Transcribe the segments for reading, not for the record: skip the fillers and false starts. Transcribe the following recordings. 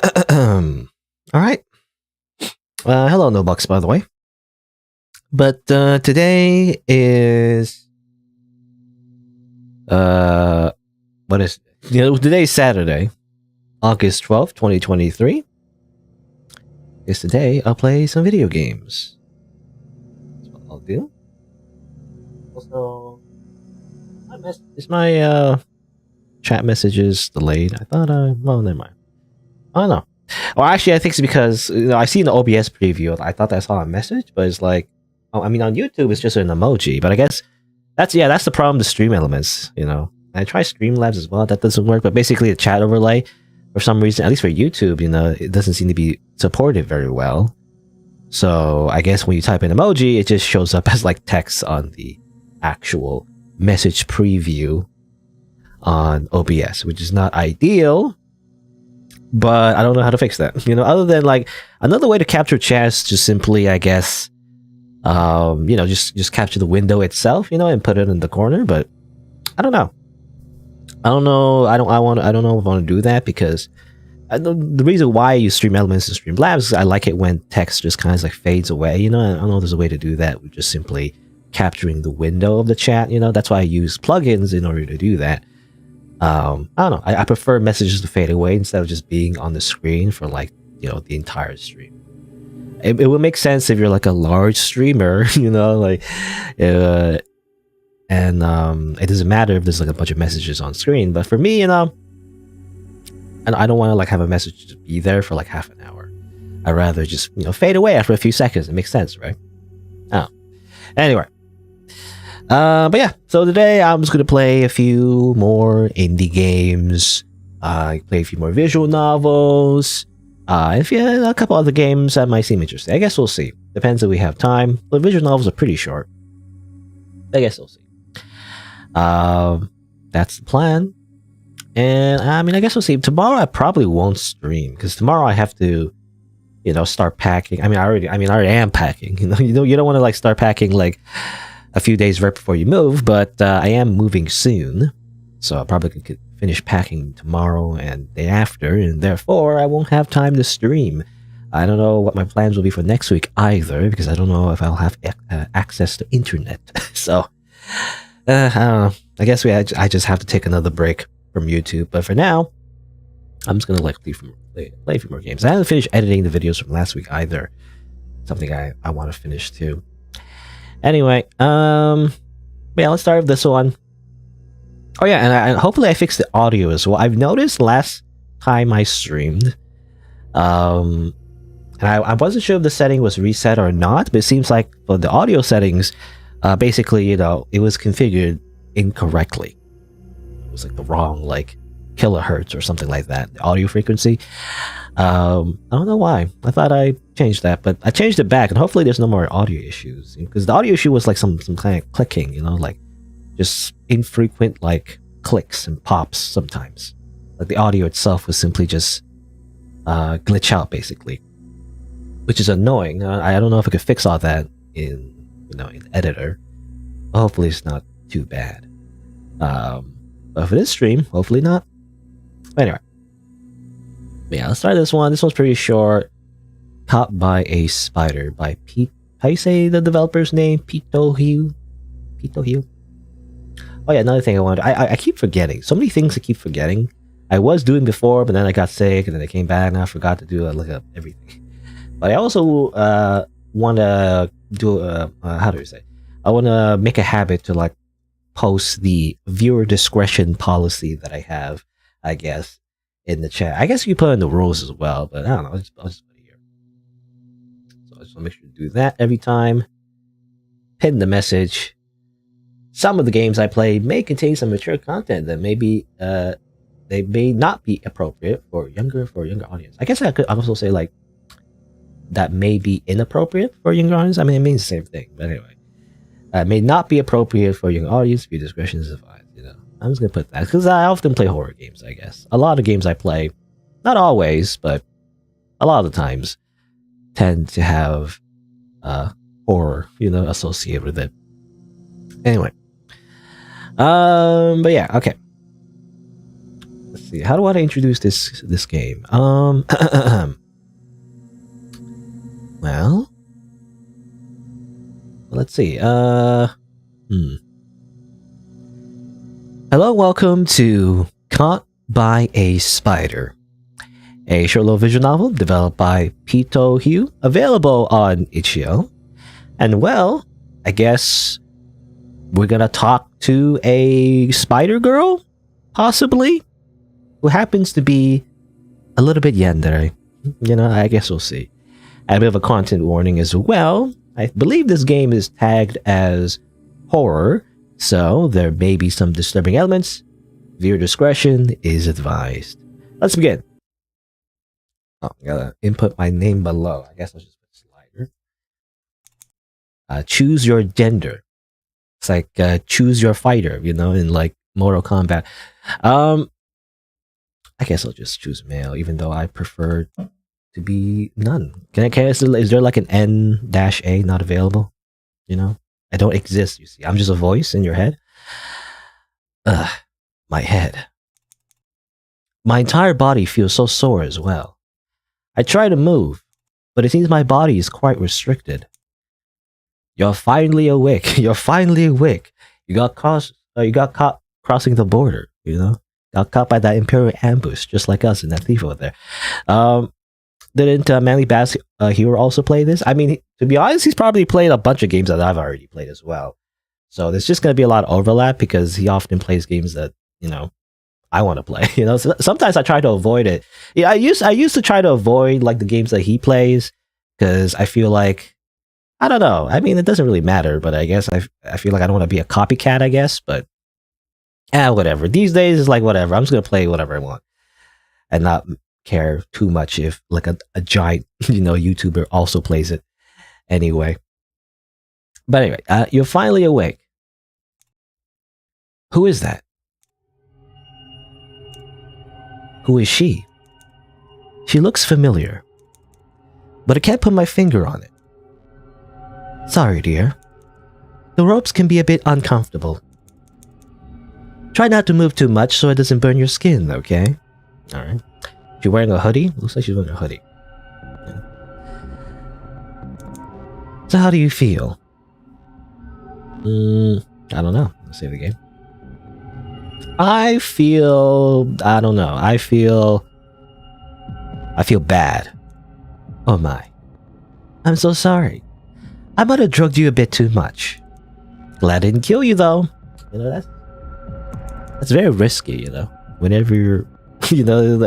All right. Hello, no bucks, by the way. But today is what is today's Saturday, August 12th, 2023. Is today I'll play some video games. That's what I'll do. Also, is my chat messages delayed? I thought well, never mind. I don't know. Well, actually, I think it's because I see in the OBS preview. I thought I saw a message, but it's like, I mean, on YouTube it's just an emoji. But I guess that's the problem. The stream elements, I try Streamlabs as well. That doesn't work. But basically, the chat overlay, for some reason, at least for YouTube, it doesn't seem to be supported very well. So I guess when you type in emoji, it just shows up as like text on the actual message preview on OBS, which is not ideal. But I don't know how to fix that. Other than like another way to capture chats, just simply, I guess, just capture the window itself, and put it in the corner. But I don't know. I don't know if I want to do that, because the reason why I use Stream Elements and Streamlabs is I like it when text just kind of like fades away. I don't know if there's a way to do that with just simply capturing the window of the chat. That's why I use plugins in order to do that. I don't know. I prefer messages to fade away instead of just being on the screen for like the entire stream. It would make sense if you're like a large streamer, and it doesn't matter if there's like a bunch of messages on screen. But for me, and I don't want to like have a message to be there for like half an hour. I'd rather just fade away after a few seconds. It makes sense, right? Oh, anyway. But yeah, so today I'm just gonna play a few more indie games, play a few more visual novels, a couple other games that might seem interesting. I guess we'll see. Depends if we have time. The visual novels are pretty short. I guess we'll see. That's the plan. And I guess we'll see. Tomorrow I probably won't stream, because tomorrow I have to, start packing. I already am packing. You don't want to like start packing like a few days right before you move, but I am moving soon, so I probably could finish packing tomorrow and day after, and therefore I won't have time to stream. I don't know what my plans will be for next week either, because I don't know if I'll have access to internet. So I don't know. I guess I just have to take another break from YouTube. But for now, I'm just gonna play a few more games. I haven't finished editing the videos from last week either. Something I want to finish too. Anyway, yeah, let's start with this one. Oh yeah, and hopefully I fixed the audio as well. I've noticed last time I streamed, and I wasn't sure if the setting was reset or not, but it seems like for the audio settings, basically, it was configured incorrectly. It was like the wrong like kilohertz or something like that, the audio frequency. I don't know why. I thought I changed that, but I changed it back, and hopefully there's no more audio issues, because the audio issue was like some kind of clicking, like just infrequent like clicks and pops sometimes. Like the audio itself was simply just glitch out basically, which is annoying. I don't know if I could fix all that in in editor. Hopefully it's not too bad. But for this stream, hopefully not. Anyway. Yeah, let's try this one. This one's pretty short. Caught by a Spider by Pete. How you say the developer's name? Pito Hugh. Oh yeah, another thing I wanted. I keep forgetting. So many things I keep forgetting. I was doing before, but then I got sick, and then I came back, and I forgot to do look up everything. But I also want to do how do you say? I want to make a habit to like post the viewer discretion policy that I have, I guess, in the chat. I guess you put in the rules as well, but I don't know. I'll just put it here. So I just want to make sure to do that every time. Pin the message. Some of the games I play may contain some mature content that they may not be appropriate for younger audience. I guess I could also say like that may be inappropriate for younger audience. It means the same thing, but anyway. May not be appropriate for young audience. Viewer discretion is advised. I'm just gonna put that because I often play horror games. I guess a lot of games I play, not always, but a lot of the times, tend to have horror, associated with it. Anyway, but yeah, okay. let's see. How do I introduce this game? Well, let's see. Hello, welcome to Caught by a Spider, a short little visual novel developed by Pito Hugh, available on itch.io. And well, I guess we're gonna talk to a spider girl, possibly, who happens to be a little bit yandere. You know, I guess we'll see. A bit of a content warning as well. I believe this game is tagged as horror, so there may be some disturbing elements. Viewer discretion is advised. Let's begin. Oh, I gotta input my name below. I guess I'll just put Slider. Choose your gender. It's like choose your fighter, you know, in like Mortal Kombat. I guess I'll just choose male, even though I prefer to be none. Is there like an N-A not available? You know? I don't exist, you see. I'm just a voice in your head. Ugh, my head. My entire body feels so sore as well. I try to move, but it seems my body is quite restricted. You're finally awake. You're finally awake. You got caught crossing the border, you know? Got caught by that Imperial ambush, just like us and that thief over there. Didn't Manly Bass Hero also play this? I mean, to be honest, he's probably played a bunch of games that I've already played as well. So there's just going to be a lot of overlap because he often plays games that, you know, I want to play. You know, so sometimes I try to avoid it. Yeah, I used to try to avoid like the games that he plays because I feel like, I don't know. I mean, it doesn't really matter, but I guess I feel like I don't want to be a copycat, I guess. But whatever. These days it's like whatever. I'm just gonna play whatever I want and not care too much if like a giant, you know, YouTuber also plays it anyway. But anyway, you're finally awake. Who is that? Who is she? She looks familiar, but I can't put my finger on it. Sorry, dear. The ropes can be a bit uncomfortable. Try not to move too much so it doesn't burn your skin, okay? Alright. She's wearing a hoodie? Looks like she's wearing a hoodie. Yeah. So how do you feel? I don't know. Let's save the game. I don't know. I feel bad. Oh my. I'm so sorry. I might have drugged you a bit too much. Glad I didn't kill you though. You know, that's very risky, you know. Whenever you're, you know,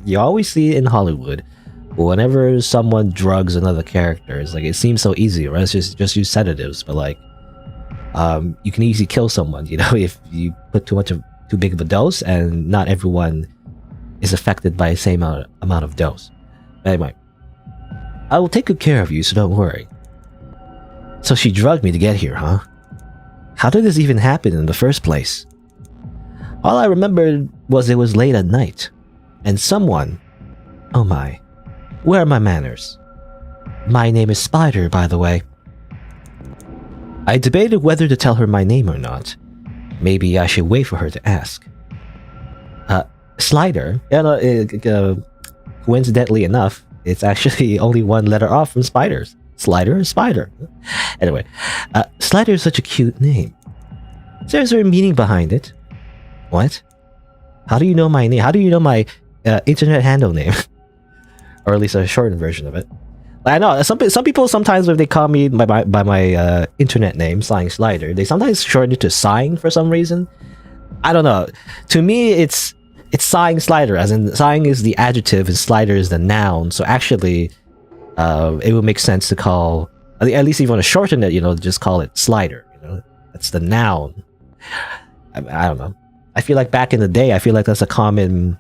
you always see it in Hollywood. Whenever someone drugs another character, it's like it seems so easy, right? It's just use sedatives, but like, you can easily kill someone, you know, if you put too big of a dose, and not everyone is affected by the same amount of dose. But anyway, I will take good care of you, so don't worry. So she drugged me to get here, huh? How did this even happen in the first place? All I remembered was it was late at night, and someone... Oh my. Where are my manners? My name is Spider, by the way. I debated whether to tell her my name or not. Maybe I should wait for her to ask. Slider? Coincidentally enough, it's actually only one letter off from Spiders. Slider is Spider. Anyway, Slider is such a cute name. Is there a meaning behind it? What? How do you know my name? How do you know my internet handle name? Or at least a shortened version of it. I know some people sometimes when they call me by my internet name, SighingSlider, they sometimes shorten it to Sighing for some reason. I don't know. To me, it's SighingSlider, as in Sighing is the adjective and Slider is the noun. So actually, it would make sense to call, at least if you want to shorten it, you know, just call it Slider. You know, that's the noun. I don't know. I feel like back in the day, I feel like that's a common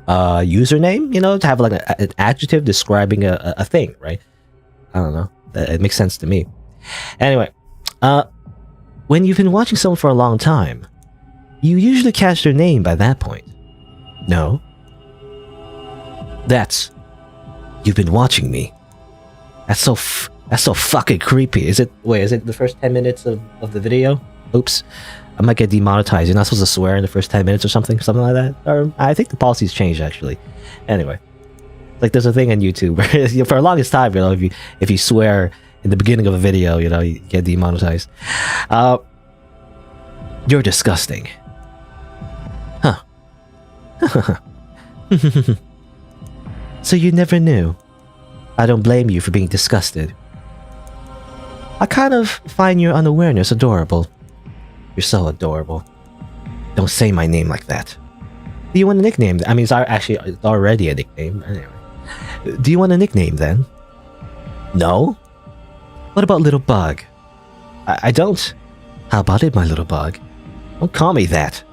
username, you know, to have like an adjective describing a thing, right? I don't know. It makes sense to me. Anyway, when you've been watching someone for a long time, you usually catch their name by that point. No? You've been watching me. That's so fucking creepy. Is it the first 10 minutes of the video? Oops. I might get demonetized. You're not supposed to swear in the first 10 minutes or something like that. Or I think the policy's changed actually. Anyway, like there's a thing on YouTube where for the longest time, you know, if you swear in the beginning of a video, you know, you get demonetized. You're disgusting. Huh. So you never knew. I don't blame you for being disgusted. I kind of find your unawareness adorable. You're so adorable. Don't say my name like that. Do you want a nickname? I mean, it's already a nickname. Anyway. Do you want a nickname then? No? What about Little Bug? I don't. How about it, my little bug? Don't call me that.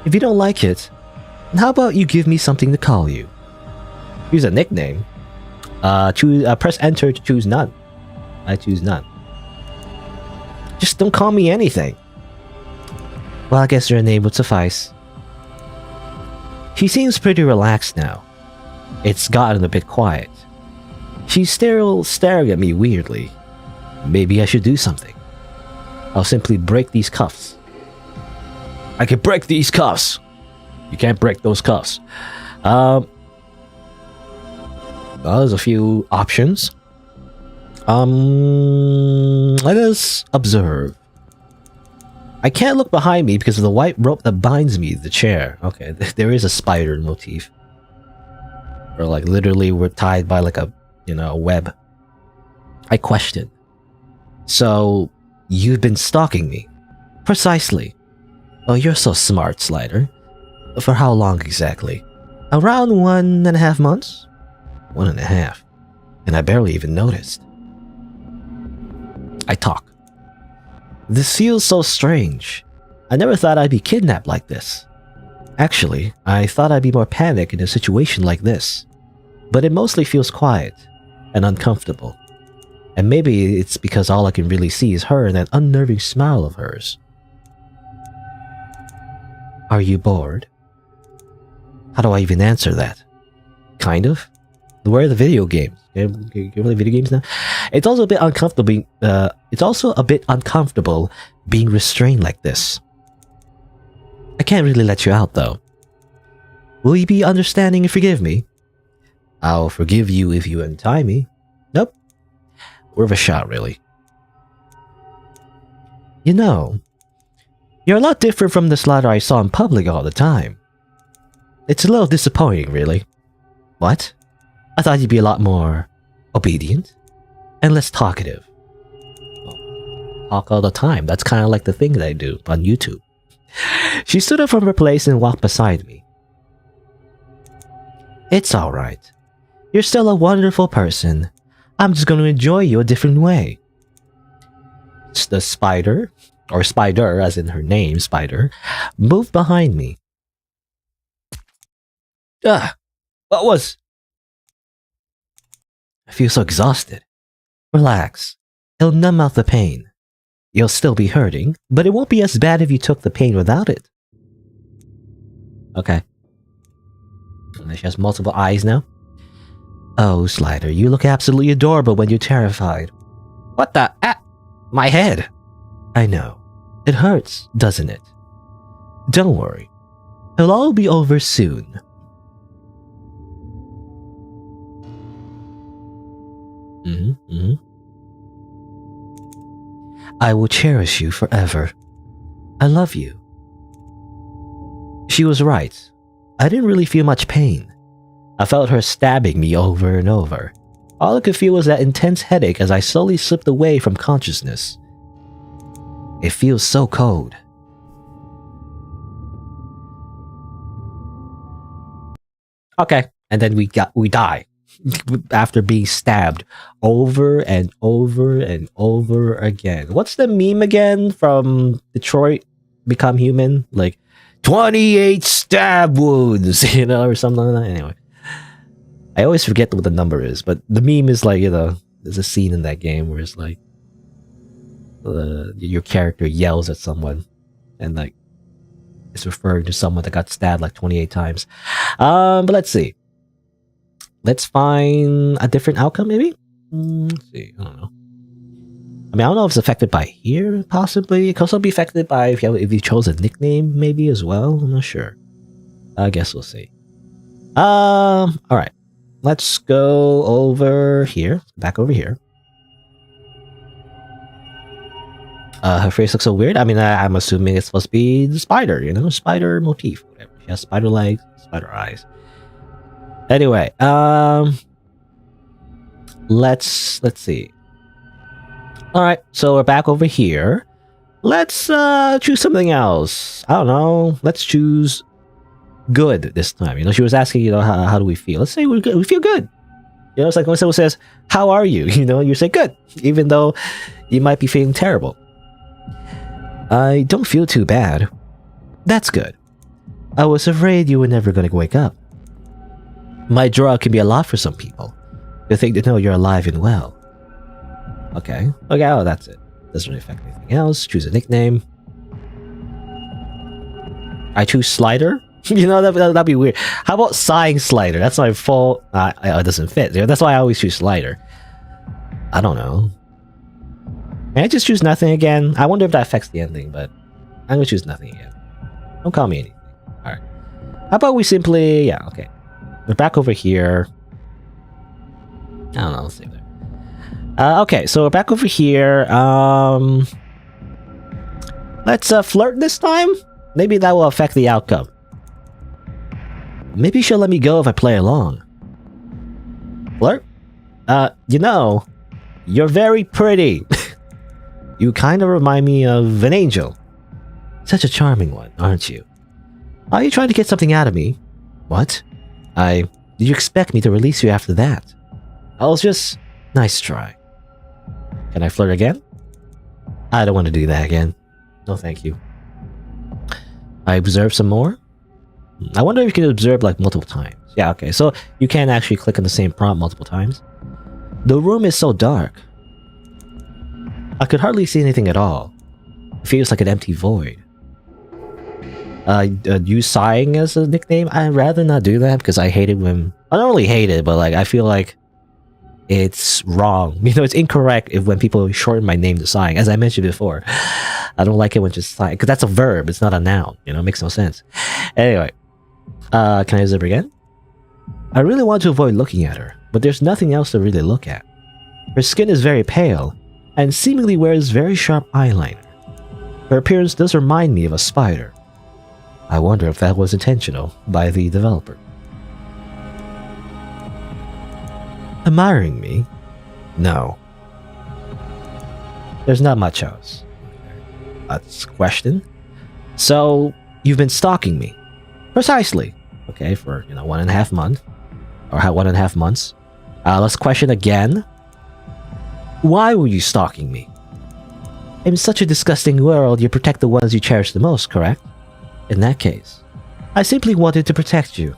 If you don't like it, then how about you give me something to call you? Use a nickname. Press enter to choose none. I choose none. Just don't call me anything. Well, I guess your name would suffice. She seems pretty relaxed now. It's gotten a bit quiet. She's still staring at me weirdly. Maybe I should do something. I'll simply break these cuffs. I can break these cuffs. You can't break those cuffs. Well, there's a few options. Let us observe. I can't look behind me because of the white rope that binds me to the chair. Okay, there is a spider motif. Or like literally we're tied by like a, you know, a web. I question. So, you've been stalking me? Precisely. Oh, you're so smart, Slider. For how long exactly? Around 1.5 months? 1.5. And I barely even noticed. I talk. This feels so strange. I never thought I'd be kidnapped like this. Actually, I thought I'd be more panicked in a situation like this. But it mostly feels quiet and uncomfortable. And maybe it's because all I can really see is her and that unnerving smile of hers. Are you bored? How do I even answer that? Kind of. Where are the video games? Can you play video games now? It's also a bit uncomfortable being restrained like this. I can't really let you out though. Will you be understanding and forgive me? I'll forgive you if you untie me. Nope. Worth a shot, really. You know, you're a lot different from the Slider I saw in public all the time. It's a little disappointing, really. What? I thought you'd be a lot more obedient and less talkative. Well, talk all the time. That's kind of like the thing that I do on YouTube. She stood up from her place and walked beside me. It's alright. You're still a wonderful person. I'm just going to enjoy you a different way. The spider, or Spider as in her name, Spider, moved behind me. What was... I feel so exhausted. Relax. It'll numb out the pain. You'll still be hurting, but it won't be as bad if you took the pain without it. Okay. She has multiple eyes now. Oh, Slider, you look absolutely adorable when you're terrified. What the... my head! I know. It hurts, doesn't it? Don't worry. It'll all be over soon. I will cherish you forever. I love you. She was right. I didn't really feel much pain. I felt her stabbing me over and over. All I could feel was that intense headache as I slowly slipped away from consciousness. It feels so cold. Okay, and then we die. After being stabbed over and over and over again. What's the meme again from Detroit Become Human? Like 28 stab wounds, you know, or something like that. Anyway, I always forget what the number is, but the meme is like, you know, there's a scene in that game where it's like your character yells at someone and like it's referring to someone that got stabbed like 28 times. But let's see. Let's find a different outcome, maybe? Let's see. I don't know. I mean, I don't know if it's affected by here, possibly. It could also be affected by if you chose a nickname, maybe as well. I'm not sure. I guess we'll see. All right. Let's go over here. Back over here. Her face looks so weird. I mean, I'm assuming it's supposed to be the spider, you know, spider motif, whatever. She has spider legs, spider eyes. Anyway, let's see. All right, so we're back over here. Let's choose something else. I don't know. Let's choose good this time. You know, she was asking, you know, how do we feel? Let's say we're good. We feel good. You know, it's like when someone says, "How are you?" You know, you say good, even though you might be feeling terrible. I don't feel too bad. That's good. I was afraid you were never going to wake up. My drug can be a lot for some people. They think they know you're alive and well. Okay. Okay, oh, that's it. Doesn't really affect anything else. Choose a nickname. I choose Slider. You know, that'd be weird. How about SighingSlider? That's my full... it doesn't fit. That's why I always choose Slider. I don't know. Can I just choose nothing again? I wonder if that affects the ending, but I'm gonna choose nothing again. Don't call me anything. Alright. How about we simply... Yeah, okay. We're back over here. I don't know, let's save there. Okay, so we're back over here. Let's flirt this time? Maybe that will affect the outcome. Maybe she'll let me go if I play along. Flirt? You know, you're very pretty. You kind of remind me of an angel. Such a charming one, aren't you? Are you trying to get something out of me? What? Did you expect me to release you after that? I was just... Nice try. Can I flirt again? I don't want to do that again. No thank you. I observe some more? I wonder if you can observe like multiple times. Yeah, okay, so you can actually click on the same prompt multiple times. The room is so dark. I could hardly see anything at all. It feels like an empty void. Use sighing as a nickname? I'd rather not do that because I hate it when... I don't really hate it, but like I feel like it's wrong. You know, it's incorrect when people shorten my name to sighing. As I mentioned before, I don't like it when just sighing because that's a verb. It's not a noun. You know, it makes no sense. Anyway, can I observe again? I really want to avoid looking at her, but there's nothing else to really look at. Her skin is very pale and seemingly wears very sharp eyeliner. Her appearance does remind me of a spider. I wonder if that was intentional by the developer. Admiring me? No. There's not much else. That's a question. So, you've been stalking me. Precisely. Okay, for, 1.5 months. Or 1.5 months. Let's question again. Why were you stalking me? In such a disgusting world, you protect the ones you cherish the most, correct? In that case, I simply wanted to protect you.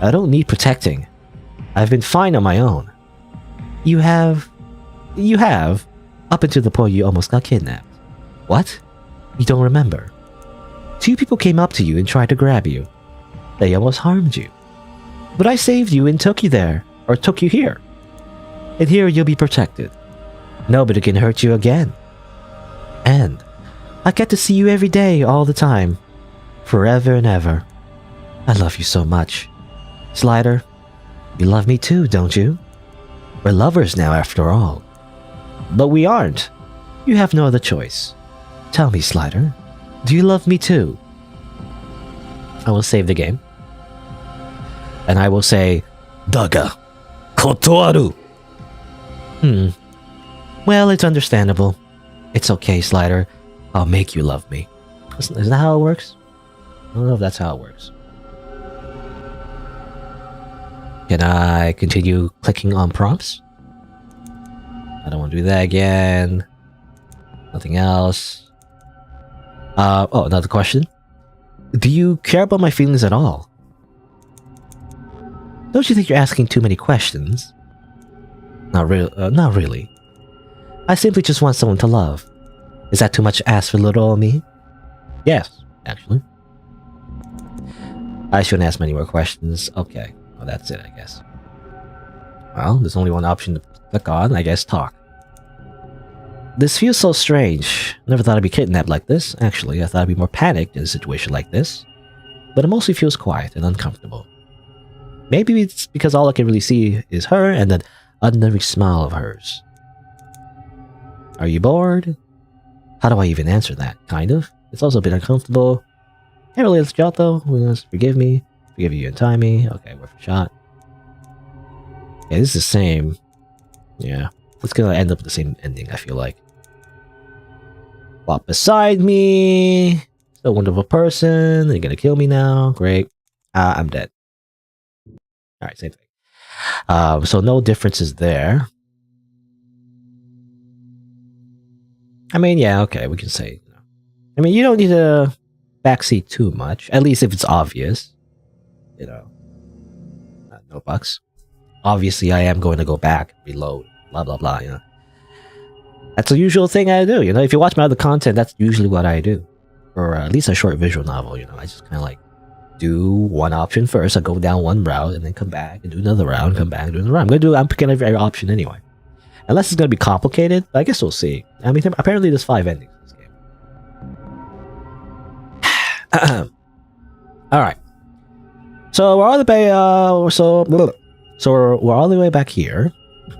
I don't need protecting. I've been fine on my own. You have, up until the point you almost got kidnapped. What? You don't remember? 2 people came up to you and tried to grab you. They almost harmed you. But I saved you and took you there, or took you here. And here you'll be protected. Nobody can hurt you again. And I get to see you every day, all the time. Forever and ever. I love you so much. Slider, you love me too, don't you? We're lovers now, after all. But we aren't. You have no other choice. Tell me, Slider, do you love me too? I will save the game. And I will say, Daga, kotoaru. Well, it's understandable. It's okay, Slider. I'll make you love me. Is that how it works? I don't know if that's how it works. Can I continue clicking on prompts? I don't want to do that again. Nothing else. Oh, another question. Do you care about my feelings at all? Don't you think you're asking too many questions? Not really. I simply just want someone to love. Is that too much to ask for little old me? Yes, actually. I shouldn't ask many more questions. Okay, well that's it, I guess. Well, there's only one option to click on, I guess talk. This feels so strange. Never thought I'd be kidnapped like this. Actually, I thought I'd be more panicked in a situation like this. But it mostly feels quiet and uncomfortable. Maybe it's because all I can really see is her and that unnerving smile of hers. Are you bored? How do I even answer that? Kind of. It's also a bit uncomfortable. Can't really let you out though. Forgive me. Forgive you and tie me. Okay, worth a shot. Yeah, this is the same. Yeah. It's gonna end up with the same ending, I feel like. Walk beside me. So wonderful person. You're gonna kill me now. Great. I'm dead. Alright, same thing. So no differences there. I mean, yeah, okay, we can say. I mean, you don't need to backseat too much. At least if it's obvious. You know. No bucks. Obviously, I am going to go back, reload, blah, blah, blah, you know. That's the usual thing I do, you know. If you watch my other content, that's usually what I do. Or at least a short visual novel, you know. I just kind of like do one option first. I go down one route and then come back and do another round, come back and do another round. I'm picking every option anyway. Unless it's going to be complicated, I guess we'll see. I mean, apparently there's 5 endings in this game. Alright. So we're all the way, So we're all the way back here.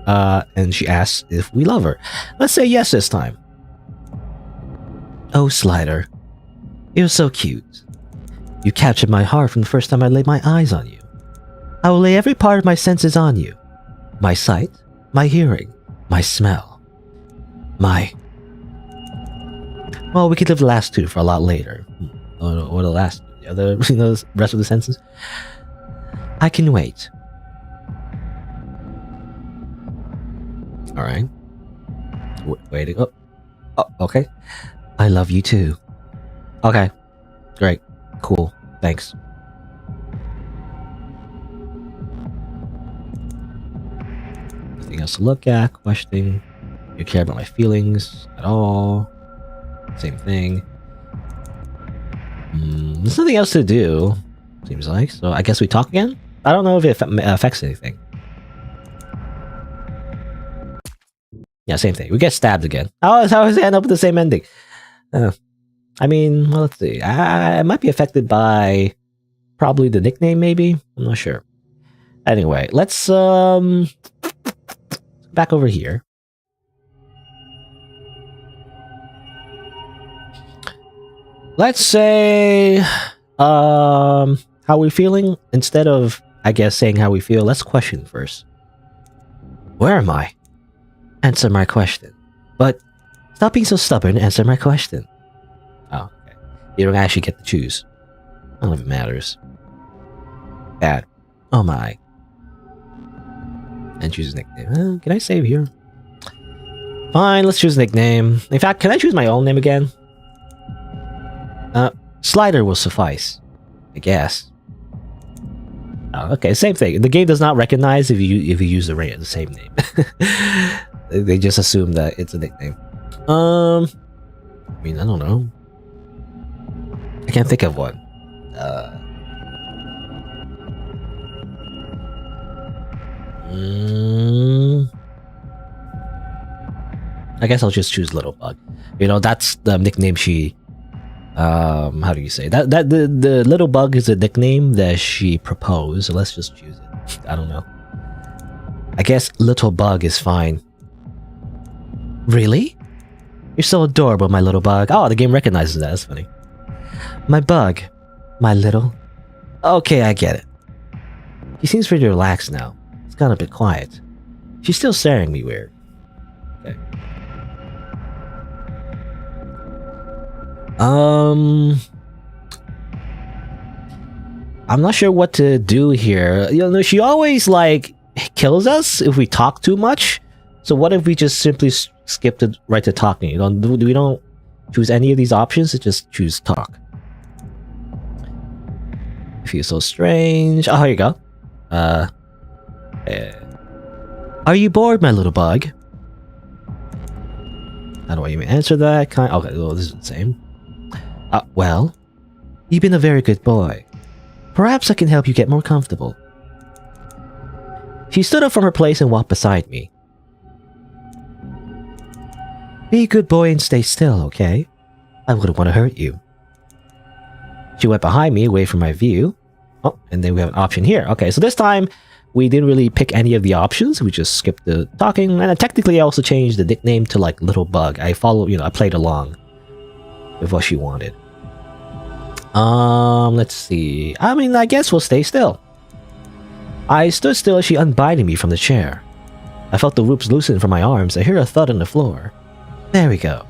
And she asks if we love her. Let's say yes this time. Oh, Slider. You're so cute. You captured my heart from the first time I laid my eyes on you. I will lay every part of my senses on you. My sight, my hearing, my smell, my... Well, we could leave the last 2 for a lot later. Or the last... The other, you know, the rest of the senses. I can wait. Alright. Waiting. Oh, okay. I love you too. Okay. Great. Cool. Thanks. Nothing else to look at. Questioning. You care about my feelings at all. Same thing. There's nothing else to do. Seems like. So I guess we talk again? I don't know if it affects anything. Yeah, same thing. We get stabbed again. How does it end up with the same ending? I mean, well, let's see. I might be affected by probably the nickname, maybe? I'm not sure. Anyway, let's back over here. Let's say how we feeling? Instead of, I guess, saying how we feel, let's question first. Where am I? Answer my question. But stop being so stubborn and answer my question. Oh, okay. You don't actually get to choose. I don't know if it matters. Bad. Oh my. And choose a nickname. Can I save here? Fine, let's choose a nickname. In fact, can I choose my own name again? Slider will suffice. I guess. Oh, okay, same thing. The game does not recognize if you use the same name. They just assume that it's a nickname. I mean, I don't know. I can't think of one. I guess I'll just choose Little Bug. You know, that's the nickname she... how do you say that? The Little Bug is a nickname that she proposed. So let's just choose it. I don't know. I guess Little Bug is fine. Really? You're so adorable, my little bug. Oh, the game recognizes that. That's funny. My bug. My little... Okay, I get it. She seems pretty relaxed now. It's gone a bit quiet. She's still staring me weird. Okay. I'm not sure what to do here. You know, she always, like, kills us if we talk too much. So what if we just simply skip right to talking? You know, we don't choose any of these options, just choose talk. It feels so strange. Oh, here you go. Are you bored, my little bug? How do I even answer that? Okay, well, this is the same. Well, you've been a very good boy. Perhaps I can help you get more comfortable. She stood up from her place and walked beside me. Be a good boy and stay still, okay? I wouldn't want to hurt you. She went behind me, away from my view. Oh, and then we have an option here. Okay, so this time, we didn't really pick any of the options. We just skipped the talking. And technically, I also changed the nickname to, like, Little Bug. I played along with what she wanted. Let's see. I mean, I guess we'll stay still. I stood still as she unbinding me from the chair. I felt the ropes loosen from my arms. I hear a thud on the floor. There we go.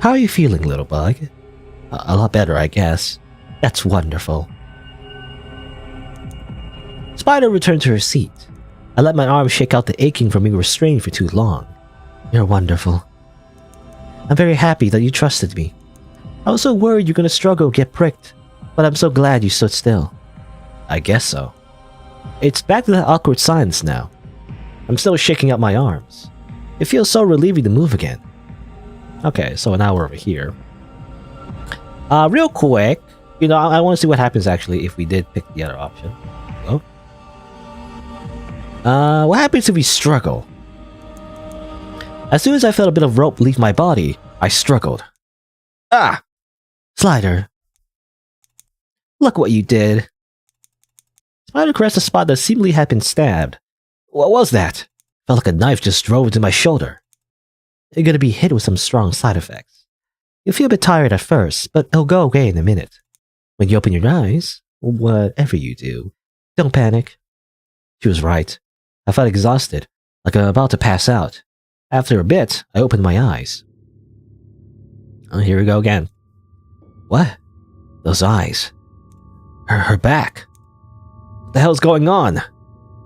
How are you feeling, Little Bug? A lot better, I guess. That's wonderful. Spider returned to her seat. I let my arm shake out the aching from being restrained for too long. You're wonderful. I'm very happy that you trusted me. I was so worried you're gonna struggle get pricked, but I'm so glad you stood still. I guess so. It's back to that awkward silence now. I'm still shaking out my arms. It feels so relieving to move again. Okay, so now we're over here. Real quick, I want to see what happens actually if we did pick the other option. Hello? What happens if we struggle? As soon as I felt a bit of rope leave my body, I struggled. Ah! Slider. Look what you did. Spider caressed a spot that seemingly had been stabbed. What was that? Felt like a knife just drove into my shoulder. You're gonna be hit with some strong side effects. You'll feel a bit tired at first, but it'll go away in a minute. When you open your eyes, whatever you do, don't panic. She was right. I felt exhausted, like I'm about to pass out. After a bit, I opened my eyes. Oh, here we go again. What? Those eyes. Her back. What the hell's going on?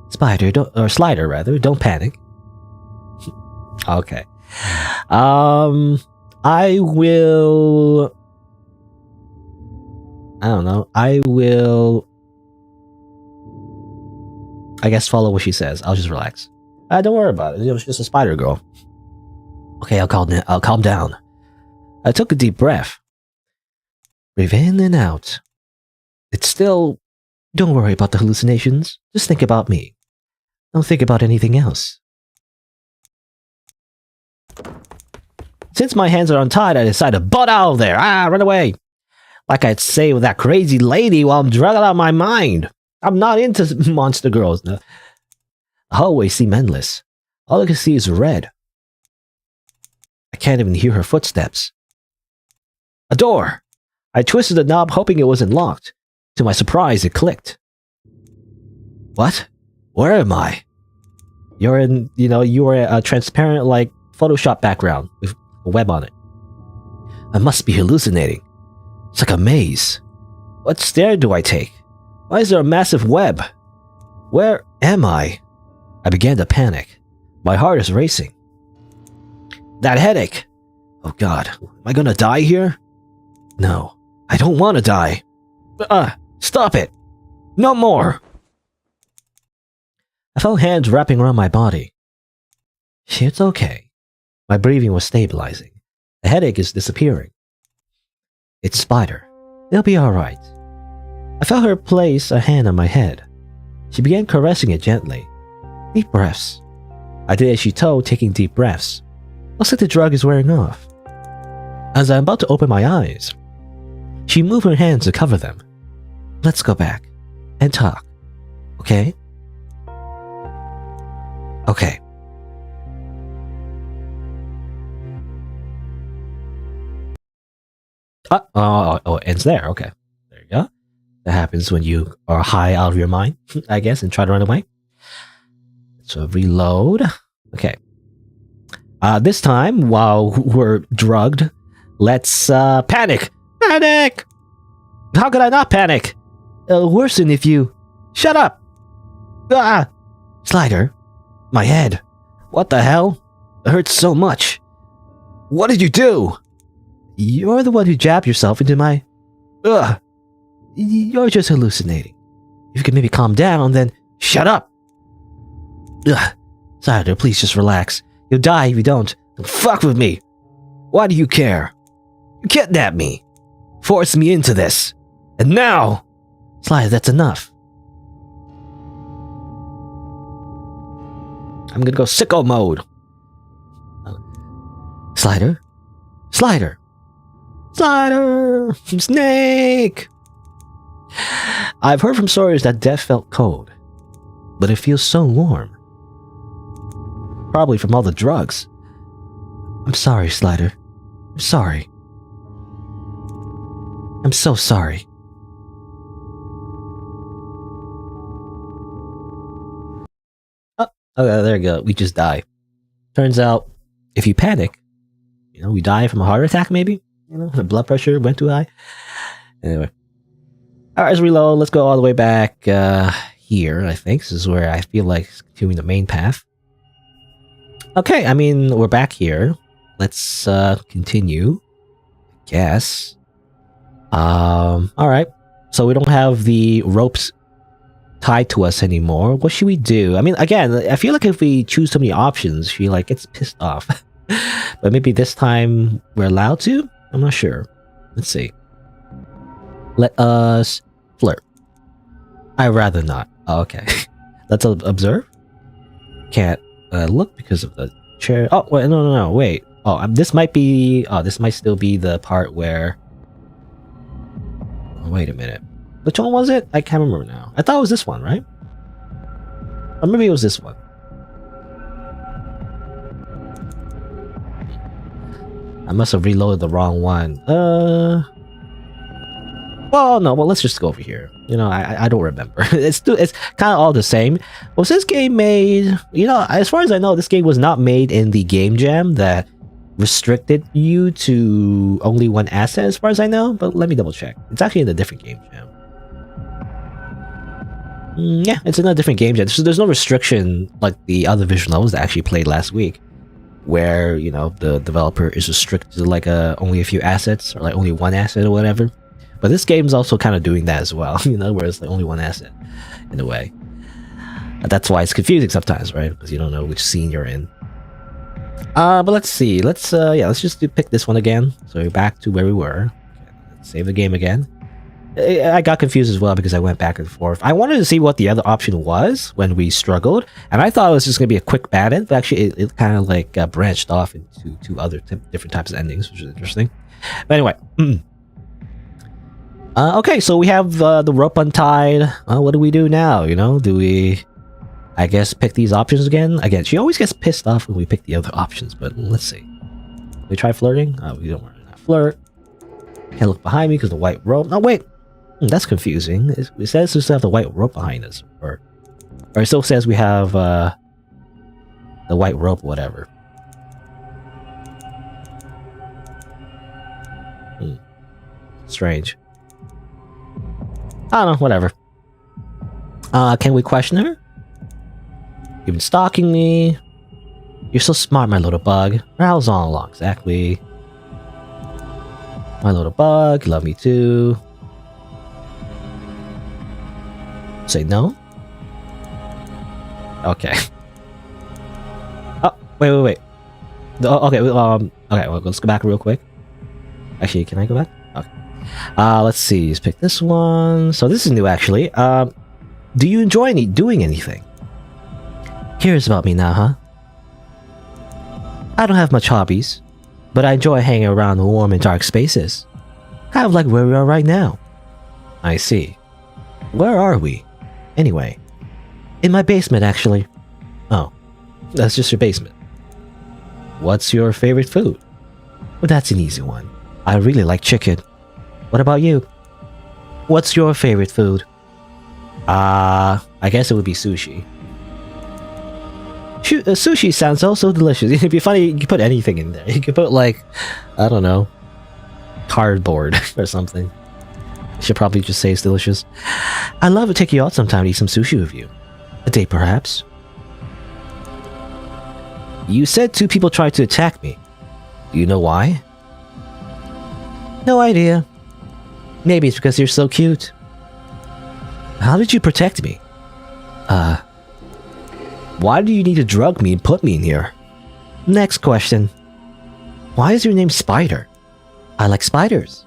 Slider, don't panic. Okay. I will... I don't know. I guess follow what she says. I'll just relax. Don't worry about it. It was just a spider girl. Okay, I'll calm down. I took a deep breath. Breathe in and out. It's still... Don't worry about the hallucinations. Just think about me. Don't think about anything else. Since my hands are untied, I decide to butt out of there. Run away. Like I'd say with that crazy lady while I'm drugged out of my mind. I'm not into monster girls. The hallways seem endless. All I can see is red. I can't even hear her footsteps. A door! I twisted the knob hoping it wasn't locked. To my surprise, it clicked. What? Where am I? You were a transparent, like, Photoshop background with a web on it. I must be hallucinating. It's like a maze. What stair do I take? Why is there a massive web? Where am I? I began to panic. My heart is racing. That headache! Oh god, am I gonna die here? No, I don't want to die. Stop it! No more! I felt hands wrapping around my body. It's okay. My breathing was stabilizing. The headache is disappearing. It's Spider. It'll be alright. I felt her place a hand on my head. She began caressing it gently. Deep breaths. I did as she told, taking deep breaths. Looks like the drug is wearing off. As I'm about to open my eyes, she moved her hands to cover them. Let's go back and talk, okay? Okay. It ends there. Okay. There you go. That happens when you are high out of your mind, I guess, and try to run away. So reload. Okay. This time, while we're drugged, let's panic. Panic! How could I not panic? It'll worsen if you... Shut up! Slider. My head. What the hell? It hurts so much. What did you do? You're the one who jabbed yourself into my... You're just hallucinating. If you could maybe calm down, then... Shut up! Slider, please just relax. You'll die if you don't. Don't fuck with me. Why do you care? You kidnapped me. Forced me into this. And now... Slider, that's enough. I'm gonna go sicko mode. Slider? Slider! Slider! Snake! I've heard from stories that death felt cold, but it feels so warm. Probably from all the drugs. I'm sorry, Slider. I'm sorry. I'm so sorry. Oh, okay, there you go. We just die. Turns out, if you panic, we die from a heart attack, maybe? The blood pressure went too high. Anyway. Alright, let's reload. Let's go all the way back here, I think. This is where I feel like continuing the main path. Okay, I mean, we're back here. Let's continue. I guess. Alright. So we don't have the ropes tied to us anymore. What should we do? I mean, again, I feel like if we choose so many options, she like gets pissed off. But maybe this time we're allowed to? I'm not sure. Let's see. Let us flirt. I'd rather not. Oh, okay. Let's observe. Can't look because of the chair. Oh, wait, no, wait. Oh, this might be... Oh, this might still be the part where... Oh, wait a minute. Which one was it? I can't remember now. I thought it was this one, right? Or maybe it was this one. I must have reloaded the wrong one. Well, no. Well, let's just go over here. I don't remember. It's kind of all the same. Was this game made? As far as I know, this game was not made in the game jam that restricted you to only one asset, as far as I know. But let me double check. It's actually in a different game jam. Yeah, it's in a different game jam. So there's no restriction like the other visual novels that I actually played last week, where the developer is restricted to like only a few assets or like only one asset or whatever. But this game's also kind of doing that as well, where it's like only one asset in a way. And that's why it's confusing sometimes, right? Because you don't know which scene you're in. But let's see. Let's just pick this one again. So we're back to where we were. Okay, let's save the game again. I got confused as well because I went back and forth. I wanted to see what the other option was when we struggled, and I thought it was just going to be a quick battle, but actually it kind of like branched off into two other different types of endings, which is interesting. But anyway, okay, so we have the rope untied. What do we do now? Do we, I guess, pick these options again? Again, she always gets pissed off when we pick the other options, but let's see. We try flirting? We don't want to flirt. Can't look behind me because the white rope. Oh, wait. That's confusing. It says we still have the white rope behind us. Or it still says we have the white rope, whatever. Strange. I don't know, whatever. Can we question her? You've been stalking me. You're so smart, my little bug. How's all along, exactly. My little bug, love me too. Say no? Okay. Oh, wait. Okay, okay, well, let's go back real quick. Actually, can I go back? Okay. Let's see. Let's pick this one. So this is new, actually. Do you enjoy doing anything? Curious about me now, huh? I don't have much hobbies, but I enjoy hanging around warm and dark spaces. Kind of like where we are right now. I see. Where are we? Anyway. In my basement, actually. Oh. That's just your basement. What's your favorite food? Well, that's an easy one. I really like chicken. What about you? What's your favorite food? I guess it would be sushi. Sushi sounds so delicious. It'd be funny, you could put anything in there. You could put like, I don't know, cardboard or something. I should probably just say it's delicious. I'd love to take you out sometime to eat some sushi with you. A date, perhaps. You said 2 people tried to attack me. Do you know why? No idea. Maybe it's because you're so cute. How did you protect me? Why do you need to drug me and put me in here? Next question. Why is your name Spider? I like spiders.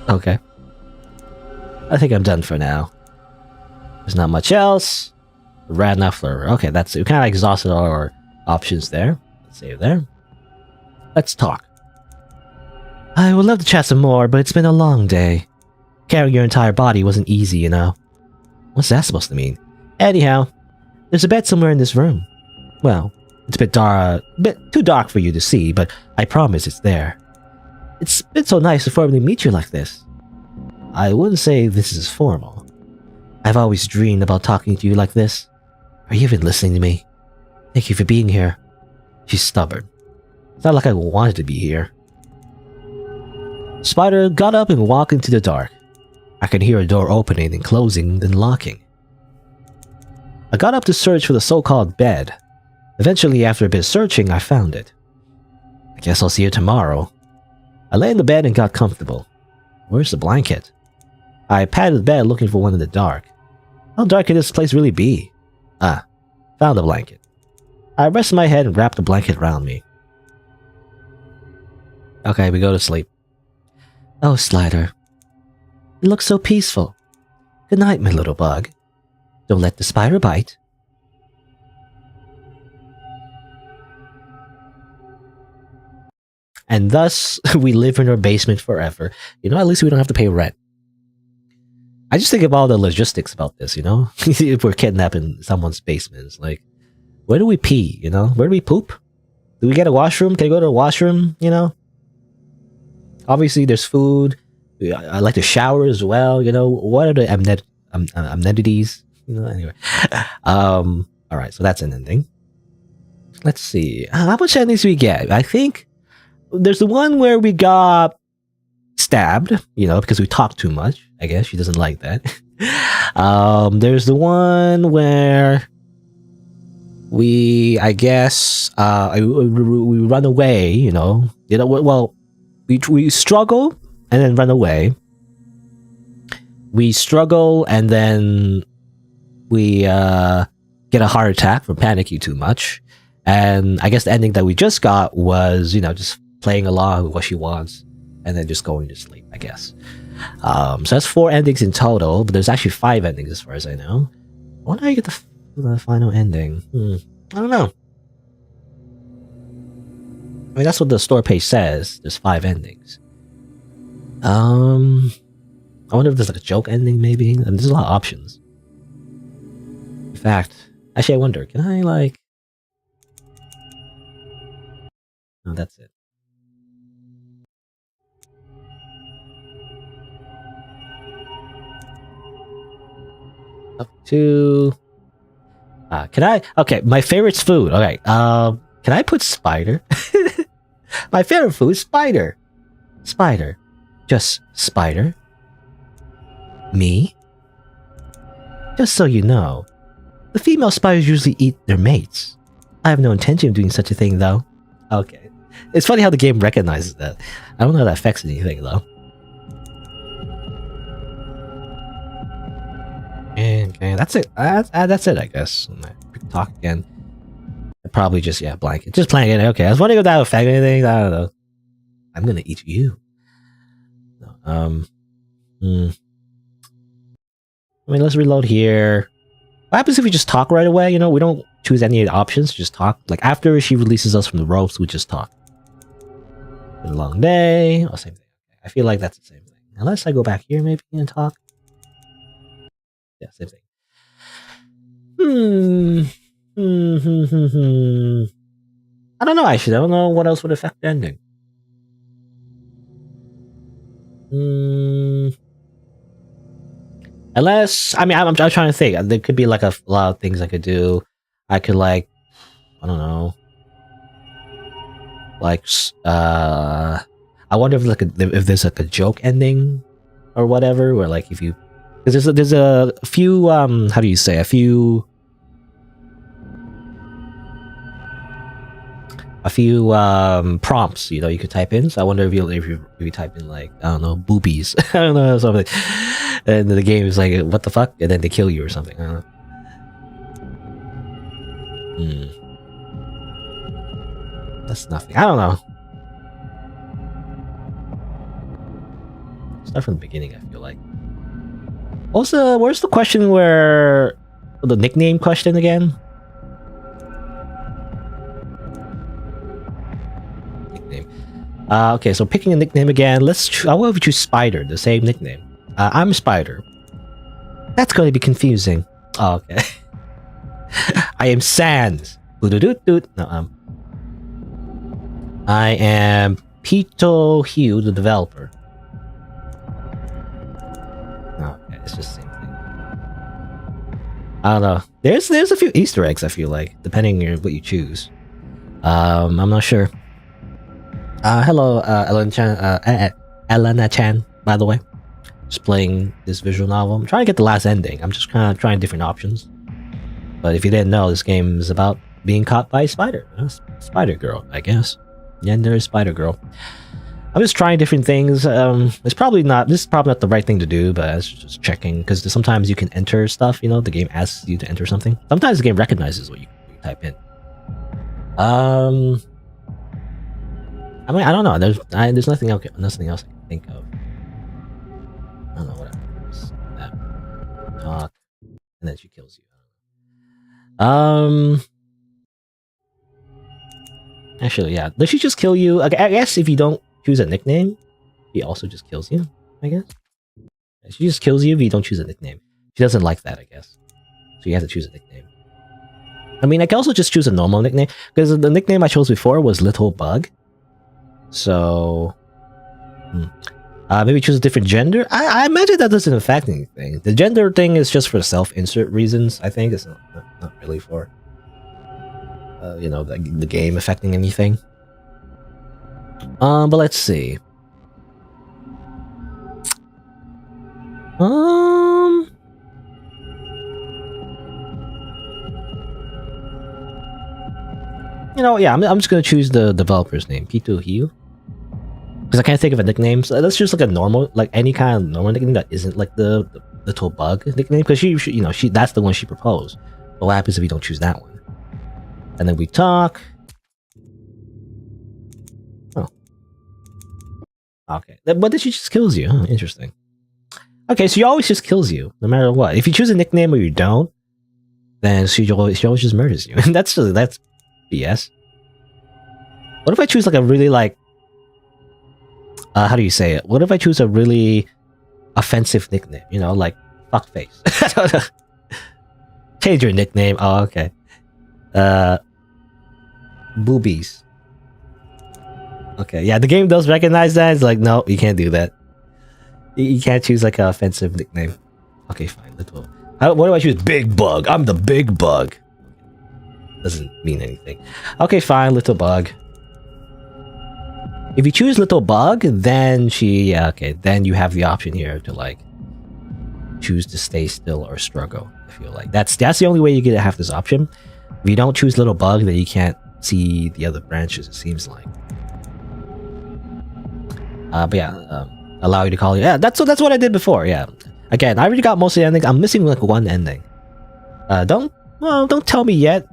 Okay. I think I'm done for now. There's not much else. Radna Fleur. Okay, that's it. We kind of exhausted all our options there. Let's save there. Let's talk. I would love to chat some more, but it's been a long day. Carrying your entire body wasn't easy, you know. What's that supposed to mean? Anyhow, there's a bed somewhere in this room. Well, it's a bit too dark for you to see, but I promise it's there. It's been so nice to formally meet you like this. I wouldn't say this is formal. I've always dreamed about talking to you like this. Are you even listening to me? Thank you for being here. She's stubborn. It's not like I wanted to be here. Spider got up and walked into the dark. I could hear a door opening and closing, then locking. I got up to search for the so-called bed. Eventually, after a bit of searching, I found it. I guess I'll see you tomorrow. I lay in the bed and got comfortable. Where's the blanket? I patted the bed looking for one in the dark. How dark could this place really be? Ah, found the blanket. I rested my head and wrapped the blanket around me. Okay, we go to sleep. Oh, Slider. You look so peaceful. Good night, my little bug. Don't let the spider bite. And thus, we live in our basement forever. You know, at least we don't have to pay rent. I just think of all the logistics about this, you know? If we're kidnapping someone's basement, it's like, where do we pee, you know? Where do we poop? Do we get a washroom? Can I go to a washroom, you know? Obviously, there's food. I like to shower as well, you know? What are the amenities? You know, anyway. Alright, so that's an ending. Let's see. How much endings do we get? I think there's the one where we got stabbed, you know, because we talked too much. I guess she doesn't like that. There's the one where we run away, you know. Well, we struggle and then run away. We struggle and then we get a heart attack from panicking too much. And I guess the ending that we just got was, you know, just playing along with what she wants and then just going to sleep, I guess. So that's 4 endings in total, but there's actually 5 endings as far as I know. I wonder how you get the final ending. I don't know. I mean, that's what the store page says. There's 5 endings. I wonder if there's like a joke ending, maybe. I mean, there's a lot of options. In fact, actually, I wonder, can I like... No, that's it. Up to... can I... Okay, my favorite's food. Okay, can I put spider? My favorite food is spider. Spider. Just spider. Me? Just so you know, the female spiders usually eat their mates. I have no intention of doing such a thing, though. Okay. It's funny how the game recognizes that. I don't know how that affects anything, though. Okay, that's it. That's it, I guess. Talk again. Probably just, yeah, blanket. Just blanket. Okay, I was wondering if that would affect anything. I don't know. I'm gonna eat you. I mean, let's reload here. What happens if we just talk right away? You know, we don't choose any of the options. Just talk. Like, after she releases us from the ropes, we just talk. Been a long day. Oh, same thing. I feel like that's the same thing. Unless I go back here, maybe, and talk. Yeah, same thing. I don't know, actually. I don't know what else would affect the ending. Unless, I mean, I'm trying to think. There could be like a lot of things I could do. I could like, I don't know. Like, I wonder if if there's like a joke ending or whatever, where like if you, because there's a few how do you say, a few prompts, you know, you could type in. So I wonder if you type in like, I don't know, boobies, I don't know, something, and the game is like, what the fuck, and then they kill you or something. I don't know. That's nothing. I don't know. Start from the beginning, I feel like. Also, where's the question where the nickname question again? Nickname. Okay, so picking a nickname again. What if we choose Spider, the same nickname? I'm Spider. That's going to be confusing. Oh, okay. I am Sans. No, I am Pito Hugh, the developer. Okay, it's just the same thing. I don't know. There's a few Easter eggs, I feel like, depending on what you choose. I'm not sure. Hello, Elena Chan, by the way. Just playing this visual novel. I'm trying to get the last ending. I'm just kind of trying different options. But if you didn't know, this game is about being caught by a spider. Spider girl, I guess. Gender is Spider Girl. I'm just trying different things. This is probably not the right thing to do, but I was just checking, because sometimes you can enter stuff, the game asks you to enter something. Sometimes the game recognizes what you type in. I mean, I don't know. There's nothing else I can think of. I don't know what else. Talk, and then she kills you. Actually, yeah. Does she just kill you? I guess if you don't choose a nickname, she also just kills you, I guess. She just kills you if you don't choose a nickname. She doesn't like that, I guess. So you have to choose a nickname. I mean, I can also just choose a normal nickname, because the nickname I chose before was Little Bug. So... maybe choose a different gender? I imagine that doesn't affect anything. The gender thing is just for self-insert reasons, I think. It's not really for... the game affecting anything. But let's see. Yeah, I'm just gonna choose the developer's name, Pito Hiu. Because I can't think of a nickname, so let's choose like a normal, like any kind of normal nickname that isn't like the Little Bug nickname, because she that's the one she proposed. But what happens if we don't choose that one? And then we talk. Oh. Okay. But then she just kills you. Huh, interesting. Okay, so she always just kills you, no matter what. If you choose a nickname or you don't, then she always just murders you. And that's BS. What if I choose like a really like... how do you say it? What if I choose a really offensive nickname? Like fuckface. Change your nickname. Oh, okay. Boobies. Okay, yeah, the game does recognize that. It's like, no, you can't do that. You can't choose like an offensive nickname. Okay, fine. What do I choose? Big Bug. I'm the Big Bug. Doesn't mean anything. Okay, fine. Little Bug. If you choose Little Bug, then then you have the option here to like choose to stay still or struggle. I feel like that's the only way you get to have this option. If you don't choose Little Bug, then you can't see the other branches, it seems like. But yeah, allow you to call you. Yeah, that's what I did before. Yeah. Again, I already got most of the endings. I'm missing like one ending. Don't tell me yet.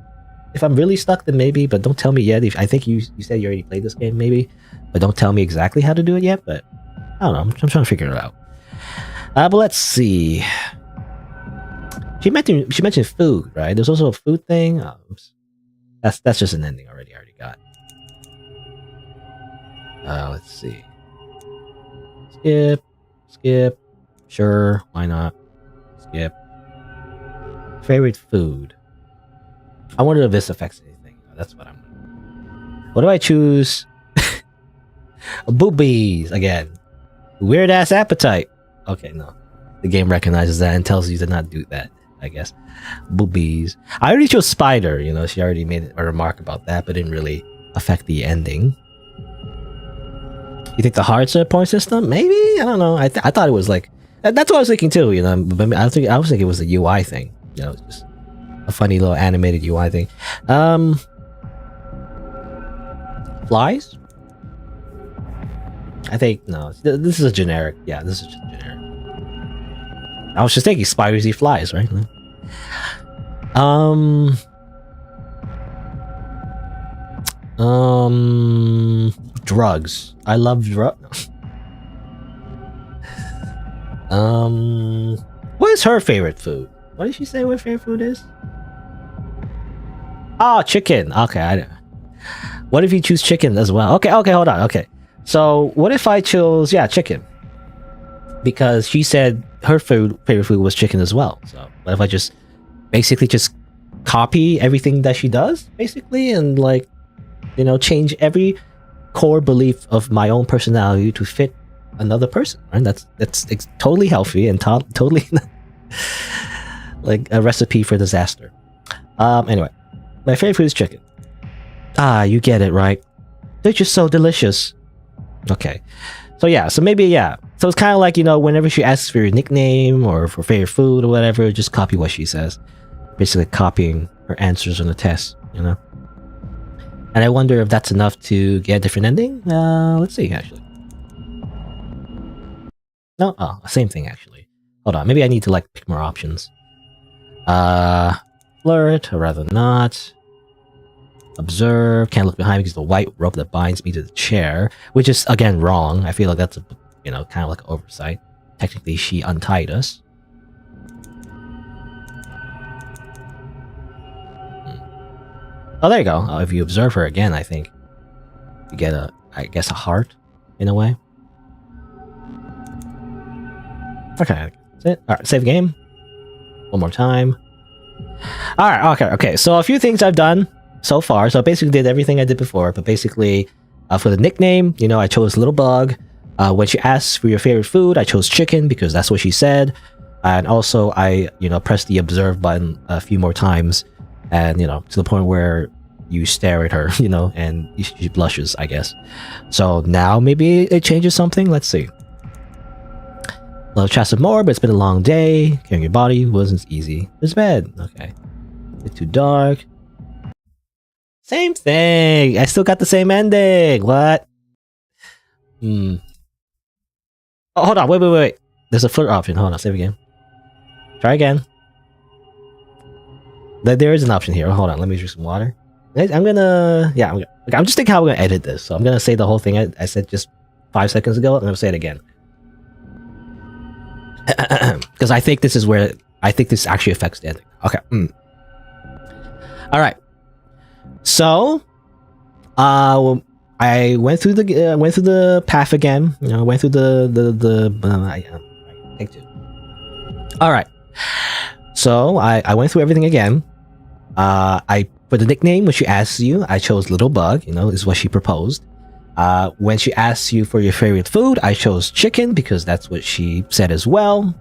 If I'm really stuck, then maybe. But don't tell me yet. I think you said you already played this game, maybe. But don't tell me exactly how to do it yet. But I don't know. I'm trying to figure it out. But let's see. She mentioned food, right? There's also a food thing. That's just an ending already. I already got. Let's see. Skip. Sure, why not? Skip. Favorite food. I wonder if this affects anything. That's what I'm... What do I choose? Boobies again. Weird ass appetite. Okay, no. The game recognizes that and tells you to not do that, I guess. Boobies. I already chose Spider, she already made a remark about that, but didn't really affect the ending. You think the heart's a point system? Maybe? I don't know. I thought it was like... That's what I was thinking too, But I was thinking it was a UI thing. It's just a funny little animated UI thing. Flies? I think, no. This is a generic. Yeah, this is just generic. I was just thinking spiders eat flies, right? Drugs. I love drugs. What is her favorite food? What did she say what her favorite food is? Oh, chicken. Okay, what if you choose chicken as well? Okay, hold on. Okay. So what if I chose chicken? Because she said her favorite food was chicken as well. So what if I just basically just copy everything that she does, basically, and like, change every core belief of my own personality to fit another person, right? That's totally healthy and totally like a recipe for disaster. Anyway, my favorite food is chicken. Ah, you get it, right? They're just so delicious. Okay. So maybe So it's kind of like, whenever she asks for your nickname or for favorite food or whatever, just copy what she says. Basically copying her answers on the test, And I wonder if that's enough to get a different ending. Let's see, actually. No, same thing, actually. Hold on, maybe I need to like pick more options. Flirt, or rather not. Observe, can't look behind me because the white rope that binds me to the chair, which is again wrong. I feel like that's a kind of like an oversight. Technically, she untied us. Oh, there you go. If you observe her again, I think you get I guess a heart in a way. Okay, that's it. All right, save game. One more time. All right, okay. So a few things I've done so far. So I basically did everything I did before, but basically for the nickname, I chose Little Bug. When she asked for your favorite food, I chose chicken because that's what she said. And also I, pressed the observe button a few more times and, to the point where you stare at her, and she blushes, I guess. So now maybe it changes something. Let's see. Love chats of more, but it's been a long day. Carrying your body wasn't easy. It's bad. Okay. A bit too dark. Same thing. I still got the same ending. What? Oh, hold on. Wait. There's a flirt option. Hold on. Save again. Try again. There is an option here. Hold on. Let me drink some water. I'm gonna... I'm just thinking how we're gonna edit this. So I'm gonna say the whole thing I said just 5 seconds ago. I'm gonna say it again. Because I think this is where... I think this actually affects the ending. Okay. Alright. So... I went through the path again. Went through take two. All right. So I went through everything again. For the nickname, when she asks you, I chose Little Bug. Is what she proposed. When she asks you for your favorite food, I chose chicken because that's what she said as well.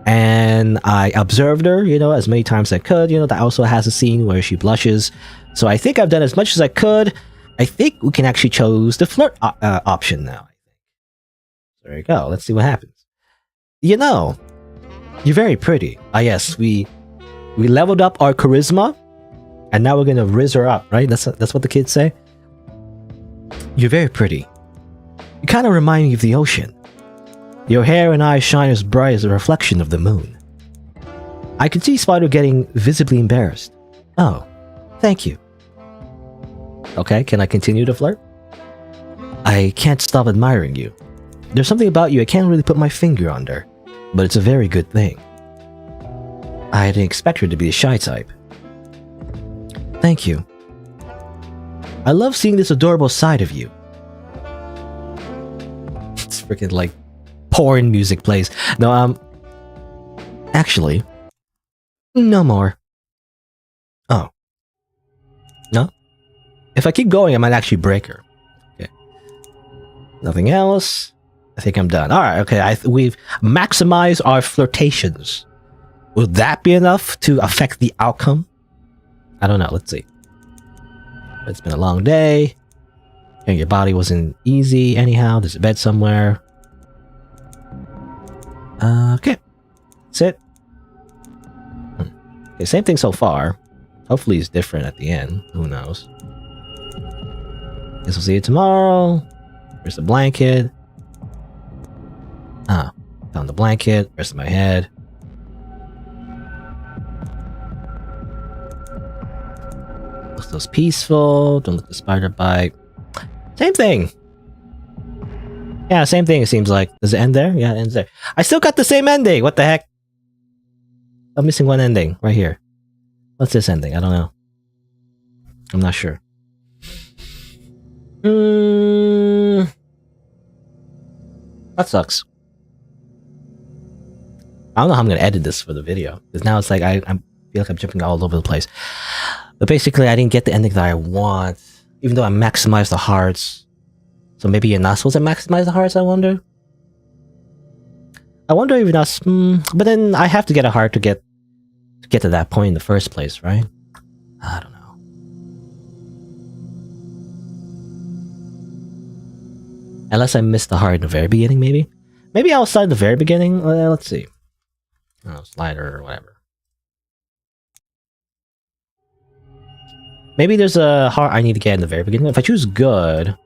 And I observed her, as many times as I could. That also has a scene where she blushes. So I think I've done as much as I could. I think we can actually choose the flirt option now. There you go. Let's see what happens. You're very pretty. Ah, yes, we leveled up our charisma, and now we're gonna rizz her up, right? That's what the kids say. You're very pretty. You kind of remind me of the ocean. Your hair and eyes shine as bright as a reflection of the moon. I could see Spider getting visibly embarrassed. Oh, thank you. Okay, can I continue to flirt? I can't stop admiring you. There's something about you I can't really put my finger under, but it's a very good thing. I didn't expect her to be a shy type. Thank you. I love seeing this adorable side of you. It's freaking like porn music plays. No, actually, no more. Oh. No? If I keep going, I might actually break her. Okay. Nothing else. I think I'm done. All right. Okay. We've maximized our flirtations. Would that be enough to affect the outcome? I don't know. Let's see. It's been a long day. Your body wasn't easy anyhow. There's a bed somewhere. Okay. That's it. Okay, same thing so far. Hopefully it's different at the end. Who knows? Guess we'll see you tomorrow. Where's the blanket? Found the blanket. Rest of my head. Looks peaceful. Don't let the spider bite. Same thing. Yeah, same thing, it seems like. Does it end there? Yeah, it ends there. I still got the same ending. What the heck? I'm missing one ending right here. What's this ending? I don't know. I'm not sure. That sucks. I don't know how I'm gonna edit this for the video, because now it's like I feel like I'm jumping all over the place. But basically, I didn't get the ending that I want, even though I maximized the hearts. So maybe you're not supposed to maximize the hearts, I wonder? I wonder if you're not... but then I have to get a heart to get to that point in the first place, right? I don't know. Unless I missed the heart in the very beginning, maybe? Maybe I'll start at the very beginning? Let's see. Oh, slider or whatever. Maybe there's a heart I need to get in the very beginning. If I choose good...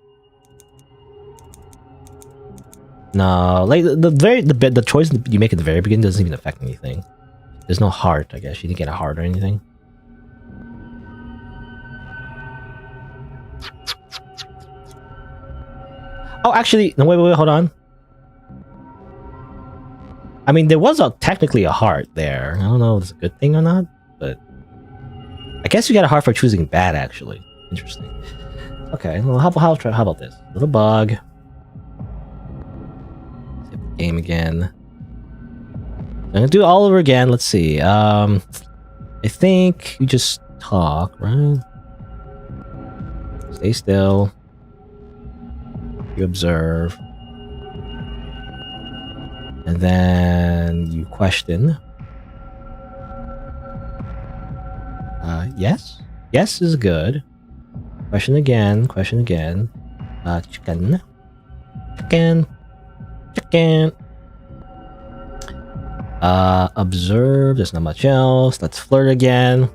No, like the choice you make at the very beginning doesn't even affect anything. There's no heart, I guess. You didn't get a heart or anything. Oh, actually, no, wait, hold on. I mean, there was technically a heart there. I don't know if it's a good thing or not, but I guess you got a heart for choosing bad, actually. Interesting. Okay, well, how about this? Little bug. Game again. I'm gonna do it all over again. Let's see. I think you just talk, right? Stay still. You observe. And then you question. Yes? Yes is good. Question again. Question again. Chicken. Chicken. Chicken. Observe. There's not much else. Let's flirt again.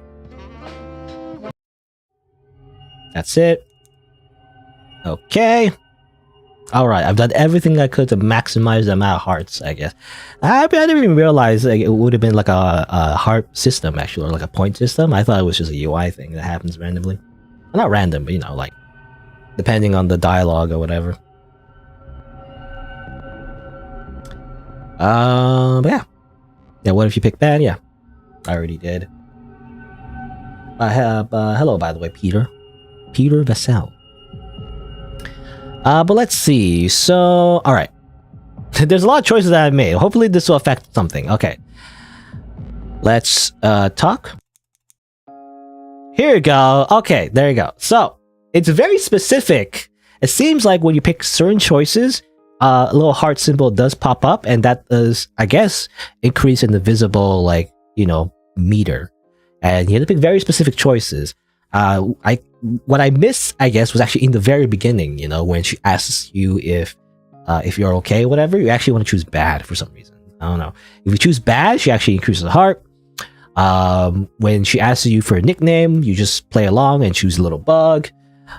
That's it. Okay. Alright, I've done everything I could to maximize the amount of hearts, I guess. I didn't even realize like, it would have been like a heart system, actually, or like a point system. I thought it was just a UI thing that happens randomly. Well, not random, but you know, like, depending on the dialogue or whatever. But yeah. Yeah, what if you pick bad? Yeah. I already did. Hello, by the way, Peter. Peter Vassell. But let's see. So, alright. There's a lot of choices that I've made. Hopefully this will affect something. Okay. Let's, talk. Here you go. Okay, there you go. So, it's very specific. It seems like when you pick certain choices, a little heart symbol does pop up, and that does, I guess, increase in the visible, like, you know, meter. And you have to pick very specific choices. What I missed, I guess, was actually in the very beginning, you know, when she asks you if you're okay, whatever, you actually want to choose bad for some reason. I don't know. If you choose bad, she actually increases the heart. When she asks you for a nickname, you just play along and choose a little bug.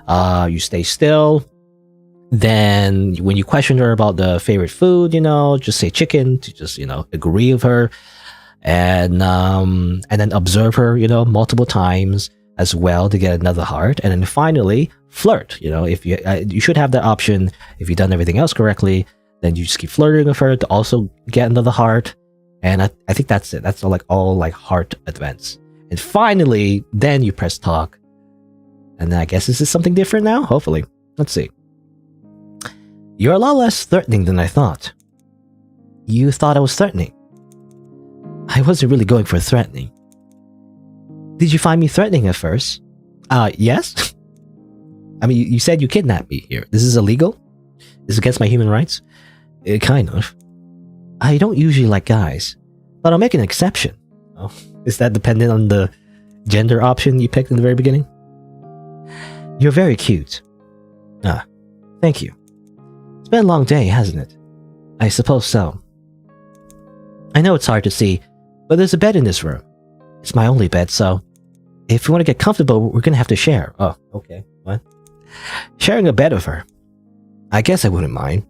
You stay still. Then when you question her about the favorite food, you know, just say chicken to just, you know, agree with her. And then observe her, you know, multiple times as well to get another heart. And then finally flirt. You know, if you should have that option. If you've done everything else correctly, then you just keep flirting with her to also get another heart. And I think that's it. That's all heart events. And finally, then you press talk. And then I guess this is something different now. Hopefully, let's see. You're a lot less threatening than I thought. You thought I was threatening. I wasn't really going for threatening. Did you find me threatening at first? Yes? I mean, you said you kidnapped me here. This is illegal? Is it against my human rights? Kind of. I don't usually like guys, but I'll make an exception. Oh, is that dependent on the gender option you picked in the very beginning? You're very cute. Thank you. It's been a long day, hasn't it? I suppose so. I know it's hard to see, but there's a bed in this room. It's my only bed, so if you want to get comfortable, we're gonna have to share. Oh, okay. What? Sharing a bed with her. I guess I wouldn't mind.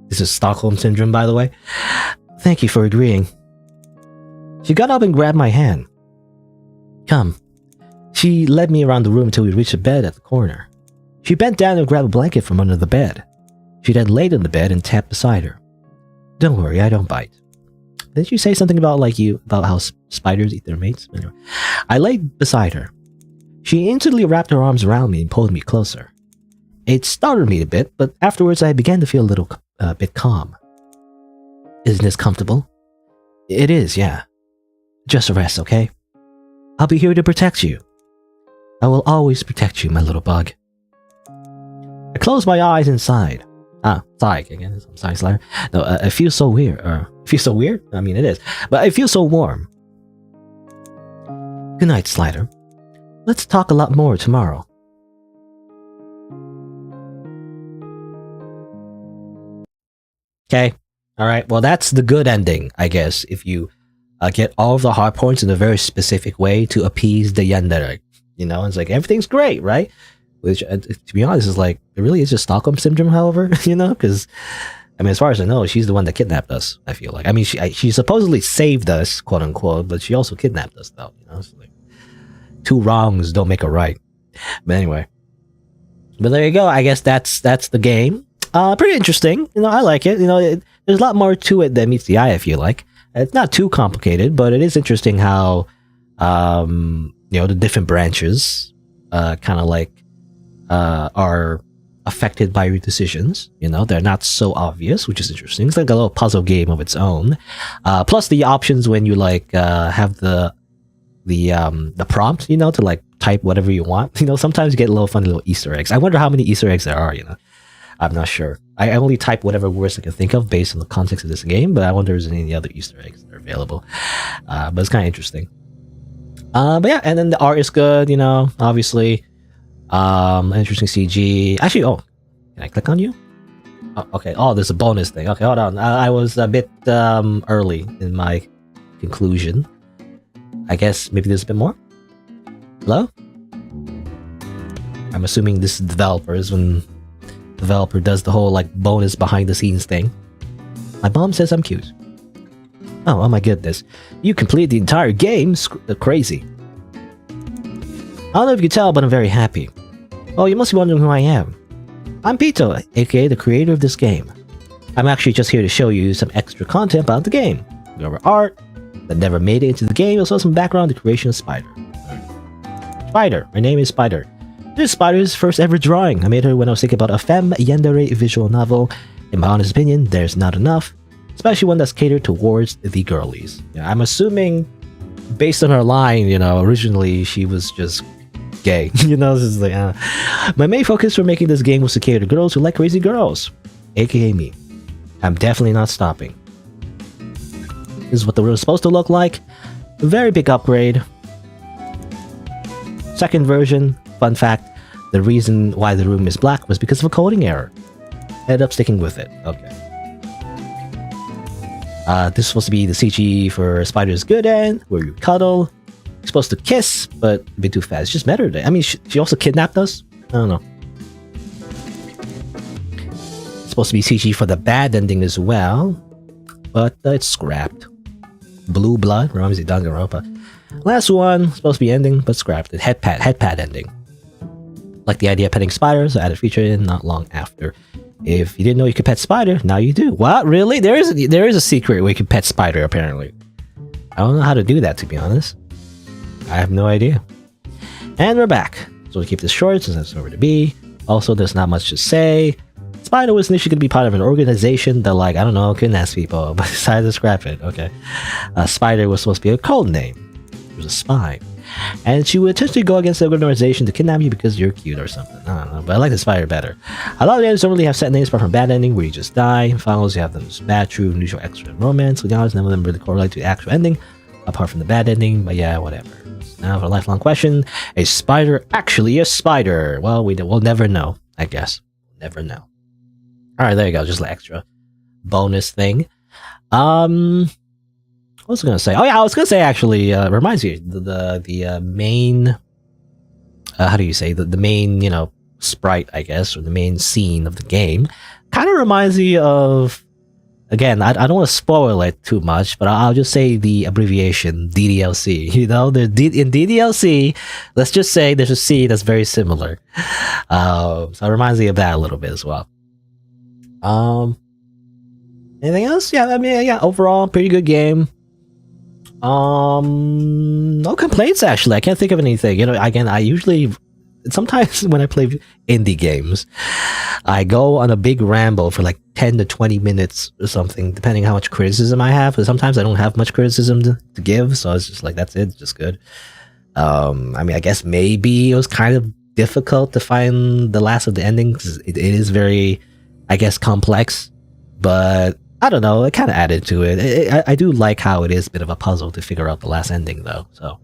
This is Stockholm Syndrome, by the way. Thank you for agreeing. She got up and grabbed my hand. Come. She led me around the room until we reached a bed at the corner. She bent down and grabbed a blanket from under the bed. She then laid on the bed and tapped beside her. Don't worry, I don't bite. Didn't you say something about how spiders eat their mates? Anyway, I laid beside her. She instantly wrapped her arms around me and pulled me closer. It startled me a bit, but afterwards I began to feel a little a bit calm. Isn't this comfortable? It is, yeah. Just rest, okay? I'll be here to protect you. I will always protect you, my little bug. I close my eyes inside. Sigh again. I'm SighingSlider. No, it feels so weird. It feels so weird? I mean, it is. But it feels so warm. Good night, Slider. Let's talk a lot more tomorrow. Okay. Alright, well that's the good ending, I guess, if you get all of the hard points in a very specific way to appease the yandere. You know, it's like, everything's great, right? Which, to be honest, is like, it really is just Stockholm Syndrome, however, you know? Because, I mean, as far as I know, she's the one that kidnapped us, I feel like. I mean, she supposedly saved us, quote unquote, but she also kidnapped us, though, you know? It's like, two wrongs don't make a right. But anyway. But there you go, I guess that's the game. Pretty interesting, you know, I like it. You know, there's a lot more to it than meets the eye, I feel like. It's not too complicated, but it is interesting how, you know, the different branches, kind of like, are affected by your decisions. You know, they're not so obvious, which is interesting. It's like a little puzzle game of its own. Plus the options when you like have the prompt, you know, to like type whatever you want. You know, sometimes you get little funny little Easter eggs. I wonder how many Easter eggs there are. You know, I'm not sure. I only type whatever words I can think of based on the context of this game, but I wonder if there's any other Easter eggs that are available. But it's kind of interesting. But yeah, and then the art is good. You know, obviously. Interesting CG. Actually, oh, can I click on you? Oh, okay. Oh, there's a bonus thing. Okay, hold on. I was a bit early in my conclusion. I guess maybe there's a bit more. Hello? I'm assuming this is developers when the developer does the whole like bonus behind the scenes thing. My mom says I'm cute. Oh my goodness. You completed the entire game? Crazy. I don't know if you can tell, but I'm very happy. Oh, you must be wondering who I am. I'm Pito, aka the creator of this game. I'm actually just here to show you some extra content about the game. We cover art that never made it into the game, as well as some background on the creation of Spider. Spider. My name is Spider. This is Spider's first ever drawing. I made her when I was thinking about a femme yandere visual novel. In my honest opinion, there's not enough, especially one that's catered towards the girlies. Yeah, I'm assuming, based on her line, you know, originally she was just gay. You know, this is like, my main focus for making this game was to cater to girls who like crazy girls, aka me. I'm definitely not stopping. This is what the room is supposed to look like. A very big upgrade. Second version, fun fact, the reason why the room is black was because of a coding error. Ended up sticking with it. Okay. This is supposed to be the CG for Spider's good end, where you cuddle. You're supposed to kiss, but a bit too fast. It's just met her. I mean, she also kidnapped us? I don't know. It's supposed to be CG for the bad ending as well, but it's scrapped. Blue Blood, Ramsey Danganronpa. Last one, supposed to be ending, but scrapped. Head pad ending. Like the idea of petting spiders, I added feature in not long after. If you didn't know you could pet Spider, now you do. What? Really? There is a secret where you can pet Spider, apparently. I don't know how to do that, to be honest. I have no idea. And we're back. So we keep this short since that's nowhere to be. Also, there's not much to say. Spider was initially going to be part of an organization that, like, I don't know, kidnaps people, but decided to scrap it. Okay. Spider was supposed to be a code name. It was a spy. And she would essentially go against the organization to kidnap you because you're cute or something. I don't know, but I like the Spider better. A lot of the others don't really have set names apart from bad ending, where you just die. Finals, you have them as bad, true, neutral, extra, and romance. To be honest, none of them really correlate to the actual ending, apart from the bad ending, but yeah, whatever. Now for a lifelong question, is Spider actually a spider? Well, we'll never know, I guess. Never know. Alright, there you go, just like extra bonus thing. What was I gonna say? Oh yeah, I was gonna say actually, reminds you, the main, how do you say, the main, you know, sprite, I guess, or the main scene of the game, kind of reminds me of, again, I don't want to spoil it too much, but I'll just say the abbreviation, DDLC, you know, in DDLC, let's just say there's a C that's very similar. So it reminds me of that a little bit as well. Anything else? Yeah, I mean, yeah, overall, pretty good game. No complaints actually. I can't think of anything. You know, again, I usually sometimes when I play indie games, I go on a big ramble for like 10 to 20 minutes or something, depending how much criticism I have. But sometimes I don't have much criticism to give, so it's just like, that's it, it's just good. I mean, I guess maybe it was kind of difficult to find the last of the endings. It is very, I guess, complex, but I don't know, it kind of added to it. I do like how it is a bit of a puzzle to figure out the last ending, though, so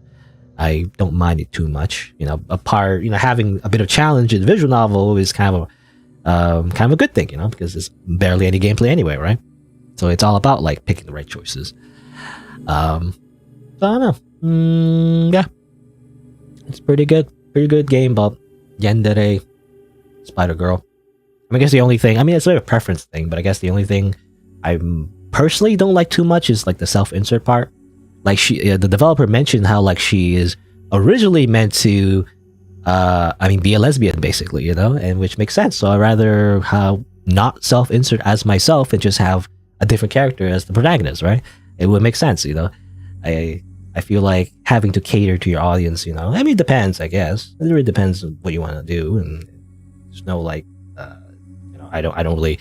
I don't mind it too much. Having a bit of challenge in the visual novel is kind of a good thing, because there's barely any gameplay anyway, right? So it's all about like picking the right choices. So I don't know. Yeah, it's pretty good game about Yandere Spider Girl. I guess the only thing, it's a preference thing, but I guess the only thing I personally don't like too much is like the self-insert part. Like the developer mentioned how like she is originally meant to, be a lesbian basically, and which makes sense. So I'd rather not self-insert as myself and just have a different character as the protagonist, right? It would make sense, I feel like having to cater to your audience, it depends, I guess. It really depends on what you want to do, and there's no like, I don't really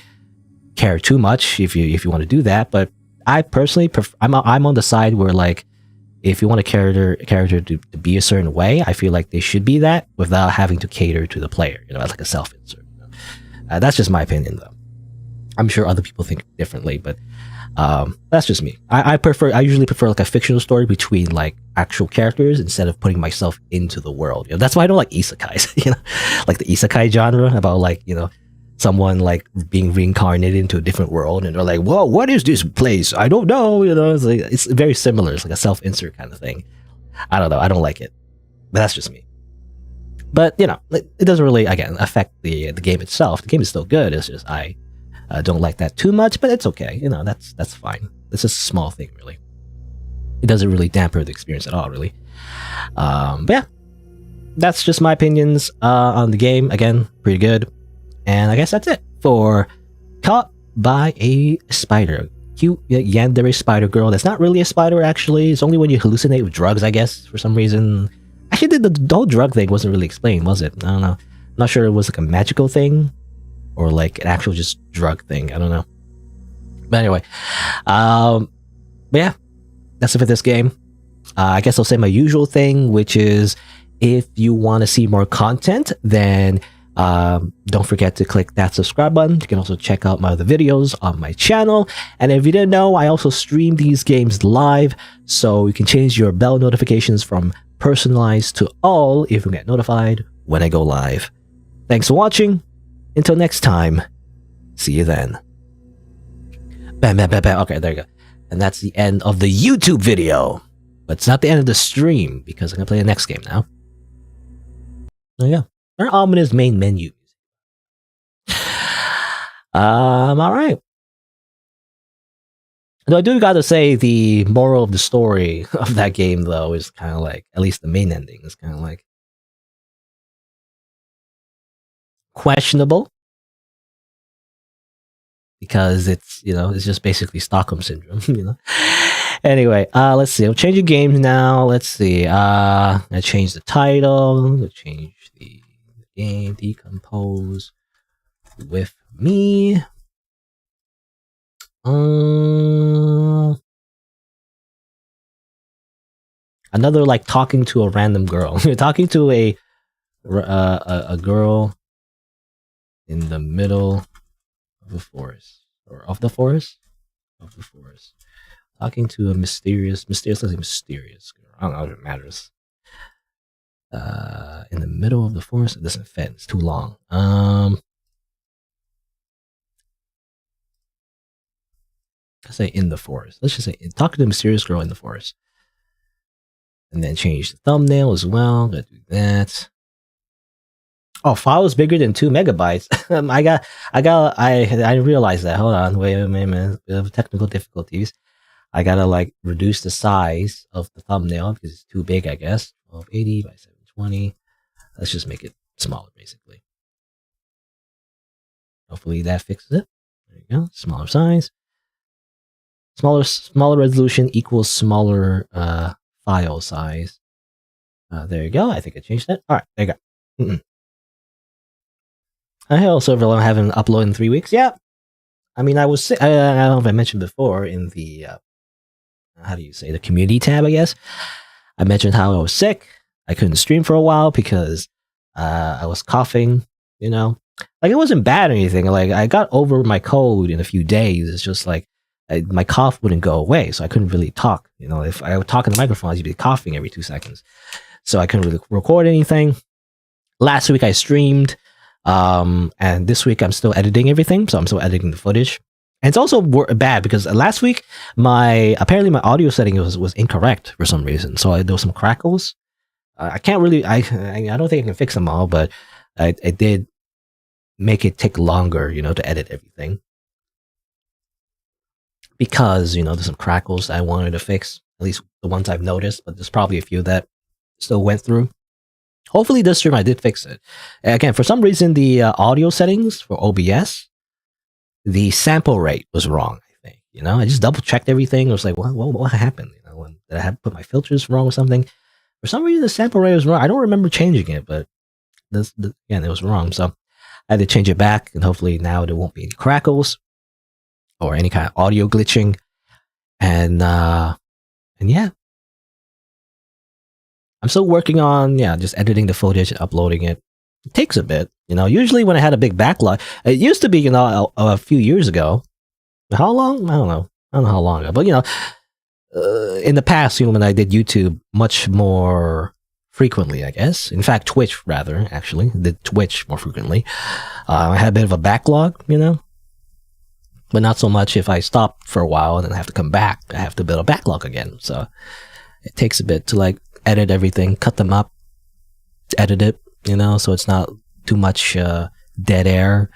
care too much if you want to do that, but I personally I'm on the side where like if you want a character to be a certain way, I feel like they should be that without having to cater to the player, as like a self-insert. That's just my opinion, though. I'm sure other people think differently, but that's just me. I usually prefer like a fictional story between like actual characters instead of putting myself into the world. That's why I don't like isekais. Like the isekai genre about like someone like being reincarnated into a different world, and they're like, whoa, what is this place? I don't know. It's very similar. It's like a self-insert kind of thing. I don't know. I don't like it, but that's just me. But it doesn't really, again, affect the game itself. The game is still good. It's just I don't like that too much, but it's okay. That's fine. It's just a small thing, really. It doesn't really damper the experience at all, really. But yeah, that's just my opinions on the game. Again, pretty good. And I guess that's it for Caught by a Spider. Cute yandere spider girl. That's not really a spider, actually. It's only when you hallucinate with drugs, I guess, for some reason. Actually, the whole drug thing wasn't really explained, was it? I don't know. I'm not sure it was like a magical thing or like an actual just drug thing. I don't know. But anyway, but yeah, that's it for this game. I guess I'll say my usual thing, which is if you want to see more content, then don't forget to click that subscribe button. You can also check out my other videos on my channel, and if you didn't know, I also stream these games live, so you can change your bell notifications from personalized to all if you get notified when I go live. Thanks for watching. Until next time, see you then. Bam, bam, bam, bam. Okay, there you go. And that's the end of the YouTube video, but it's not the end of the stream because I'm gonna play the next game now. There you go. Our ominous main menu. All right. Though I do gotta say, the moral of the story of that game, though, is kind of like, at least the main ending is kind of like questionable, because it's it's just basically Stockholm syndrome. Anyway, let's see. I'm changing games now. Let's see. I changed the title. I changed the game. Decompose with me. Another like talking to a random girl. You're talking to a girl in the middle of the forest, or of the forest, talking to a mysterious girl. I don't know if it matters. In the middle of the forest. It doesn't fit. It's too long. Let's say in the forest. Let's just say talking to a mysterious girl in the forest. And then change the thumbnail as well. Gotta do that. Oh, file is bigger than 2 megabytes. I realized that. Hold on. Wait a minute. We have technical difficulties. I gotta like reduce the size of the thumbnail because it's too big, I guess. 1280 by 720. Let's just make it smaller, basically. Hopefully that fixes it. There you go. Smaller size. Smaller resolution equals smaller file size. There you go. I think I changed that. All right, there you go. I also haven't uploaded in 3 weeks. Yeah, I mean, I was sick. I don't know if I mentioned before in the how do you say, the community tab, I guess. I mentioned how I was sick. I couldn't stream for a while because I was coughing. You know, like it wasn't bad or anything. Like I got over my cold in a few days. It's just like my cough wouldn't go away, so I couldn't really talk. You know, if I would talk in the microphone, I'd be coughing every 2 seconds, so I couldn't really record anything. Last week I streamed, and this week I'm still editing everything, so I'm still editing the footage. And it's also bad because last week apparently my audio setting was incorrect for some reason, so there was some crackles. I can't really I don't think I can fix them all, but I did make it take longer, to edit everything because there's some crackles I wanted to fix, at least the ones I've noticed, but there's probably a few that still went through. Hopefully this stream I did fix it. Again, for some reason, the audio settings for OBS, the sample rate was wrong, I think. I just double checked everything. I was like, what happened? Did I have to put my filters wrong or something? For some reason, the sample rate was wrong. I don't remember changing it, but again, it was wrong. So I had to change it back, and hopefully now there won't be any crackles or any kind of audio glitching. And yeah. I'm still working on, just editing the footage and uploading it. It takes a bit, Usually when I had a big backlog, it used to be, a few years ago. How long? I don't know. I don't know how long ago, but in the past, when I did YouTube much more frequently, I guess. In fact, Twitch rather, actually, did Twitch more frequently. I had a bit of a backlog, but not so much if I stop for a while and then I have to come back. I have to build a backlog again, so it takes a bit to edit everything, cut them up, edit it, so it's not too much dead air,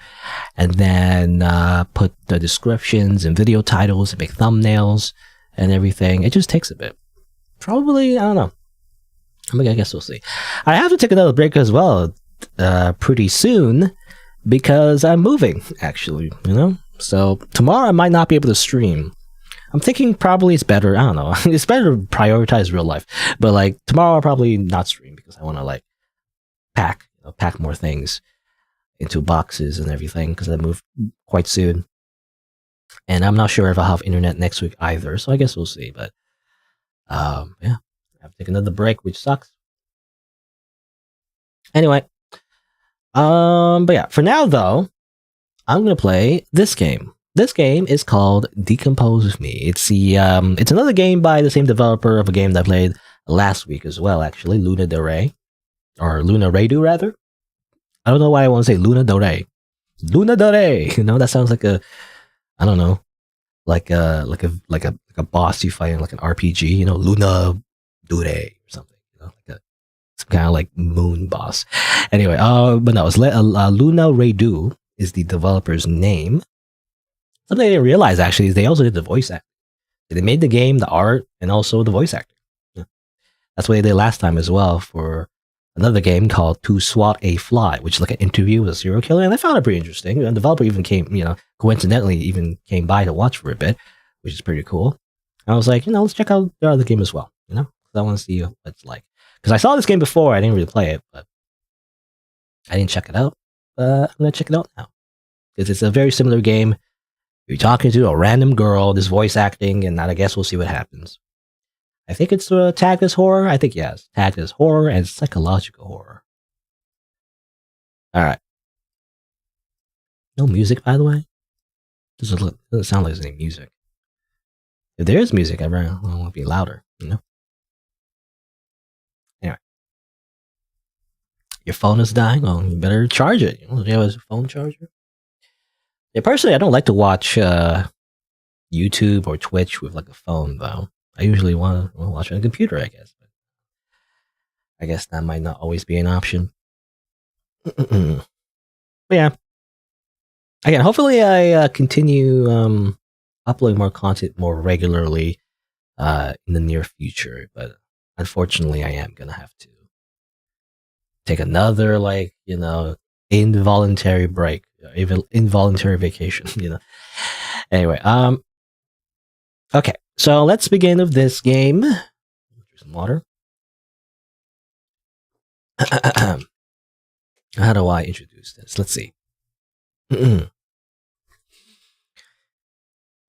and then put the descriptions and video titles and make thumbnails and everything. It just takes a bit. Probably, I don't know. I guess we'll see. I have to take another break as well pretty soon because I'm moving, actually, So tomorrow I might not be able to stream. I'm thinking probably it's better. I don't know. It's better to prioritize real life. But tomorrow I'll probably not stream because I want to pack more things into boxes and everything because I move quite soon. And I'm not sure if I'll have internet next week either. So I guess we'll see. But yeah, I have to take another break, which sucks. Anyway, but yeah, for now though, I'm gonna play this game. This game is called Decompose with Me. It's it's another game by the same developer of a game that I played last week as well, actually, Luna Del Rey. Or Luna Reydu, rather. I don't know why I want to say Luna Del Rey. Luna Del Rey! That sounds like I don't know, like a boss you fight in an RPG, Luna Del Rey or something, some kind of moon boss. Anyway, but no, it's Luna Reydu is the developer's name. Something I didn't realize actually is they also did the voice acting. They made the game, the art, and also the voice acting. Yeah. That's what they did last time as well for another game called To Swat a Fly, which is like an interview with a serial killer, and I found it pretty interesting. The developer even came, coincidentally even came by to watch for a bit, which is pretty cool. And I was like, let's check out their other game as well, because I want to see what it's like. Because I saw this game before, I didn't really play it, but I didn't check it out. I'm going to check it out now. Because it's a very similar game. You're talking to a random girl, this voice acting, and I guess we'll see what happens. I think it's tagged as horror. I think, yes, tagged as horror and psychological horror. Alright. No music, by the way? Doesn't sound like there's any music. If there is music, I want to be louder, Anyway. Your phone is dying? Oh, you better charge it. Do you have a phone charger? Yeah, personally, I don't like to watch YouTube or Twitch with a phone, though. I usually want to watch on a computer, I guess. But I guess that might not always be an option. But yeah. Again, hopefully I continue uploading more content more regularly in the near future. But unfortunately, I am going to have to take another, involuntary break, even involuntary vacation, Anyway, okay, so let's begin with this game. Drink some water. How do I introduce this? Let's see. Hello,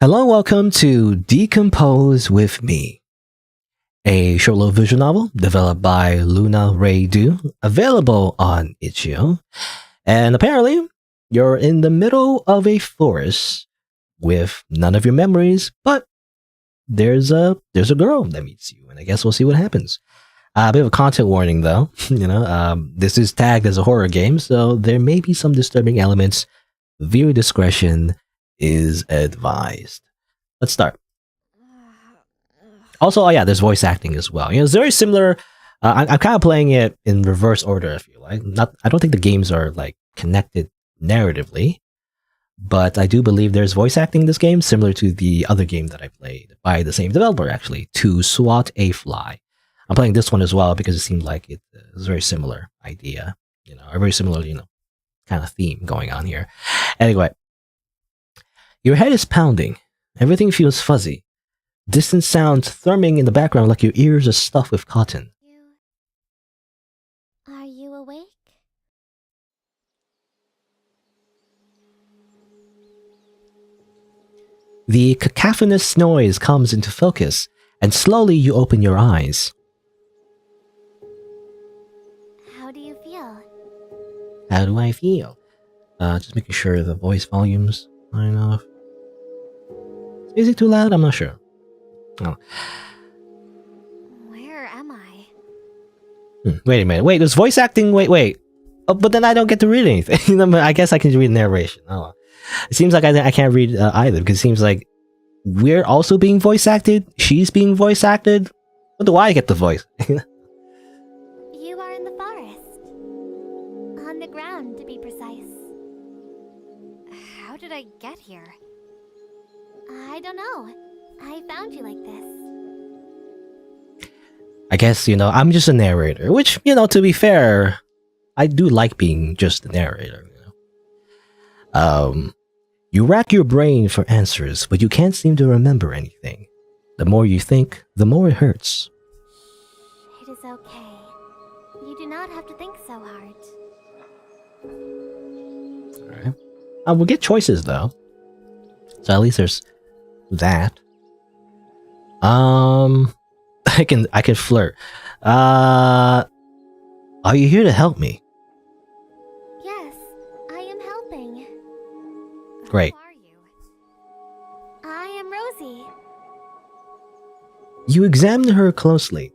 welcome to Decompose with me, a short visual novel developed by Luna Ray Du, available on itch.io. And apparently, you're in the middle of a forest with none of your memories, but there's a girl that meets you, and I guess we'll see what happens. A bit of a content warning, though. This is tagged as a horror game, so there may be some disturbing elements. Viewer discretion is advised. Let's start. Also, oh yeah, there's voice acting as well. It's very similar. I'm kind of playing it in reverse order. I feel like I don't think the games are like connected narratively, but I do believe there's voice acting in this game, similar to the other game that I played by the same developer, actually, To Swat a Fly. I'm playing this one as well because it seemed like it was a very similar idea, a very similar, kind of theme going on here. Anyway, your head is pounding. Everything feels fuzzy. Distant sounds thrumming in the background like your ears are stuffed with cotton. Are you awake? The cacophonous noise comes into focus, and slowly you open your eyes. How do you feel? How do I feel? Just making sure the voice volume's high enough. Is it too loud? I'm not sure. Oh. Where am I? Wait a minute. Wait, there's voice acting? Wait. Oh, but then I don't get to read anything. I guess I can read narration. Oh, it seems like I can't read either, because it seems like we're also being voice acted. She's being voice acted. What do I get the voice? You are in the forest. On the ground, to be precise. How did I get here? I don't know. I found you like this. I guess, I'm just a narrator, which, to be fair, I do like being just a narrator, You rack your brain for answers, but you can't seem to remember anything. The more you think, the more it hurts. It is okay. You do not have to think so hard. Alright. We'll get choices, though. So at least there's that. I can flirt. Are you here to help me? Yes, I am helping. Great. Who are you? I am Rosie. You examine her closely.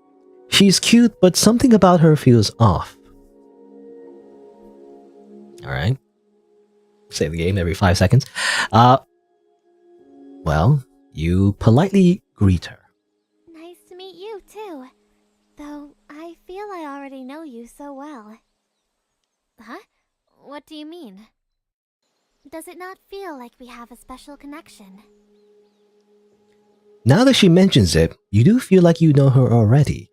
She's cute, but something about her feels off. Alright. Save the game every 5 seconds. Well, you politely greet her. Nice to meet you, too. Though, I feel I already know you so well. Huh? What do you mean? Does it not feel like we have a special connection? Now that she mentions it, you do feel like you know her already.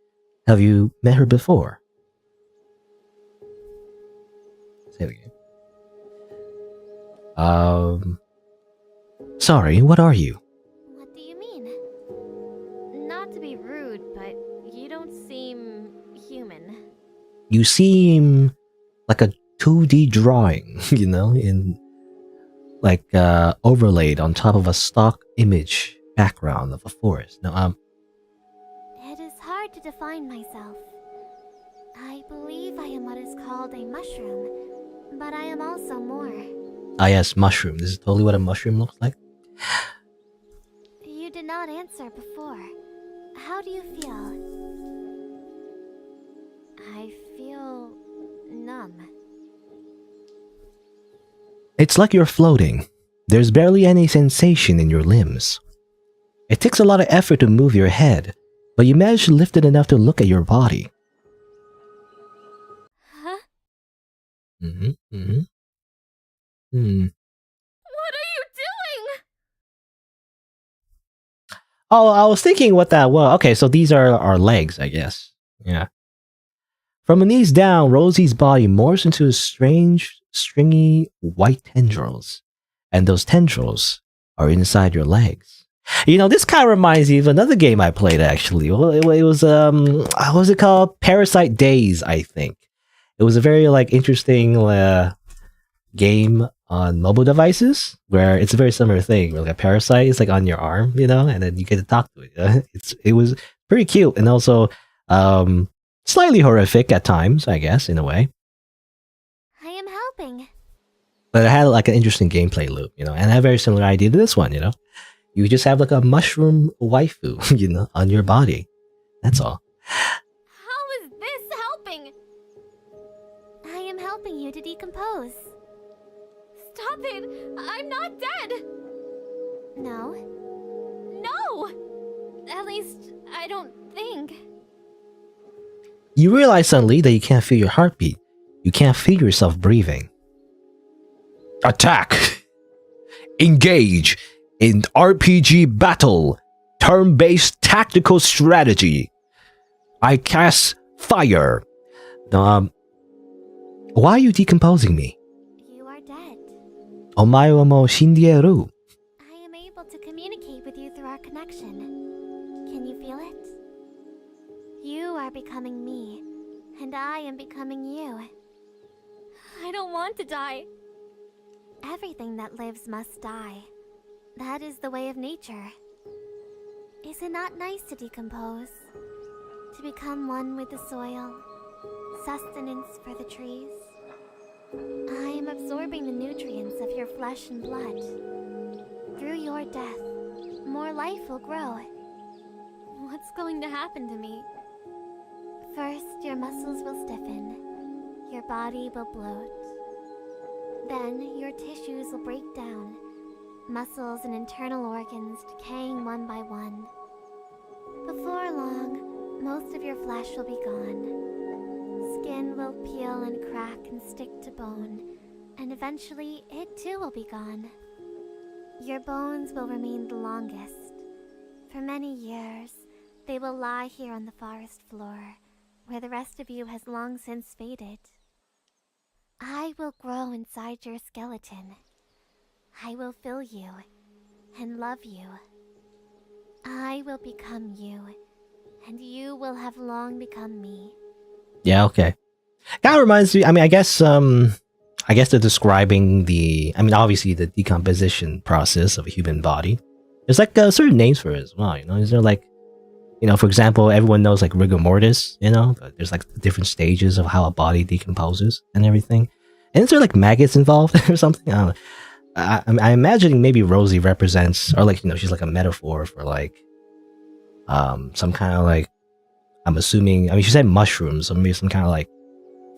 Have you met her before? Save the game. Sorry, what are you? What do you mean? Not to be rude, but you don't seem human. You seem like a 2D drawing, in like overlaid on top of a stock image background of a forest. Now, It is hard to define myself. I believe I am what is called a mushroom, but I am also more. yes, mushroom. This is totally what a mushroom looks like. You did not answer before. How do you feel? I feel numb. It's like you're floating. There's barely any sensation in your limbs. It takes a lot of effort to move your head, but you manage to lift it enough to look at your body. Huh? Hmm. What are you doing? Oh, I was thinking what that was. Okay, so these are our legs, I guess. Yeah. From the knees down, Rosie's body morphs into strange, stringy white tendrils. And those tendrils are inside your legs. This kind of reminds me of another game I played, actually. Well, it was, what was it called? Parasite Days, I think. It was a very, interesting game on mobile devices, where it's a very similar thing. Where like a parasite is like on your arm, and then you get to talk to it. It was pretty cute, and also slightly horrific at times, I guess, in a way. I am helping. But it had like an interesting gameplay loop, and I had a very similar idea to this one. You just have like a mushroom waifu, on your body. That's all. How is this helping? I am helping you to decompose. Stop it! I'm not dead! No. No! At least, I don't think. You realize suddenly that you can't feel your heartbeat. You can't feel yourself breathing. Attack! Engage in RPG battle. Turn-based tactical strategy. I cast fire. Why are you decomposing me? You are dead. Omae wa mou shindieru. I am able to communicate with you through our connection. Can you feel it? You are becoming me, and I am becoming you. I don't want to die. Everything that lives must die. That is the way of nature. Is it not nice to decompose? To become one with the soil, sustenance for the trees? I am absorbing the nutrients of your flesh and blood. Through your death, more life will grow. What's going to happen to me? First, your muscles will stiffen. Your body will bloat. Then, your tissues will break down. Muscles and internal organs decaying one by one. Before long, most of your flesh will be gone. Skin will peel and crack and stick to bone, and eventually it too will be gone. Your bones will remain the longest. For many years, they will lie here on the forest floor, where the rest of you has long since faded. I will grow inside your skeleton. I will fill you and love you. I will become you, and you will have long become me. Yeah, okay. Kind of reminds me. I guess they're describing obviously the decomposition process of a human body. There's like certain names for it as well. Is there like, for example, everyone knows like rigor mortis. But there's like different stages of how a body decomposes and everything. And is there like maggots involved or something? I don't know. I'm imagining maybe Rosie represents, or like she's like a metaphor for like some kind of like, I'm assuming, she said mushrooms, so maybe some kind of like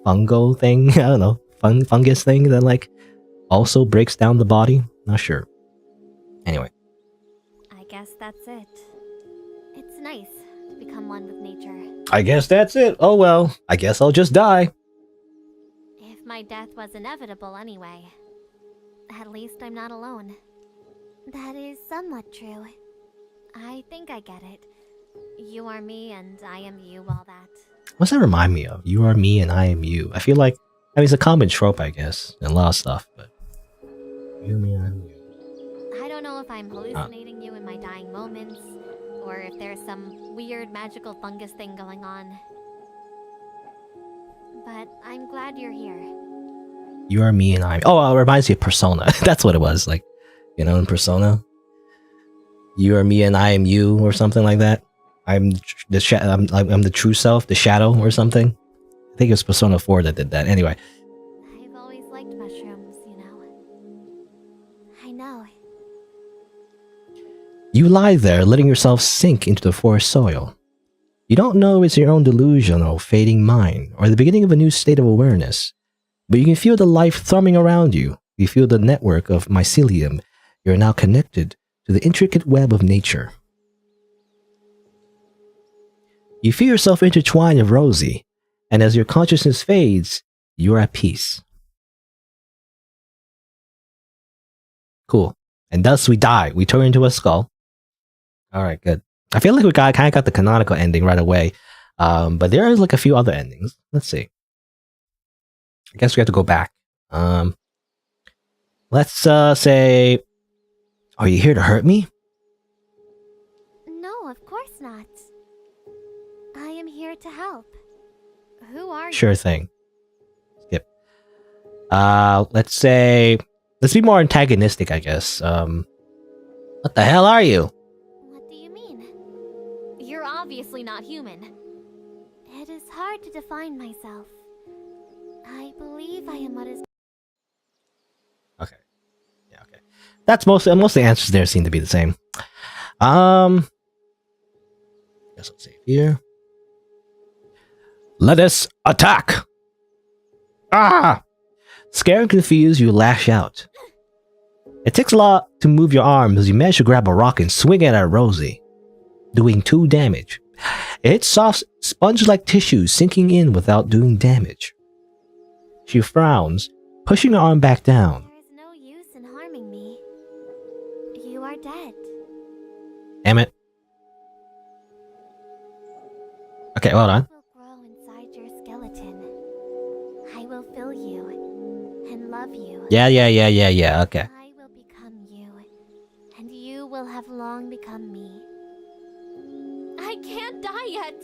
fungal thing. I don't know, fungus thing that like also breaks down the body. Not sure. Anyway, I guess that's it. It's nice to become one with nature. I guess that's it. Oh well, I guess I'll just die. If my death was inevitable anyway. At least I'm not alone. That is somewhat true. I think I get it. You are me and I am you, all that. What's that remind me of? You are me and I am you. I feel like, it's a common trope, I guess, in a lot of stuff, but... You, me, I am you. I don't know if I'm hallucinating you in my dying moments, or if there's some weird magical fungus thing going on. But I'm glad you're here. You are me and I. Oh, it reminds me of Persona. That's what it was. Like, in Persona, you are me and I am you, or something like that. I'm the true self, the shadow, or something. I think it was Persona 4 that did that. Anyway, I've always liked mushrooms. I know. You lie there, letting yourself sink into the forest soil. You don't know it's your own delusional, fading mind, or the beginning of a new state of awareness. But you can feel the life thrumming around you. You feel the network of mycelium. You're now connected to the intricate web of nature. You feel yourself intertwined with Rosie, and as your consciousness fades, you're at peace. Cool. And thus we die. We turn into a skull. Alright, good. I feel like we kind of got the canonical ending right away. But there is like a few other endings. Let's see. I guess we have to go back. Let's say, are you here to hurt me? No, of course not. I am here to help. Who are you? Sure thing. Skip. Let's say, let's be more antagonistic, I guess. What the hell are you? What do you mean? You're obviously not human. It is hard to define myself. I believe I am what is. Okay. Yeah, okay. That's most of the answers there seem to be the same. Guess I'll save here. Let us attack! Ah! Scared and confused, you lash out. It takes a lot to move your arms as you manage to grab a rock and swing it at Rosie, doing 2 damage. It hits soft, sponge-like tissue, sinking in without doing damage. She frowns, pushing her arm back down. There is no use in harming me. You are dead. Damn it. Okay, hold on. I will grow inside your skeleton. I will fill you and love you. Yeah, okay. I will become you, and you will have long become me. I can't die yet.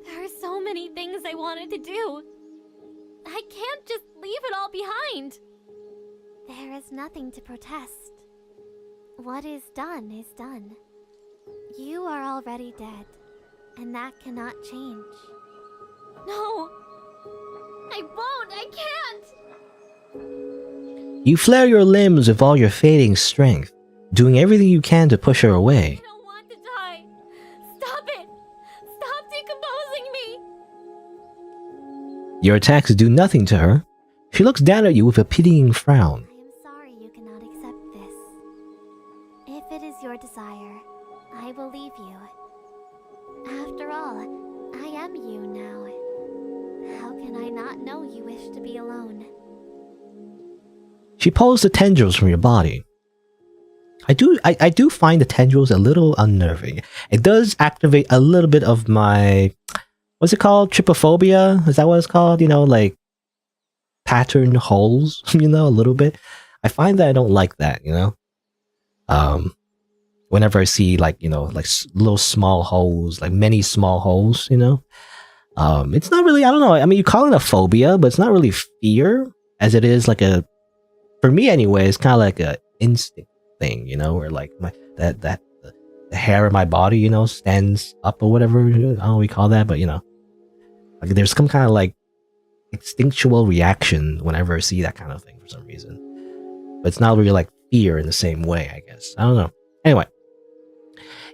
There are so many things I wanted to do. I can't just leave it all behind. There is nothing to protest. What is done is done. You are already dead, and that cannot change. No! I won't! I can't! You flare your limbs with all your fading strength, doing everything you can to push her away. I don't want to die! Stop it! Stop decomposing me! Your attacks do nothing to her. She looks down at you with a pitying frown. I am sorry you cannot accept this. If it is your desire, I will leave you. After all, I am you now. How can I not know you wish to be alone? She pulls the tendrils from your body. I do find the tendrils a little unnerving. It does activate a little bit of my, what's it called? Trypophobia? Is that what it's called? You know, like pattern holes, you know, a little bit. I find that I don't like that, you know? Whenever I see like, you know, like little small holes, like many small holes, you know? It's not really, I don't know. I mean, you call it a phobia, but it's not really fear as it is like a, for me anyway, it's kind of like a instinct thing, you know, where like the hair in my body, you know, stands up or whatever. I don't know what we call that, but you know, like there's some kind of like instinctual reaction whenever I see that kind of thing for some reason. But it's not really like fear in the same way, I guess. I don't know. Anyway,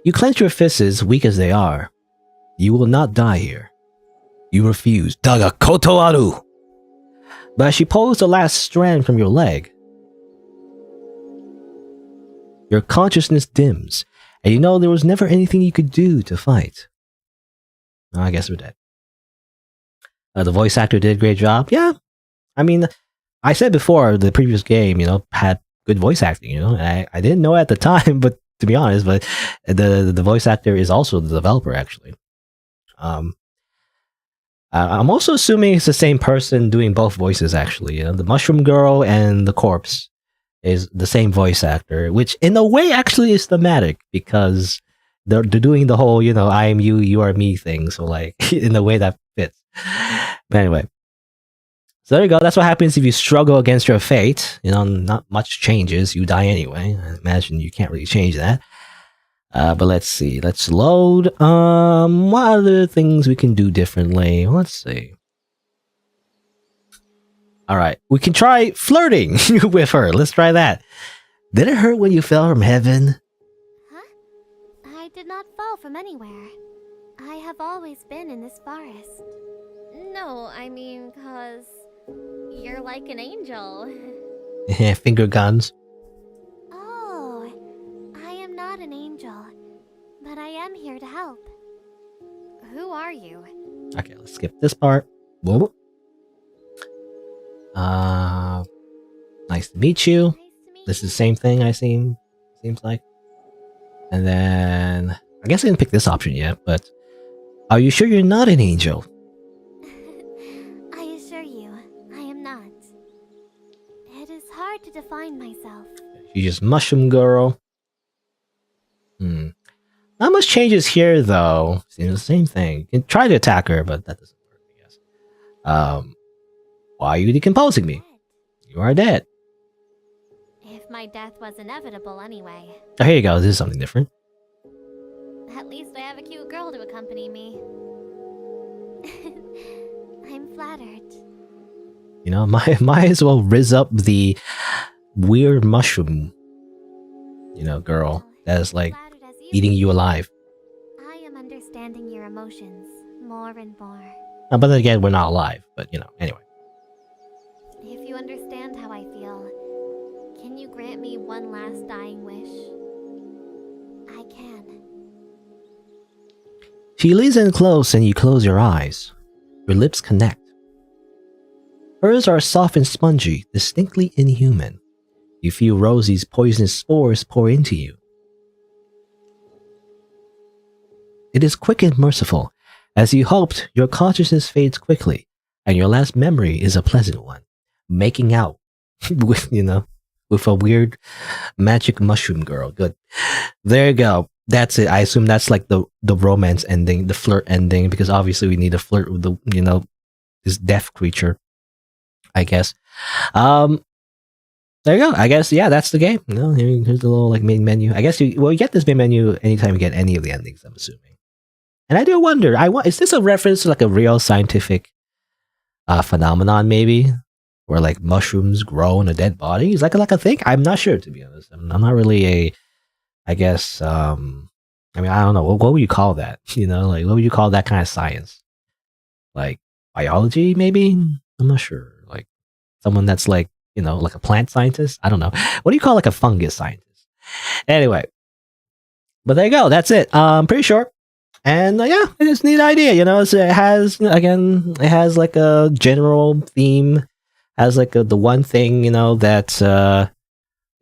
you clench your fists, weak as they are. You will not die here. You refuse. Daga koto aru. But as she pulls the last strand from your leg, your consciousness dims, and you know there was never anything you could do to fight. Oh, I guess we're dead. The voice actor did a great job. Yeah, I mean, I said before the previous game, you know, had good voice acting. You know, and I didn't know at the time, but to be honest, but the voice actor is also the developer actually. I'm also assuming it's the same person doing both voices actually. You know, the Mushroom Girl and the corpse is the same voice actor, which in a way actually is thematic because they're doing the whole, you know, I am you, you are me thing. So like in a way that fits. But anyway, so there you go. That's what happens if you struggle against your fate. You know, not much changes. You die anyway. I imagine you can't really change that. But let's see. Let's load. What other things we can do differently? Let's see. All right, we can try flirting with her. Let's try that. Did it hurt when you fell from heaven? Huh? I did not fall from anywhere. I have always been in this forest. No, I mean, 'cause you're like an angel. Finger guns. Oh, I am not an angel, but I am here to help. Who are you? Okay, let's skip this part. Whoa. Nice to meet you. Nice to meet This is the same thing seems like. And then I guess I didn't pick this option yet, but are you sure you're not an angel? I assure you, I am not. It is hard to define myself. You just Mushroom Girl. Not much changes here though. Seems the same thing. You can try to attack her, but that doesn't work, I guess. Why are you decomposing me? You are dead. my death was inevitable anyway. Oh, here you go. This is something different. At least I have a cute girl to accompany me. I'm flattered. You know, might as well rizz up the weird mushroom, girl that is like Flattered as you eating you alive. I am understanding your emotions more and more. But then again, we're not alive. But anyway. If you understand how I feel, can you grant me one last dying wish? I can. She leans in close and you close your eyes. Your lips connect. Hers are soft and spongy, distinctly inhuman. You feel Rosie's poisonous spores pour into you. It is quick and merciful. As you hoped, your consciousness fades quickly, and your last memory is a pleasant one. Making out with a weird magic mushroom girl. Good. There you go. That's it. I assume that's like the romance ending, the flirt ending, because obviously we need to flirt with this deaf creature, I guess. There you go. I guess, yeah, that's the game. Here's the little like main menu. I guess you get this main menu anytime you get any of the endings, I'm assuming. And I do wonder, is this a reference to like a real scientific phenomenon, maybe? Where like mushrooms grow in a dead body? Is like a thing? I'm not sure, to be honest. I'm not really I guess, I don't know. What would you call that? Like, what would you call that kind of science? Like, biology, maybe? I'm not sure. Like, someone that's like, like a plant scientist? I don't know. What do you call like a fungus scientist? Anyway. But there you go. That's it. Pretty short. And yeah, it's a neat idea. It has, again, it has like a general theme. Has like the one thing, that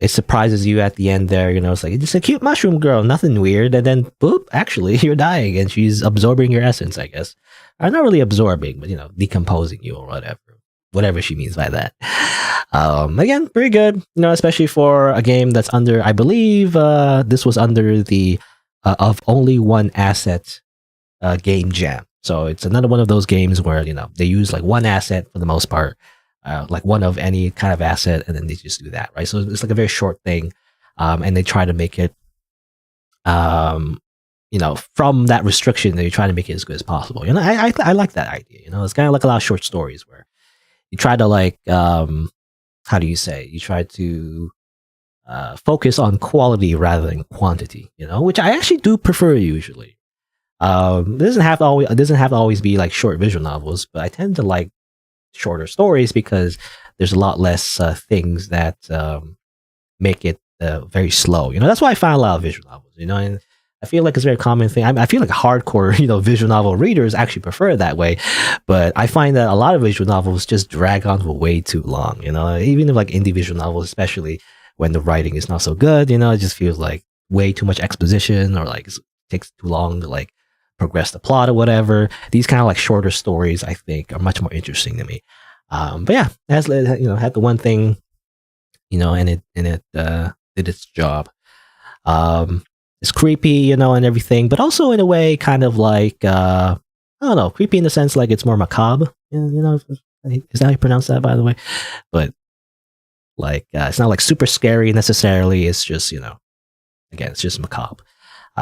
it surprises you at the end there. It's like, it's a cute mushroom girl, nothing weird. And then, boop, actually, you're dying and she's absorbing your essence, I guess. Or not really absorbing, but, decomposing you or whatever. Whatever she means by that. Again, pretty good, especially for a game that's under, I believe, this was under the of only one asset game jam. So it's another one of those games where, they use like one asset for the most part. Like one of any kind of asset, and then they just do that, right? So it's like a very short thing, and they try to make it, from that restriction, they try to make it as good as possible. I like that idea. It's kind of like a lot of short stories where you try to like, how do you say? You try to focus on quality rather than quantity. Which I actually do prefer usually. It doesn't have to always be like short visual novels, but I tend to like shorter stories because there's a lot less things that make it very slow. That's why I find a lot of visual novels. And I feel like it's a very common thing. I feel like hardcore, visual novel readers actually prefer it that way, but I find that a lot of visual novels just drag on for way too long. Even if like indie visual novels, especially when the writing is not so good, it just feels like way too much exposition or like it takes too long to like progress the plot or whatever. These kind of like shorter stories, I think, are much more interesting to me. But yeah, it has had the one thing, and it did its job. It's creepy, and everything, but also in a way, kind of like I don't know, creepy in the sense like it's more macabre. Is that how you pronounce that, by the way? But like it's not like super scary necessarily. It's just again, it's just macabre,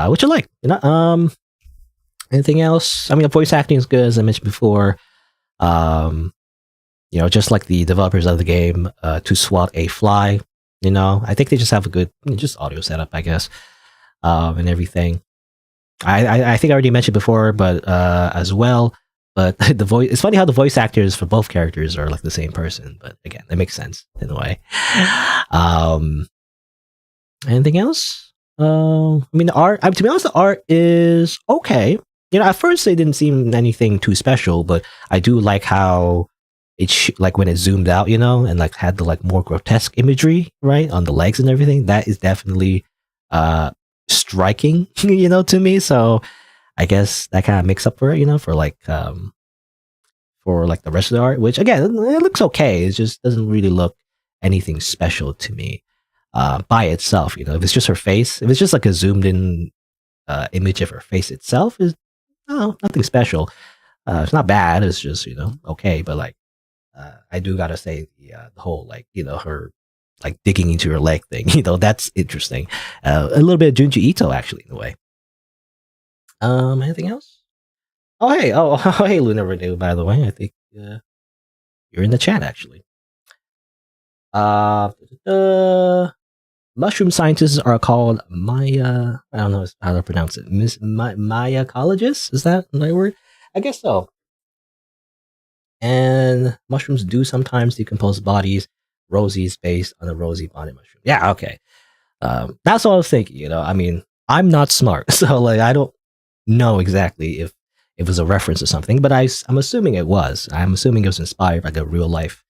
which I like. Anything else? The voice acting is good, as I mentioned before. Just like the developers of the game, to swat a fly. I think they just have a good just audio setup, I guess, and everything. I think I already mentioned before, but as well. But the voice, it's funny how the voice actors for both characters are like the same person. But again, it makes sense in a way. Anything else? The art. To be honest, the art is okay. At first it didn't seem anything too special, but I do like how like when it zoomed out, and like had the like more grotesque imagery, right, on the legs and everything. That is definitely striking, to me. So I guess that kind of makes up for it, for like the rest of the art, which again, it looks okay. It just doesn't really look anything special to me by itself. If it's just her face, if it's just like a zoomed in image of her face itself, is nothing special. It's not bad. It's just okay. But like, I do gotta say the whole like her like digging into your leg thing. That's interesting. A little bit of Junji Ito actually in a way. Anything else? Oh hey, Luna Renew. By the way, I think you're in the chat actually. Mushroom scientists are called Maya. I don't know how to pronounce it. Maya ecologists? Is that the right word? I guess so. And mushrooms do sometimes decompose bodies. Rosie is based on a rosy body mushroom. Yeah, okay. That's what I was thinking. I mean, I'm not smart, so like I don't know exactly if it was a reference to something, but I'm assuming it was. I'm assuming it was inspired by like a real life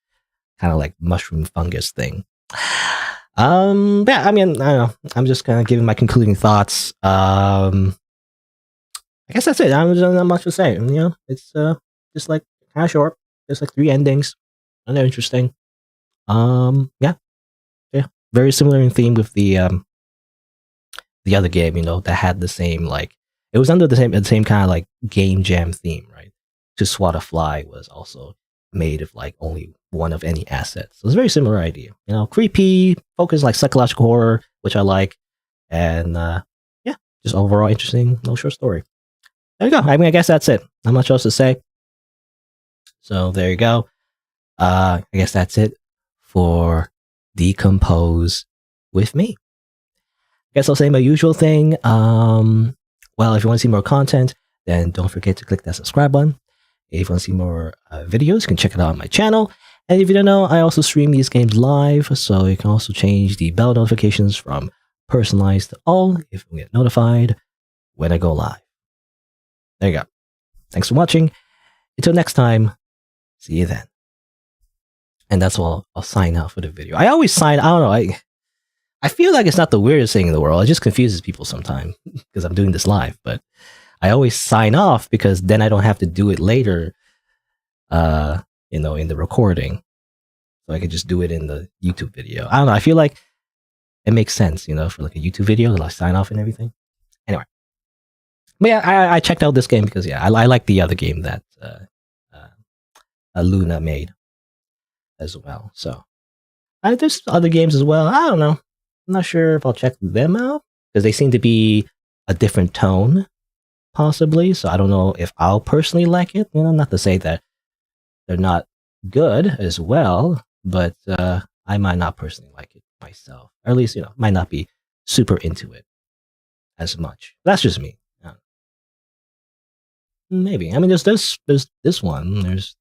kind of like mushroom fungus thing. Yeah, I mean, I don't know. I'm just kind of giving my concluding thoughts. I guess that's it. I'm not much to say. It's just like kind of short. There's like 3 endings, and they're interesting. Yeah, very similar in theme with the other game. That had the same like it was under the same kind of like game jam theme, right? To Swat a Fly was also made of like only one of any assets. So it's a very similar idea. Creepy, focused like psychological horror, which I like, and yeah, just overall interesting little short story. There you go. I mean, I guess that's it. Not much else to say. So there you go. I guess that's it for Decompose with me. I guess I'll say my usual thing. Well, if you want to see more content, then don't forget to click that subscribe button. If you want to see more videos, you can check it out on my channel. And if you don't know, I also stream these games live, so you can also change the bell notifications from personalized to all if you get notified when I go live. There you go. Thanks for watching. Until next time, see you then. And that's all. I'll sign out for the video. I always sign. I don't know. I feel like it's not the weirdest thing in the world. It just confuses people sometimes because I'm doing this live. But I always sign off because then I don't have to do it later. In the recording, so I could just do it in the YouTube video. I don't know. I feel like it makes sense, for like a YouTube video to like sign off and everything. Anyway, but yeah, I checked out this game because I like the other game that Luna made as well. So there's other games as well. I don't know. I'm not sure if I'll check them out because they seem to be a different tone, possibly. So I don't know if I'll personally like it. Not to say that they're not good as well, but I might not personally like it myself. Or at least, might not be super into it as much. That's just me. Maybe. I mean, there's this one. There's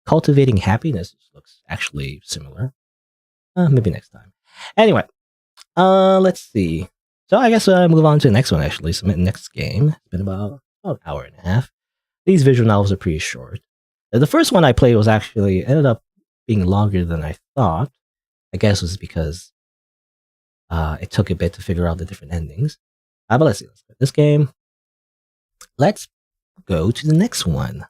Cultivating Happiness. It looks actually similar. Maybe next time. Anyway, let's see. So I guess I'll move on to the next one, actually. So next game. It's been about an hour and a half. These visual novels are pretty short. The first one I played was actually ended up being longer than I thought. I guess it was because it took a bit to figure out the different endings. But let's see. Let's play this game. Let's go to the next one.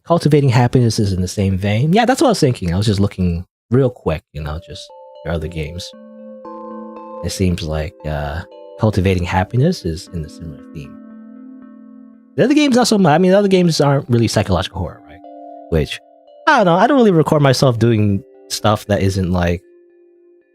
Cultivating Happiness is in the same vein. Yeah, that's what I was thinking. I was just looking real quick, just for other games. It seems like Cultivating Happiness is in the similar theme. The other games not so much. I mean, the other games aren't really psychological horror, right? Which, I don't know. I don't really record myself doing stuff that isn't like,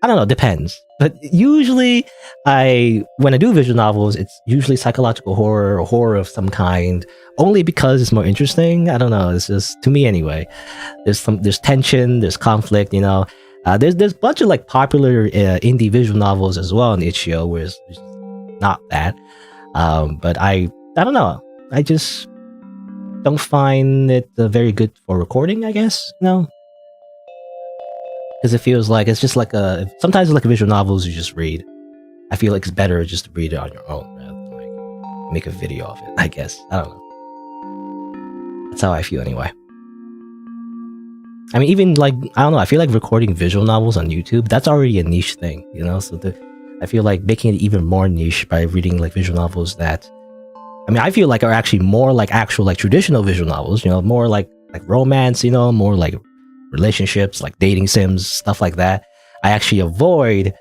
I don't know, depends. But usually, when I do visual novels, it's usually psychological horror or horror of some kind, only because it's more interesting. I don't know. It's just, to me anyway, there's tension, there's conflict, there's a bunch of like popular indie visual novels as well on itch.io where it's not that. But I don't know. I just don't find it very good for recording, I guess. Because it feels like it's just like sometimes it's like visual novels you just read. I feel like it's better just to read it on your own rather than like make a video of it, I guess. I don't know. That's how I feel anyway. I mean, even like, I don't know, I feel like recording visual novels on YouTube, that's already a niche thing, So I feel like making it even more niche by reading like visual novels that, I mean, I feel like are actually more like actual like traditional visual novels, more like romance, more like relationships, like dating sims, stuff like that. I actually avoid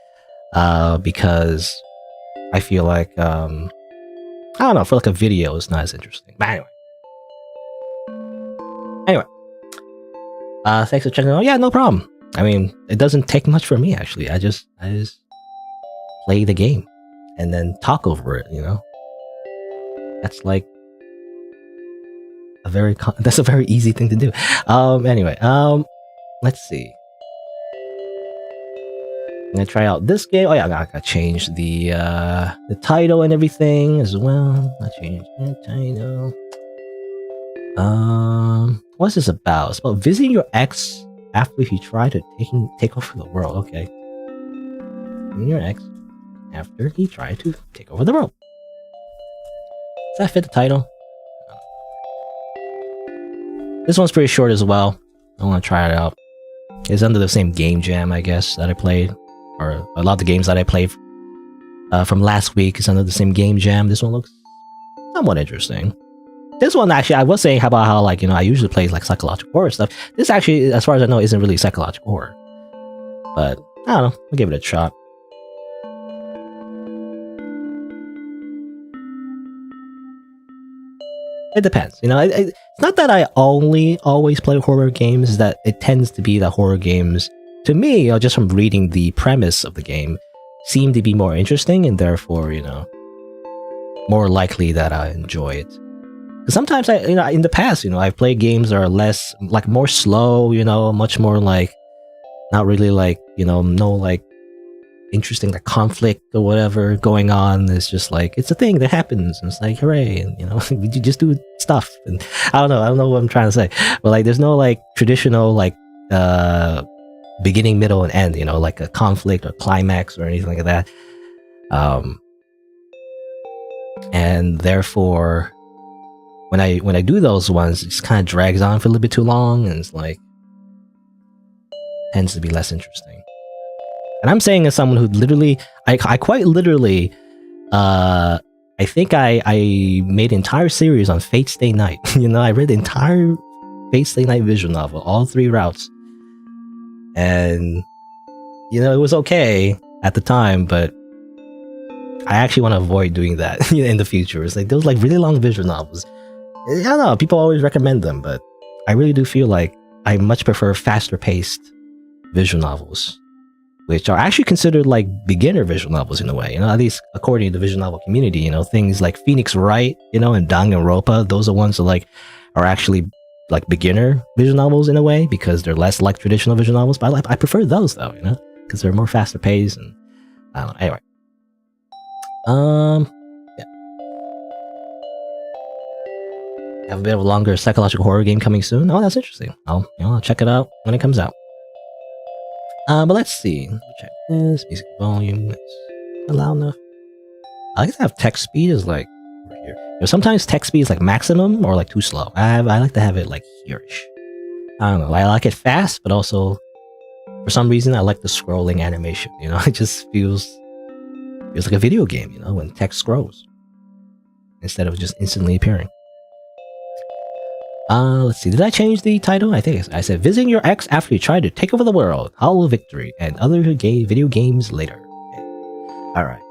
because I feel like, I don't know, for like a video, it's not as interesting. But anyway. Thanks for checking out. Yeah, no problem. I mean, it doesn't take much for me actually. I just play the game and then talk over it. That's like that's a very easy thing to do. Anyway, let's see. I'm gonna try out this game. Oh yeah, I gotta change the title and everything as well. I changed the title. What's this about? It's about visiting your ex after he tried to take over the world. Okay. Visiting your ex after he tried to take over the world. Does that fit the title? This one's pretty short as well. I want to try it out. It's under the same game jam, I guess, that I played. Or a lot of the games that I played from last week is under the same game jam. This one looks somewhat interesting. This one actually, I was saying about how I usually play like psychological horror stuff. This actually, as far as I know, isn't really psychological horror. But I don't know. I'll give it a shot. It depends. It's not that I always play horror games. It's that it tends to be that horror games, to me, just from reading the premise of the game, seem to be more interesting and therefore, more likely that I enjoy it. Sometimes in the past, I've played games that are less, more slow, much more not really no interesting conflict or whatever going on. It's just it's a thing that happens and it's hooray, and you just do stuff, and I don't know what I'm trying to say, but there's no traditional beginning, middle, and end, like a conflict or climax or anything like that. And therefore when I do those ones, it just kind of drags on for a little bit too long, and it's tends to be less interesting. And I'm saying as someone who literally, I quite literally, I think I made an entire series on Fate Stay Night. I read the entire Fate Stay Night visual novel, all 3 routes. And, it was okay at the time, but I actually want to avoid doing that in the future. It's those really long visual novels. I don't know, people always recommend them, but I really do feel I much prefer faster paced visual novels, which are actually considered beginner visual novels in a way, at least according to the visual novel community. Things like Phoenix Wright, and Danganronpa, those are ones that are actually beginner visual novels in a way, because they're less like traditional visual novels. But I prefer those though, because they're more faster paced, and I don't know. Anyway, yeah. Have a bit of a longer psychological horror game coming soon. Oh, that's interesting. I'll check it out when it comes out. But let's see. Check this. Music volume. It's loud enough. I like to have text speed is over here. Sometimes text speed is maximum or too slow. I like to have it here-ish. I don't know. I like it fast, but also for some reason I like the scrolling animation. It just feels like a video game. When text scrolls instead of just instantly appearing. Let's see. Did I change the title? I think I said visiting your ex after you tried to take over the world, Hollow Victory, and other video games later. Okay. All right.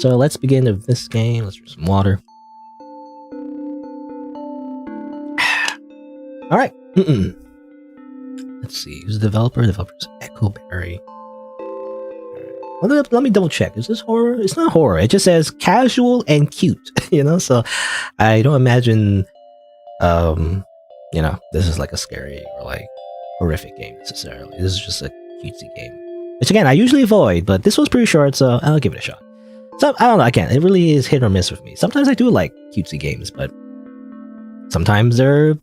So let's begin with this game. Let's drink some water. All right. Let's see. Who's the developer? The developer's Echo Berry. Let me double check. Is this horror? It's not horror. It just says casual and cute, so I don't imagine, this is a scary or horrific game necessarily. This is just a cutesy game, which again, I usually avoid, but this was pretty short, so I'll give it a shot. So I don't know. Again, it really is hit or miss with me. Sometimes I do like cutesy games, but sometimes they're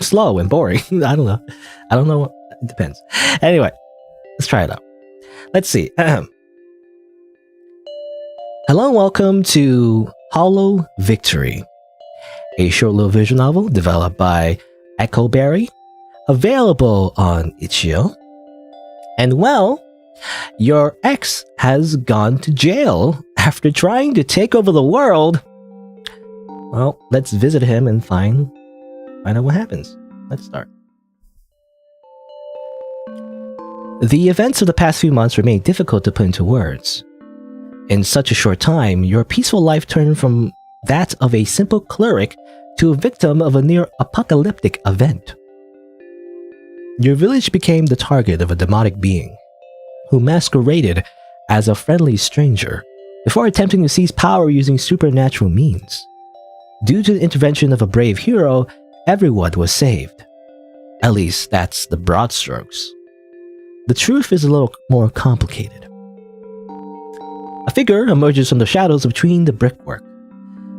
slow and boring. I don't know. It depends. Anyway, let's try it out. Let's see. Hello and welcome to Hollow Victory, a short little visual novel developed by Echo Berry, available on itch.io. And your ex has gone to jail after trying to take over the world. Well, let's visit him and find out what happens. Let's start. The events of the past few months remain difficult to put into words. In such a short time, your peaceful life turned from that of a simple cleric to a victim of a near-apocalyptic event. Your village became the target of a demonic being who masqueraded as a friendly stranger before attempting to seize power using supernatural means. Due to the intervention of a brave hero, everyone was saved. At least that's the broad strokes. The truth is a little more complicated. A figure emerges from the shadows between the brickwork.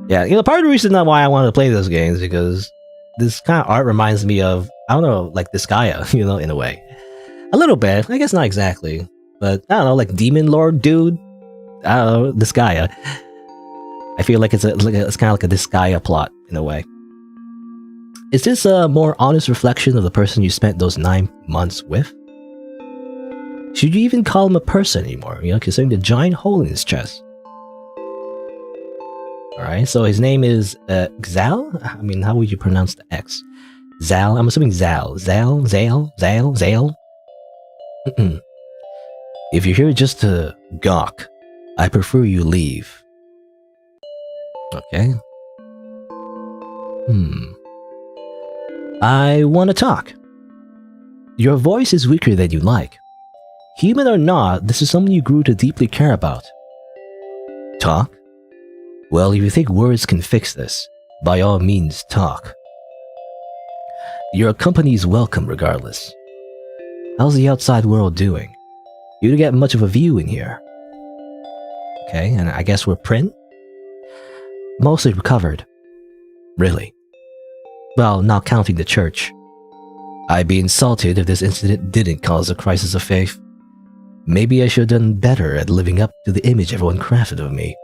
Yeah, part of the reason why I wanted to play this game is because this kind of art reminds me of, I don't know, like Disgaea, in a way. A little bit, I guess not exactly, but I don't know, like Demon Lord dude. I don't know, Disgaea. I feel like it's kind of like a Disgaea plot in a way. Is this a more honest reflection of the person you spent those 9 months with? Should you even call him a person anymore, considering the giant hole in his chest? Alright, so his name is Zal? I mean, how would you pronounce the X? Zal? I'm assuming Zal. Zal? If you're here just to gawk, I prefer you leave. Okay. I want to talk. Your voice is weaker than you like. Human or not, this is someone you grew to deeply care about. Talk? Well, if you think words can fix this, by all means talk. Your company's welcome regardless. How's the outside world doing? You don't get much of a view in here. Okay, and I guess we're print? Mostly recovered. Really? Well, not counting the church. I'd be insulted if this incident didn't cause a crisis of faith. Maybe I should have done better at living up to the image everyone crafted of me.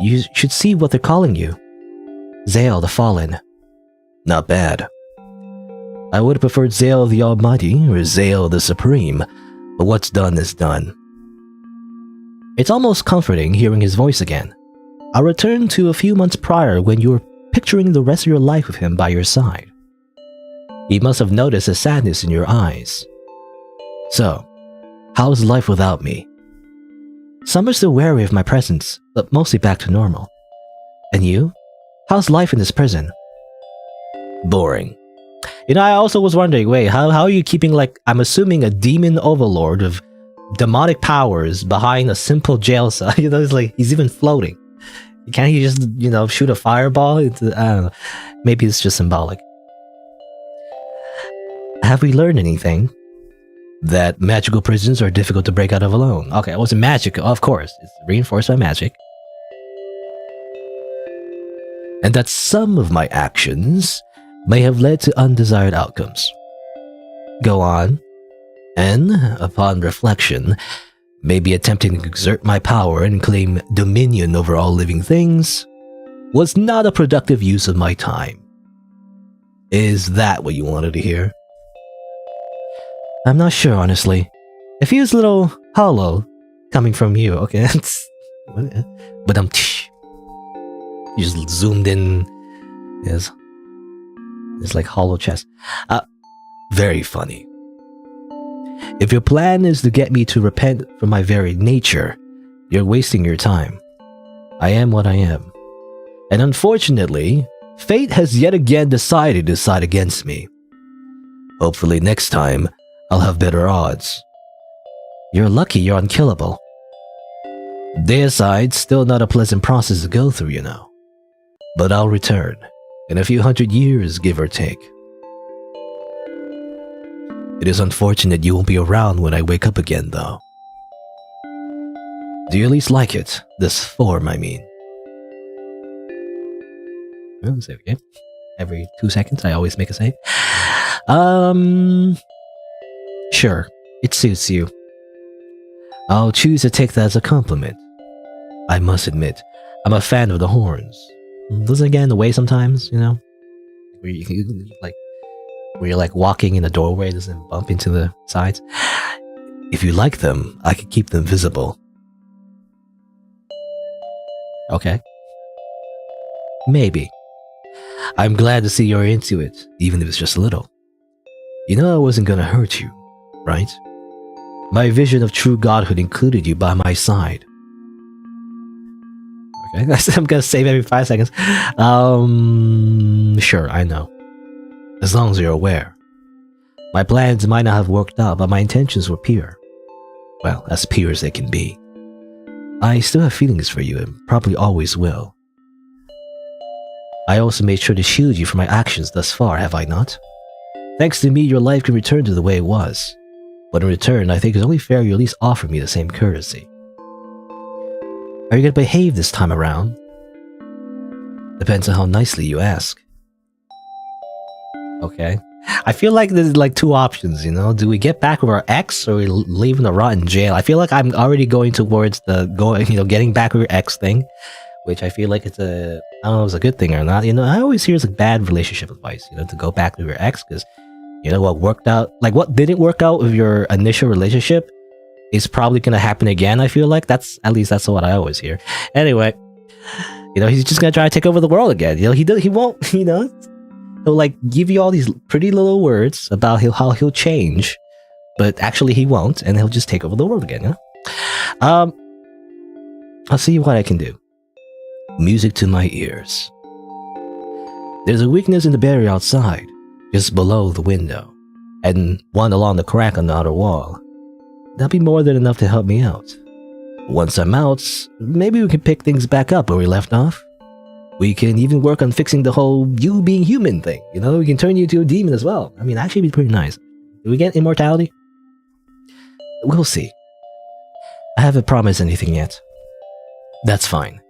You should see what they're calling you. Zale the Fallen. Not bad. I would have preferred Zale the Almighty or Zale the Supreme, but what's done is done. It's almost comforting hearing his voice again. I'll return to a few months prior when you were picturing the rest of your life with him by your side. He must have noticed the sadness in your eyes. So, how's life without me? Some are still wary of my presence, but mostly back to normal. And you? How's life in this prison? Boring. I also was wondering, wait, how are you keeping, I'm assuming a demon overlord of demonic powers behind a simple jail cell? It's like, he's even floating. Can't he just, shoot a fireball? I don't know. Maybe it's just symbolic. Have we learned anything? That magical prisons are difficult to break out of alone. Okay, it wasn't magical, of course. It's reinforced by magic. And that some of my actions may have led to undesired outcomes. Go on. And, upon reflection, maybe attempting to exert my power and claim dominion over all living things was not a productive use of my time. Is that what you wanted to hear? I'm not sure, honestly. It feels a little hollow coming from you, okay? But you just zoomed in. It's like hollow chest. Very funny. If your plan is to get me to repent from my very nature, you're wasting your time. I am what I am. And unfortunately, fate has yet again decided to side against me. Hopefully next time, I'll have better odds. You're lucky you're unkillable. Deicide, still not a pleasant process to go through, But I'll return, in a few 100 years, give or take. It is unfortunate you won't be around when I wake up again, though. Do you at least like it? This form, I mean. Oh, save again. Every 2 seconds, I always make a save. Sure, it suits you. I'll choose to take that as a compliment. I must admit, I'm a fan of the horns. Doesn't it get in the way sometimes, Where you're walking in the doorway, doesn't bump into the sides. If you like them, I could keep them visible. Okay. Maybe. I'm glad to see you're into it, even if it's just a little. I wasn't gonna hurt you, right? My vision of true godhood included you by my side. Okay, I'm gonna save every 5 seconds. Sure, I know. As long as you're aware. My plans might not have worked out, but my intentions were pure. Well, as pure as they can be. I still have feelings for you and probably always will. I also made sure to shield you from my actions thus far, have I not? Thanks to me, your life can return to the way it was. But in return, I think it's only fair you at least offer me the same courtesy. Are you going to behave this time around? Depends on how nicely you ask. Okay. I feel like there's like two options, you know? Do we get back with our ex or we leave him to rot in jail? I feel like I'm already going towards getting back with your ex thing, which I feel like I don't know if it's a good thing or not. You know, I always hear it's like bad relationship advice, you know, to go back with your ex because, you know, what didn't work out with your initial relationship is probably going to happen again. I feel like that's what I always hear. Anyway, you know, he's just going to try to take over the world again. You know, he won't, you know, he'll like give you all these pretty little words about how he'll change, but actually he won't, and he'll just take over the world again. You know? I'll see what I can do. Music to my ears. There's a weakness in the barrier outside, just below the window, and one along the crack on the outer wall. That'll be more than enough to help me out. Once I'm out, maybe we can pick things back up where we left off. We can even work on fixing the whole you being human thing. You know, we can turn you into a demon as well. I mean, actually, it'd be pretty nice. Do we get immortality? We'll see. I haven't promised anything yet. That's fine.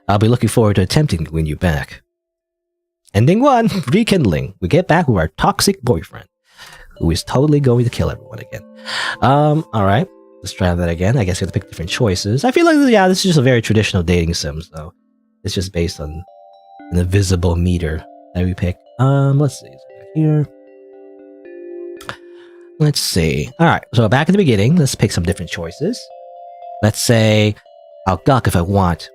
I'll be looking forward to attempting to win you back. Ending 1, rekindling. We get back with our toxic boyfriend, who is totally going to kill everyone again. Alright. Let's try that again. I guess we have to pick different choices. I feel like, yeah, this is just a very traditional dating sim, so it's just based on an invisible meter that we pick. Let's see. Here. Let's see. Alright, so back in the beginning, let's pick some different choices. Let's say, I'll gawk if I want.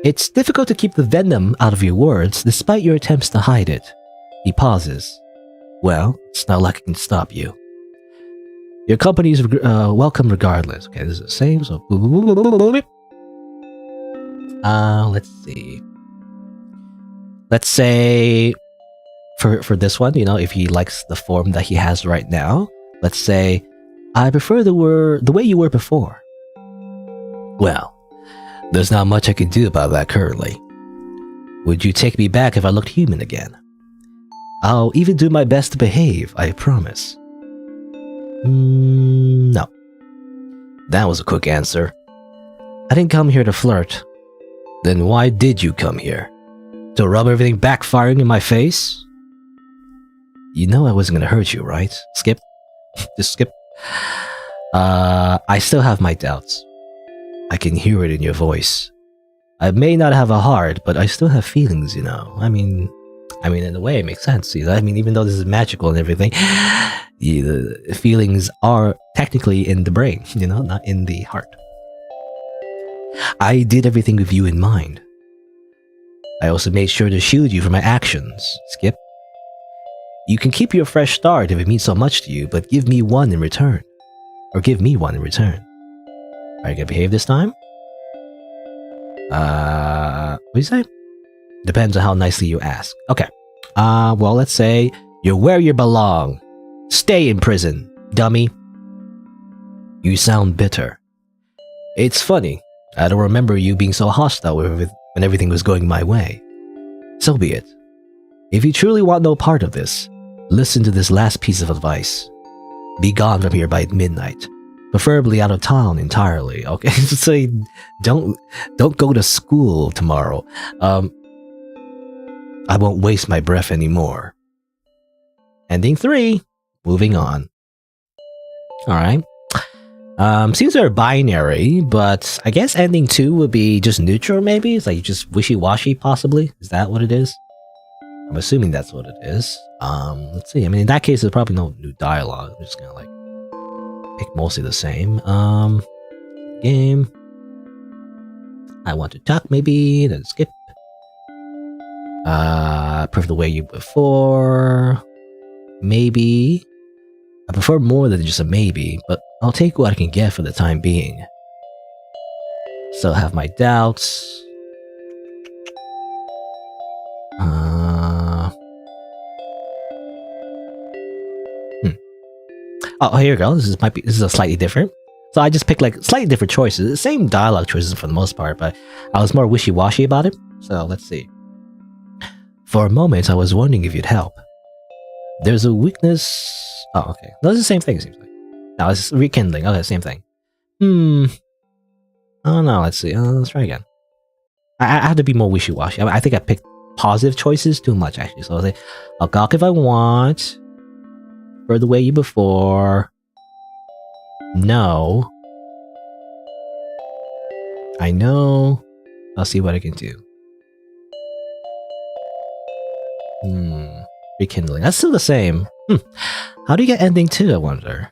It's difficult to keep the venom out of your words despite your attempts to hide it. He pauses. Well, it's not like I can stop you. Your company is welcome regardless. Okay, this is the same, so... let's see. Let's say... For this one, you know, if he likes the form that he has right now, let's say, I prefer the way you were before. Well, there's not much I can do about that currently. Would you take me back if I looked human again? I'll even do my best to behave, I promise. No. That was a quick answer. I didn't come here to flirt. Then why did you come here? To rub everything backfiring in my face? You know I wasn't gonna hurt you, right? Skip. Just skip. I still have my doubts. I can hear it in your voice. I may not have a heart, but I still have feelings, you know. I mean, in a way, it makes sense. You know? I mean, even though this is magical and everything, the feelings are technically in the brain, you know, not in the heart. I did everything with you in mind. I also made sure to shield you from my actions. Skip. You can keep your fresh start if it means so much to you, but give me one in return. Or give me one in return. Are you gonna behave this time? What do you say? Depends on how nicely you ask. Okay. Well, let's say you're where you belong. Stay in prison, dummy. You sound bitter. It's funny. I don't remember you being so hostile when everything was going my way. So be it. If you truly want no part of this, listen to this last piece of advice. Be gone from here by midnight. Preferably out of town entirely, okay? So don't go to school tomorrow. I won't waste my breath anymore. Ending 3. Moving on. Alright. Seems they're binary, but I guess ending 2 would be just neutral maybe? It's like just wishy-washy possibly? Is that what it is? I'm assuming that's what it is. Let's see. I mean, in that case, there's probably no new dialogue. I'm just gonna like pick mostly the same. Game. I want to talk maybe, then skip. Prefer the way you before. Maybe. I prefer more than just a maybe, but I'll take what I can get for the time being. Still have my doubts. Oh, here you go. This is a slightly different. So I just picked like slightly different choices. The same dialogue choices for the most part, but I was more wishy-washy about it. So let's see. For a moment, I was wondering if you'd help. There's a weakness. Oh, okay. No, it's the same thing, it seems like. No, it's rekindling. Okay, same thing. Oh no, let's see. Let's try again. I had to be more wishy-washy. I think I picked positive choices too much, actually. So I'll say, I'll gawk if I want. Further away you before. No. I know. I'll see what I can do. Rekindling. That's still the same. How do you get ending 2, I wonder?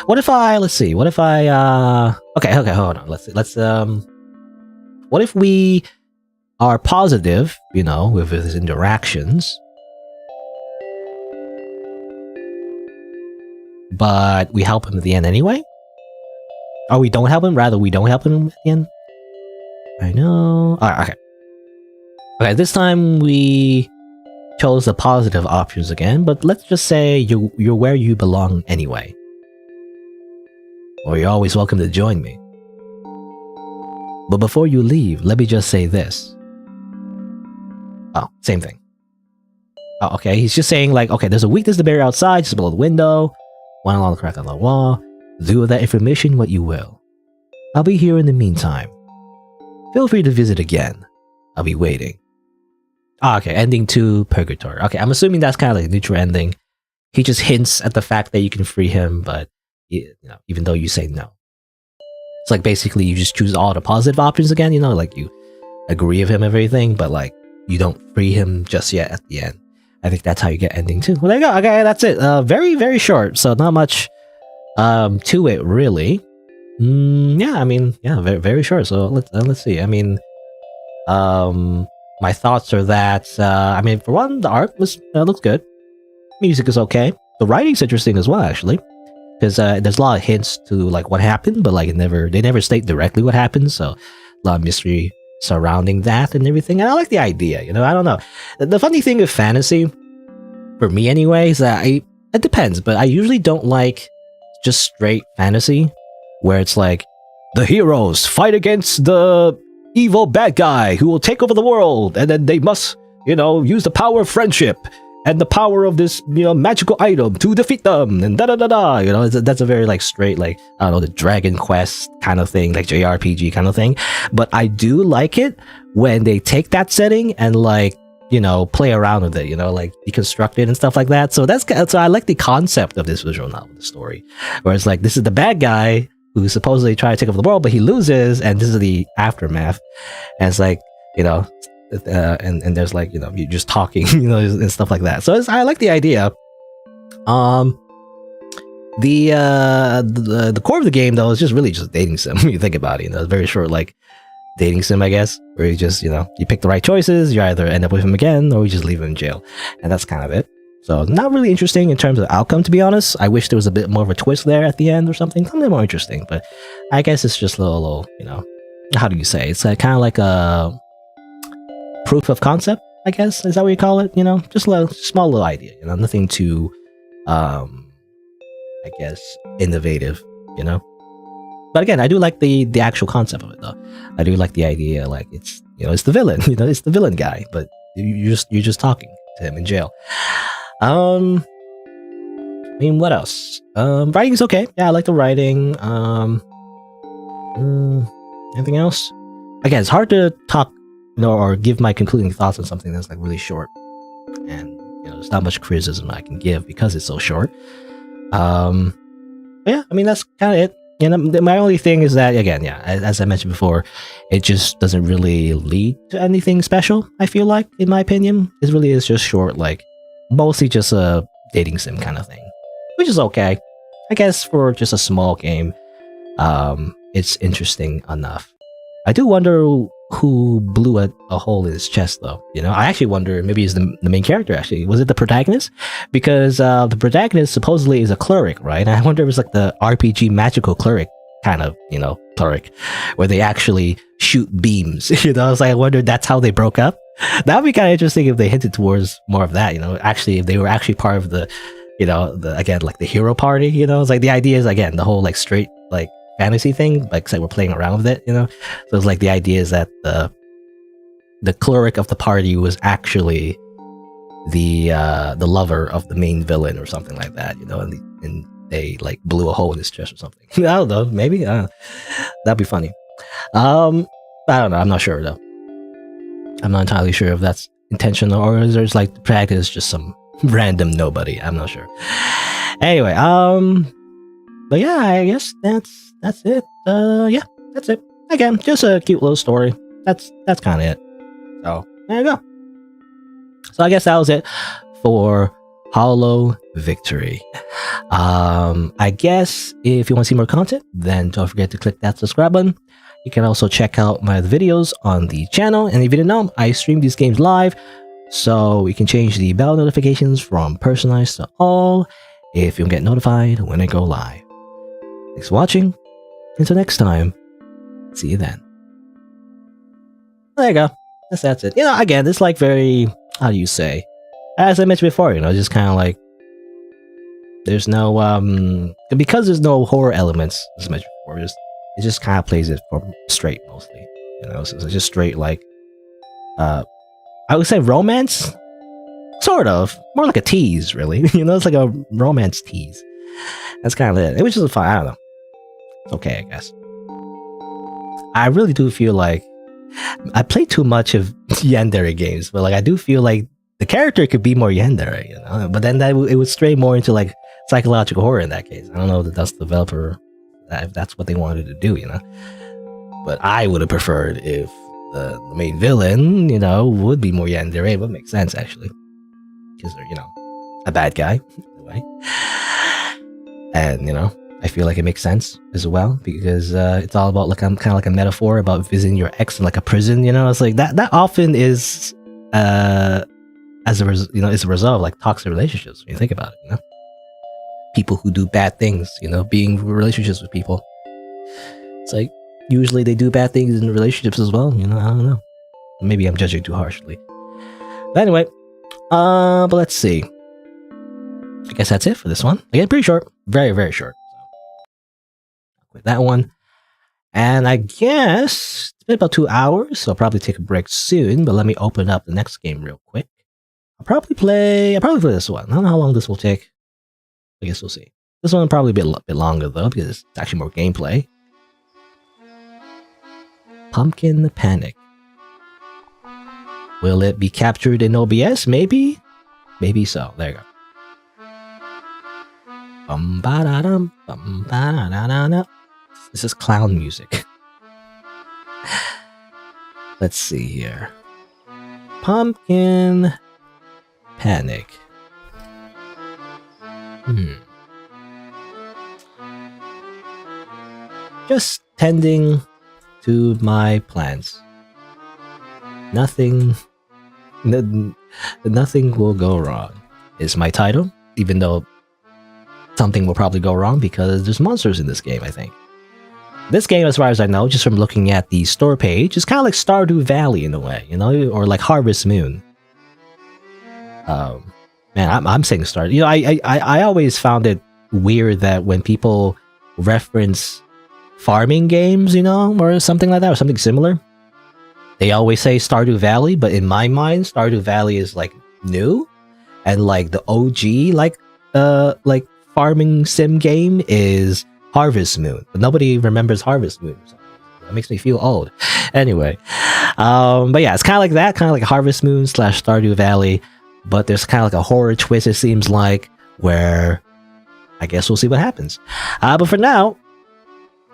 What if I, let's see, what if I, okay, hold on. Let's, what if we are positive, you know, with his interactions, but we help him at the end anyway? Or we don't help him, rather we don't help him at the end? I know. Alright, okay. Okay, this time we chose the positive options again, but let's just say you're where you belong anyway. Or you're always welcome to join me. But before you leave, let me just say this. Oh, same thing. Oh, okay, he's just saying like, okay, there's a weakness to bury outside, just below the window, one along the crack on the wall. Do with that information what you will. I'll be here in the meantime. Feel free to visit again. I'll be waiting. Oh, okay, ending 2, Purgatory. Okay, I'm assuming that's kind of like a neutral ending. He just hints at the fact that you can free him, but you know, even though you say no. It's like basically you just choose all the positive options again, you know, like you agree with him and everything, but like you don't free him just yet at the end. I think that's how you get ending 2. Well, there you go. Okay, that's it. Very, very short, so not much to it really. Yeah, I mean, yeah, very, very short. So let's see. I mean, my thoughts are that I mean, for one, the art looks good. Music is okay. The writing's interesting as well, actually, because there's a lot of hints to like what happened, but like they never state directly what happened. So a lot of mystery surrounding that and everything. And I like the idea. You know, I don't know. The funny thing with fantasy, for me anyway, is that it depends, but I usually don't like just straight fantasy where it's like the heroes fight against the evil bad guy who will take over the world, and then they must, you know, use the power of friendship and the power of this, you know, magical item to defeat them, and da-da-da-da, you know, that's a very, like, straight, like, I don't know, the Dragon Quest kind of thing, like JRPG kind of thing. But I do like it when they take that setting and, like, you know, play around with it, you know, like, deconstruct it and stuff like that. So so I like the concept of this visual novel, the story, where it's like, this is the bad guy who supposedly tried to take over the world, but he loses, and this is the aftermath. And it's like, you know, and there's like, you know, you're just talking, you know, and stuff like that. So I like the idea. The core of the game though is just really just dating sim when you think about it. You know, it's very short, like dating sim, I guess, where you just, you know, you pick the right choices, you either end up with him again or you just leave him in jail, and that's kind of it. So not really interesting in terms of the outcome, to be honest. I wish there was a bit more of a twist there at the end or something more interesting, but I guess it's just a little, you know, how do you say? It's kind of like a proof of concept, I guess. Is that what you call it? You know, just a small little idea, you know, nothing too, I guess, innovative, you know. But again, I do like the actual concept of it, though. I do like the idea, like, it's, you know, it's the villain, you know, it's the villain guy, but you're just talking to him in jail. I mean, what else? Writing's okay. Yeah, I like the writing. Anything else? Again, it's hard to talk, you know, or give my concluding thoughts on something that's like really short, and you know, there's not much criticism I can give because it's so short. Yeah, I mean, that's kind of it. You know, my only thing is that, again, yeah, as I mentioned before, it just doesn't really lead to anything special. I feel like, in my opinion, it really is just short, like mostly just a dating sim kind of thing, which is okay, I guess, for just a small game. It's interesting enough. I do wonder who blew a hole in his chest, though. You know, I actually wonder, maybe it's the main character, actually. Was it the protagonist? Because the protagonist supposedly is a cleric, right? And I wonder if it's like the RPG magical cleric kind of, you know, cleric, where they actually shoot beams. You know, I wonder if that's how they broke up. That would be kind of interesting if they hinted towards more of that, you know, actually, if they were actually part of the again, like the hero party. It's like the idea is again the whole like straight like fantasy thing. Like say we're playing around with it. So it's like the idea is that the cleric of the party was actually the lover of the main villain or something like that. And they like blew a hole in his chest or something. I don't know. Maybe that'd be funny. I don't know. I'm not sure though. I'm not entirely sure if that's intentional or is there's like the practice is just some random nobody. I'm not sure. Anyway, but yeah, I guess that's it. Yeah, that's it. Again, just a cute little story. That's kind of it. So there you go. So I guess that was it for Hollow Victory. I guess if you want to see more content, then don't forget to click that subscribe button. You can also check out my videos on the channel, and if you didn't know, I stream these games live, so you can change the bell notifications from personalized to all if you get notified when I go live. Thanks for watching. Until next time, see you then. There you go. That's it. Again, it's like very, how do you say? As I mentioned before, just kind of like there's no because there's no horror elements as I mentioned before. It just kind of plays it for straight mostly. So it's just straight like I would say romance, sort of more like a tease, really. It's like a romance tease. That's kind of it. It was just fun. I don't know. It's okay, I guess. I really do feel like I play too much of yandere games, but like I do feel like the character could be more yandere, But then it would stray more into like psychological horror in that case. I don't know if that's the developer, if that's what they wanted to do, But I would have preferred if the main villain, would be more yandere. It would make sense actually, because they're a bad guy anyway, and I feel like it makes sense as well because it's all about like kind of like a metaphor about visiting your ex in like a prison. It's like that often is as a result of like toxic relationships when you think about it. People who do bad things, being in relationships with people. It's like usually they do bad things in relationships as well. I don't know. Maybe I'm judging too harshly. But anyway, but let's see. I guess that's it for this one. Again, pretty short, very very short. With that one, and I guess it's been about 2 hours, so I'll probably take a break soon. But let me open up the next game real quick. I'll probably play this one. I don't know how long this will take. I guess we'll see. This one will probably be a bit longer though because it's actually more gameplay. Pumpkin Panic. Will it be captured in OBS? Maybe so. There you go. This is clown music. Let's see here. Pumpkin Panic. Just tending to my plants. Nothing will go wrong is my title, even though something will probably go wrong because there's monsters in this game, I think. This game, as far as I know, just from looking at the store page, is kind of like Stardew Valley in a way, or like Harvest Moon. Man, I'm saying Stardew. I always found it weird that when people reference farming games, or something like that, or something similar, they always say Stardew Valley, but in my mind, Stardew Valley is like new, and like the OG like farming sim game is Harvest Moon, but nobody remembers Harvest Moon. That makes me feel old. Anyway, but yeah, it's kind of like that, kind of like Harvest Moon / Stardew Valley, but there's kind of like a horror twist, it seems like, where I guess we'll see what happens. But for now,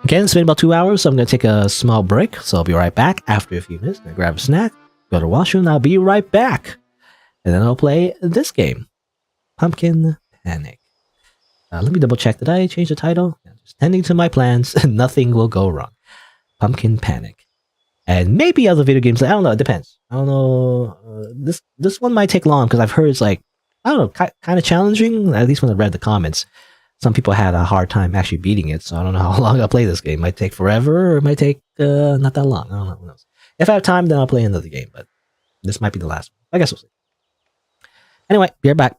again, it's been about 2 hours, so I'm going to take a small break, so I'll be right back after a few minutes. I'm going to grab a snack, go to the washroom, and I'll be right back. And then I'll play this game, Pumpkin Panic. Let me double check. Did I change the title? Just tending to my plans, and nothing will go wrong. Pumpkin Panic. And maybe other video games. I don't know. It depends. I don't know. This one might take long because I've heard it's like, I don't know, kind of challenging. At least when I read the comments, some people had a hard time actually beating it. So I don't know how long I'll play this game. It might take forever, or it might take not that long. I don't know. Who knows? If I have time, then I'll play another game. But this might be the last one. I guess we'll see. Anyway, be right back.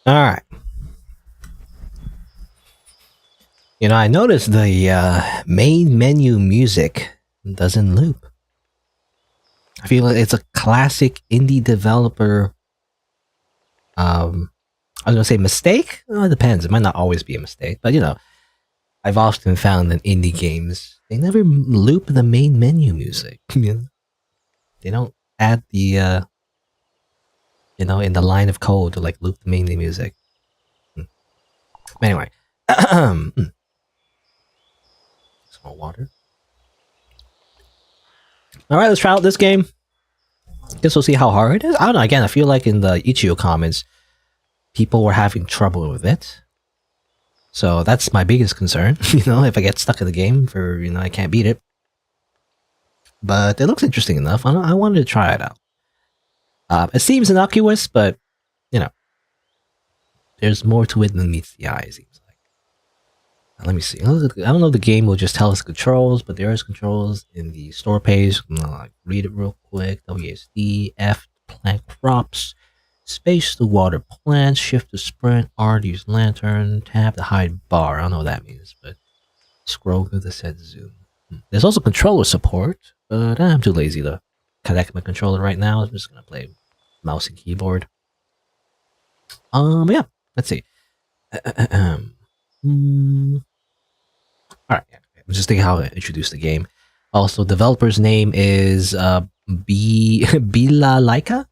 All right. You know, I noticed the main menu music doesn't loop. I feel like it's a classic indie developer. I was gonna say mistake. Well, it depends. It might not always be a mistake, but you know, I've often found that indie games they never loop the main menu music. You know? They don't add the in the line of code to like loop the main music. Anyway, small water. All right, let's try out this game. Guess we'll see how hard it is. I don't know. Again, I feel like in the Ichio comments, people were having trouble with it. So that's my biggest concern. If I get stuck in the game for I can't beat it. But it looks interesting enough. I wanted to try it out. It seems innocuous, but there's more to it than meets the eye. It seems like. Now, let me see. I don't know if the game will just tell us controls, but there is controls in the store page. I'll read it real quick. WASD, F, plant crops, space to water plants, shift to sprint, R to use lantern, tab to hide bar. I don't know what that means, but scroll through the set zoom. There's also controller support, but I'm too lazy to connect my controller right now. I'm just gonna play mouse and keyboard. Yeah. Let's see. All right. I'm just thinking how to introduce the game. Also, developer's name is Bila Laika.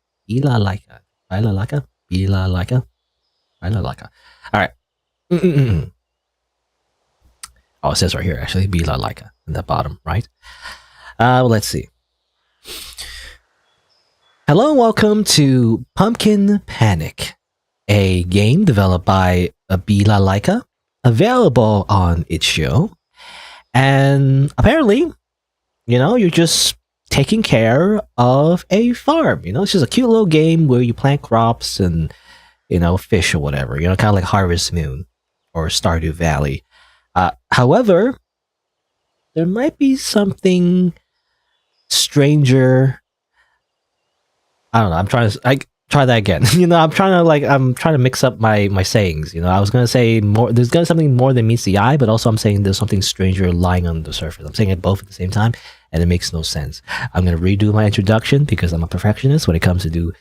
All right. Oh, it says right here actually Bila Laika in the bottom right. Well, let's see. Hello and welcome to Pumpkin Panic, a game developed by Bila Laika, available on itch.io. And apparently, you're just taking care of a farm. It's just a cute little game where you plant crops and, fish or whatever, kind of like Harvest Moon or Stardew Valley. However, there might be something stranger. I don't know. I'm trying to try that again. I'm trying to mix up my sayings. I was gonna say more. There's gonna be something more than meets the eye, but also I'm saying there's something stranger lying on the surface. I'm saying it both at the same time, and it makes no sense. I'm gonna redo my introduction because I'm a perfectionist when it comes to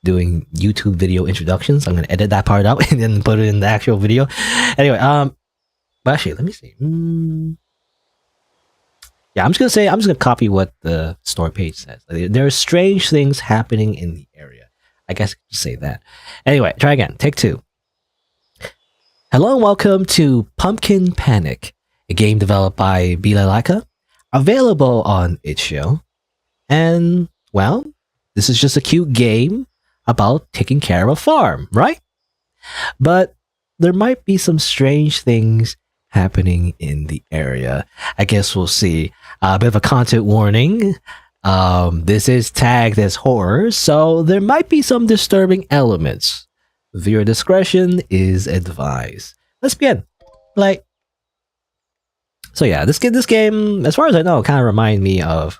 doing YouTube video introductions. I'm gonna edit that part out and then put it in the actual video. Anyway, but actually, let me see. Yeah, I'm just gonna copy what the store page says. There are strange things happening in the area. I guess I could say that. Anyway, try again. Take two. Hello and welcome to Pumpkin Panic, a game developed by Bila Laika, available on itch.io. And, well, this is just a cute game about taking care of a farm, right? But there might be some strange things happening in the area. I guess we'll see. A bit of a content warning. This is tagged as horror, so there might be some disturbing elements. Viewer discretion is advised. Let's begin. So yeah, this game, as far as I know, kind of remind me of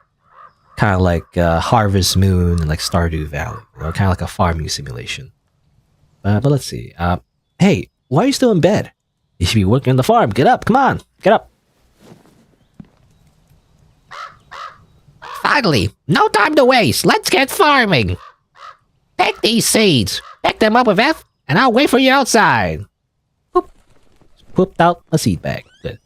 kind of like Harvest Moon and like Stardew Valley, kind of like a farming simulation. But let's see. Hey, why are you still in bed? You should be working on the farm. Get up, come on, get up. Finally, no time to waste. Let's get farming. Pick these seeds. Pick them up with F, and I'll wait for you outside. Pooped out a seed bag. Good.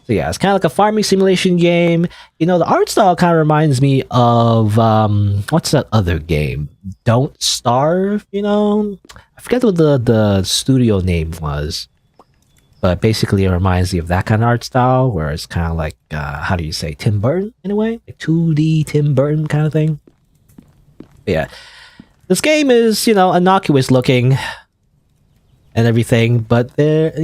So yeah, it's kind of like a farming simulation game. The art style kind of reminds me of what's that other game? Don't Starve. I forget what the studio name was. But basically, it reminds me of that kind of art style, where it's kind of like, how do you say, Tim Burton in a way? Like 2D Tim Burton kind of thing. But yeah. This game is, innocuous looking and everything, but they're,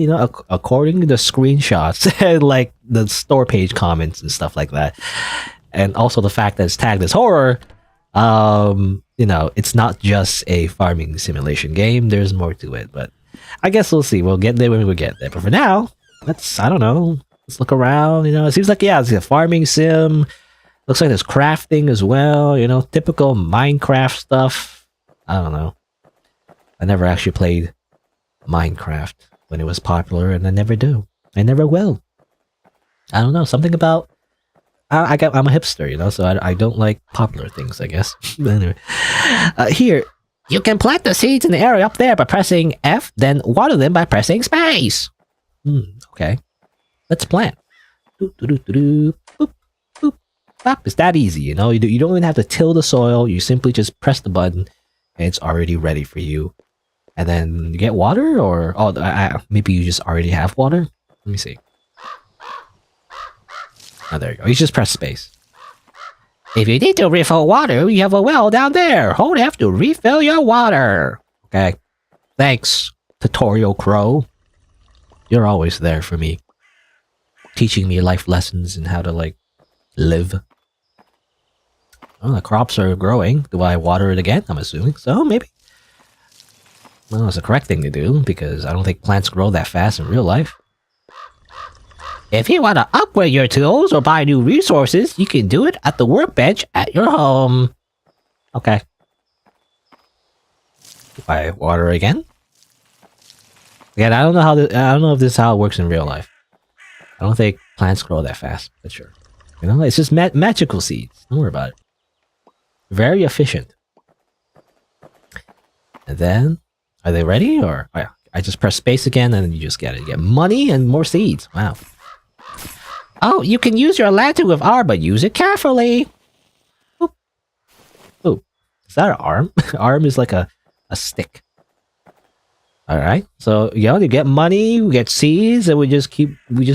according to the screenshots and like the store page comments and stuff like that, and also the fact that it's tagged as horror, it's not just a farming simulation game. There's more to it, but I guess we'll see. We'll get there when we get there. But for now, let's look around. It seems like, it's a farming sim. Looks like there's crafting as well. Typical Minecraft stuff. I don't know. I never actually played Minecraft when it was popular, and I never do. I never will. I don't know, something about I'm a hipster, you know, so I don't like popular things, I guess. But anyway, here You can plant the seeds in the area up there by pressing F, then water them by pressing space. Okay, let's plant. Boop, boop, boop, boop, boop, boop. It's that easy, you know. You don't even have to till the soil. You simply just press the button, and it's already ready for you. And then you get water, or maybe you just already have water. Let me see. Oh, there you go. You just press space. If you need to refill water, you have a well down there. Hold F to refill your water. Okay. Thanks, Tutorial Crow. You're always there for me. Teaching me life lessons and how to, like, live. Oh, the crops are growing. Do I water it again? I'm assuming so, maybe. Well, it's the correct thing to do, because I don't think plants grow that fast in real life. If you want to upgrade your tools or buy new resources, you can do it at the workbench at your home. Okay. Do I water again? Again, I don't know if this is how it works in real life. I don't think plants grow that fast, but sure. You know, it's just magical seeds. Don't worry about it. Very efficient. And then, are they ready? Or oh yeah, I just press space again, and then you just get it. You get money and more seeds. Wow. Oh, you can use your lantern with R, but use it carefully. Oop. Oop. Is that an arm? Arm is like a stick. Alright. So, you know, you get money, we get seeds, and we just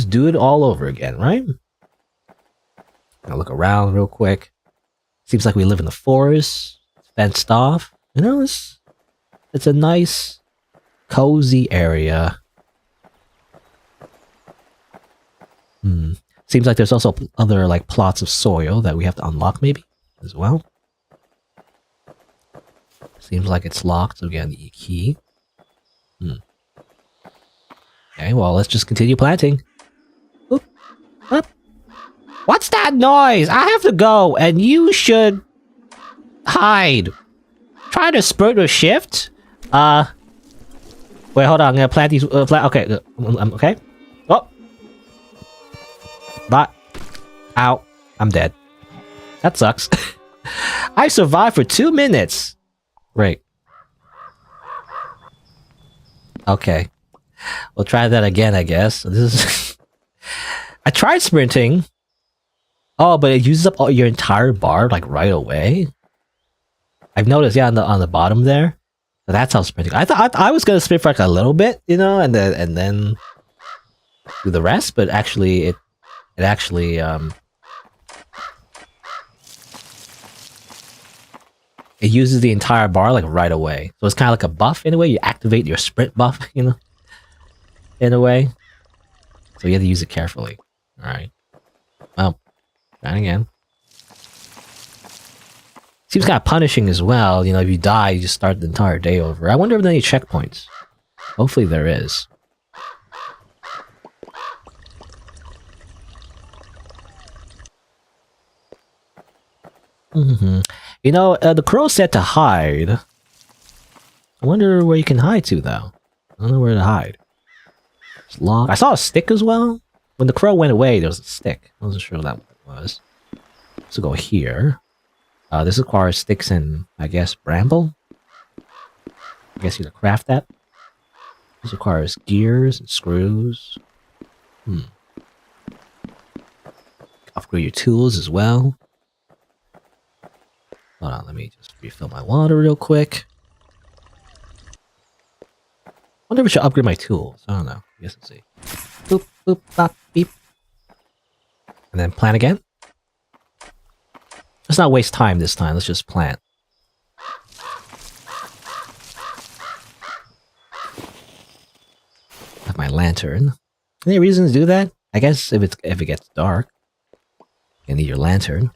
do it all over again, right? I'll look around real quick. Seems like we live in the forest. It's fenced off. You know, it's a nice, cozy area. Seems like there's also other, like, plots of soil that we have to unlock, maybe, as well. Seems like it's locked, so we get the key. Okay, well, let's just continue planting. Oop. Up. What's that noise? I have to go, and you should hide. Try to sprint or shift. Wait, hold on. I'm gonna plant these. Okay, okay. Oh. But, ow, I'm dead. That sucks. I survived for 2 minutes. Great. Okay. We'll try that again, I guess. This is. I tried sprinting. Oh, but it uses up all your entire bar, like, right away. I've noticed, yeah, on the bottom there. So that's how sprinting. I thought I was gonna sprint for like a little bit, you know, and then do the rest. But actually, it uses the entire bar like right away. So it's kind of like a buff in a way. You activate your sprint buff, you know, in a way. So you have to use it carefully. All right. Well, try again. Seems kind of punishing as well. You know, if you die, you just start the entire day over. I wonder if there are any checkpoints. Hopefully there is. You know, the crow said to hide. I wonder where you can hide to, though. I don't know where to hide. It's long. I saw a stick as well. When the crow went away, there was a stick. I wasn't sure what that was. So go here. This requires sticks and, I guess, bramble. I guess you can craft that. This requires gears and screws. Upgrade your tools as well. Hold on, let me just refill my water real quick. Wonder if I should upgrade my tools. I don't know. I guess let's see. Boop, boop, bop, beep. And then plant again. Let's not waste time this time. Let's just plant. Have my lantern. Any reason to do that? I guess if it gets dark, you need your lantern.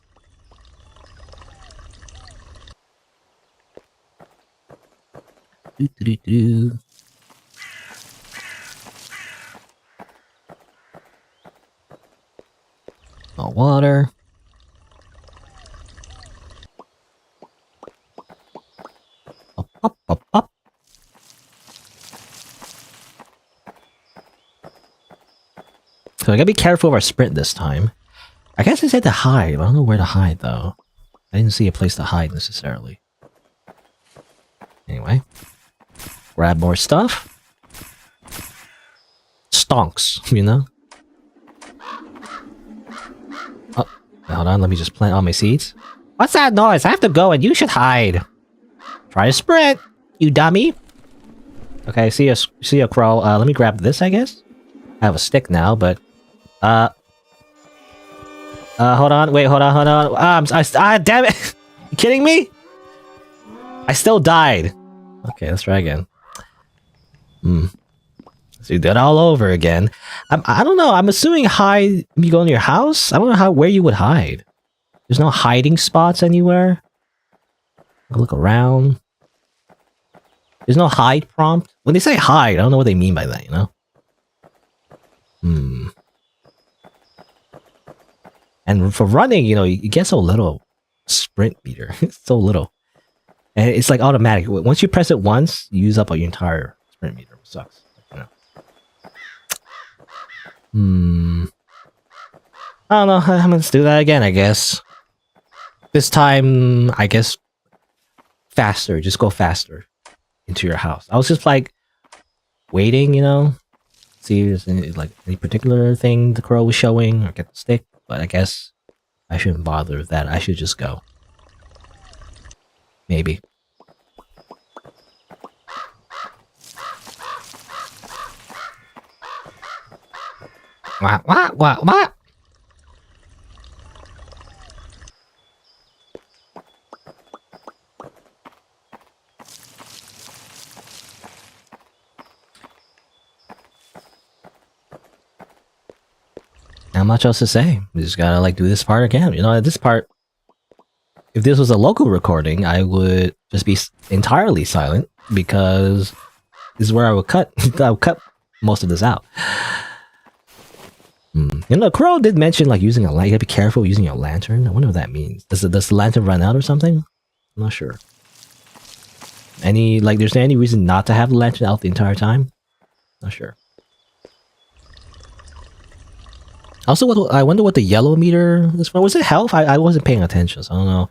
Do. More water. Up, up, up, up. So I gotta be careful of our sprint this time. I guess I said to hide. I don't know where to hide though. I didn't see a place to hide necessarily. Anyway. Grab more stuff. Stonks, you know? Oh, hold on, let me just plant all my seeds. What's that noise? I have to go and you should hide. Try to sprint, you dummy. Okay, see a crow. Let me grab this, I guess. I have a stick now, but hold on, wait, hold on. Damn it! You kidding me? I still died. Okay, let's try again. So you do it all over again. I don't know. I'm assuming hide. You go in your house. I don't know where you would hide. There's no hiding spots anywhere. I'll look around. There's no hide prompt. When they say hide, I don't know what they mean by that. You know. And for running, you know, you get so little sprint meter. It's so little, and it's like automatic. Once you press it once, you use up your entire sprint meter. It sucks. I don't know. I'm gonna do that again, I guess. This time, I guess, faster. Just go faster into your house. I was just like waiting, you know, see if there's any particular thing the crow was showing or get the stick. But I guess I shouldn't bother with that. I should just go. Maybe. What? Not much else to say. We just gotta like do this part again. You know, at this part, if this was a local recording, I would just be entirely silent because this is where I would cut. I would cut most of this out. You know, Crow did mention like using a light. You gotta be careful using your lantern. I wonder what that means. Does the lantern run out or something? I'm not sure. There's any reason not to have the lantern out the entire time? Not sure. Also, I wonder what the yellow meter is for. Was it health? I wasn't paying attention, so I don't know.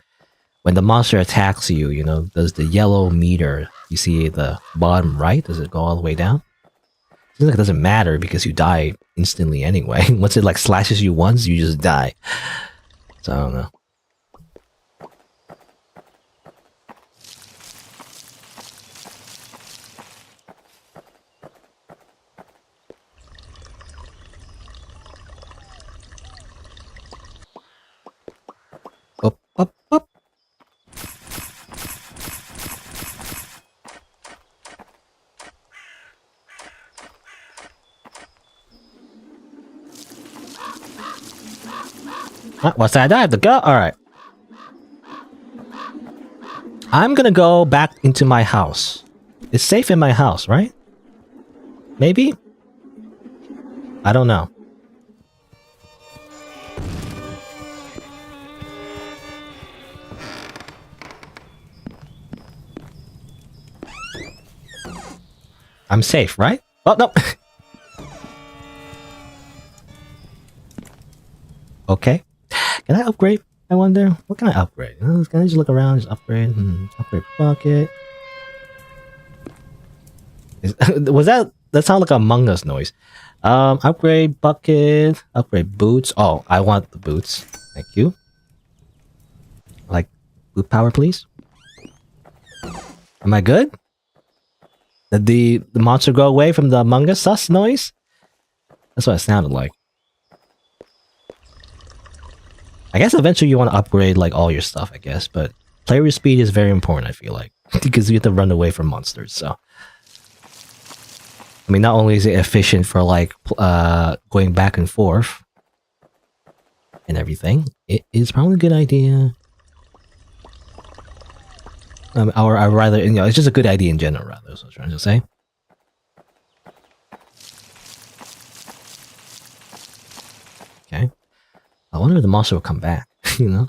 When the monster attacks you, you know, does the yellow meter, you see the bottom right, does it go all the way down? Seems like it doesn't matter because you die instantly anyway. Once it like slashes you once, you just die. So I don't know. Up. What's that? I have to go? Alright. I'm gonna go back into my house. It's safe in my house, right? Maybe? I don't know. I'm safe, right? Oh, no. Okay. Can I upgrade? I wonder. What can I upgrade? Can I just look around, just upgrade? Upgrade bucket. Was that sounded like a Among Us noise? Upgrade bucket. Upgrade boots. Oh, I want the boots. Thank you. Like boot power, please. Am I good? Did the monster go away from the Among Us sus noise? That's what it sounded like. I guess eventually you want to upgrade like all your stuff, I guess, but player speed is very important, I feel like, because you have to run away from monsters, so. I mean, not only is it efficient for like going back and forth and everything, it is probably a good idea. Or rather, you know, it's just a good idea in general, rather, that's what I was trying to say. Okay. I wonder if the monster will come back, you know?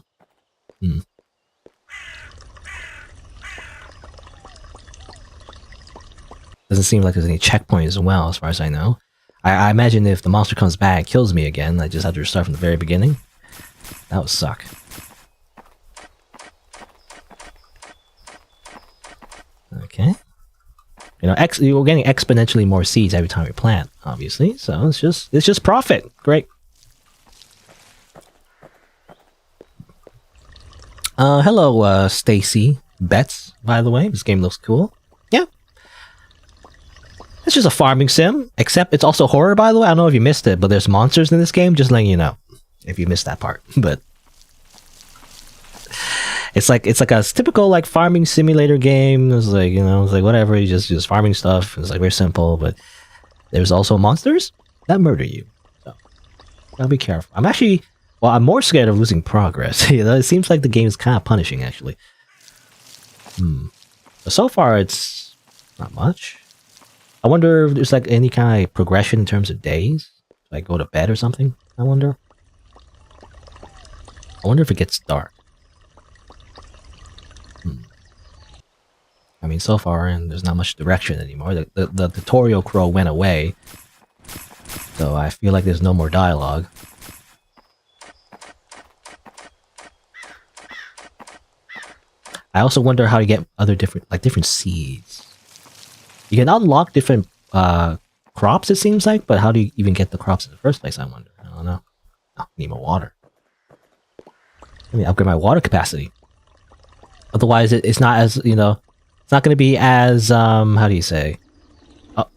Doesn't seem like there's any checkpoint as well, as far as I know. I imagine if the monster comes back and kills me again, I just have to restart from the very beginning. That would suck. Okay. You know, you're getting exponentially more seeds every time we plant, obviously. So it's just profit. Great. Hello, Stacy Betts. By the way, this game looks cool. Yeah. It's just a farming sim, except it's also horror. By the way, I don't know if you missed it, but there's monsters in this game. Just letting you know, if you missed that part. But it's like a typical like farming simulator game. It's like, you know, it's like whatever, you just farming stuff. It's like very simple, but there's also monsters that murder you. So gotta be careful. I'm more scared of losing progress. You know, it seems like the game is kind of punishing actually. But so far it's not much. I wonder if there's like any kind of progression in terms of days. Like go to bed or something. I wonder if it gets dark. I mean, so far, and there's not much direction anymore. The tutorial crow went away, so I feel like there's no more dialogue. I also wonder how to get other different seeds. You can unlock different crops, it seems like, but how do you even get the crops in the first place? I wonder. I don't know. Oh, I need more water. Let me upgrade my water capacity. Otherwise, it's not as, you know. It's not going to be as, how do you say? Oh.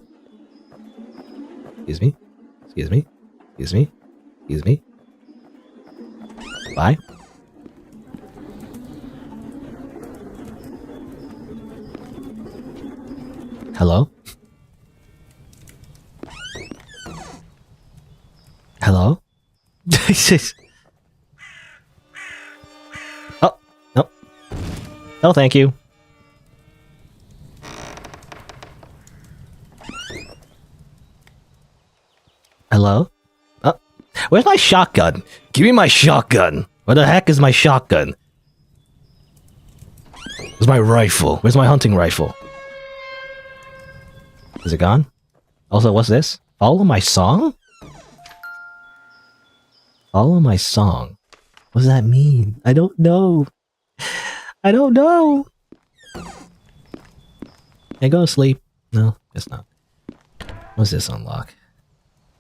Excuse me. Excuse me. Excuse me. Excuse me. Bye. Hello? Hello? Oh, no. No, thank you. Hello? Where's my shotgun? Give me my shotgun! Where the heck is my shotgun? Where's my rifle? Where's my hunting rifle? Is it gone? Also, what's this? Follow my song? Follow my song. What does that mean? I don't know. I don't know. Can I go to sleep? No, guess not. What's this unlock?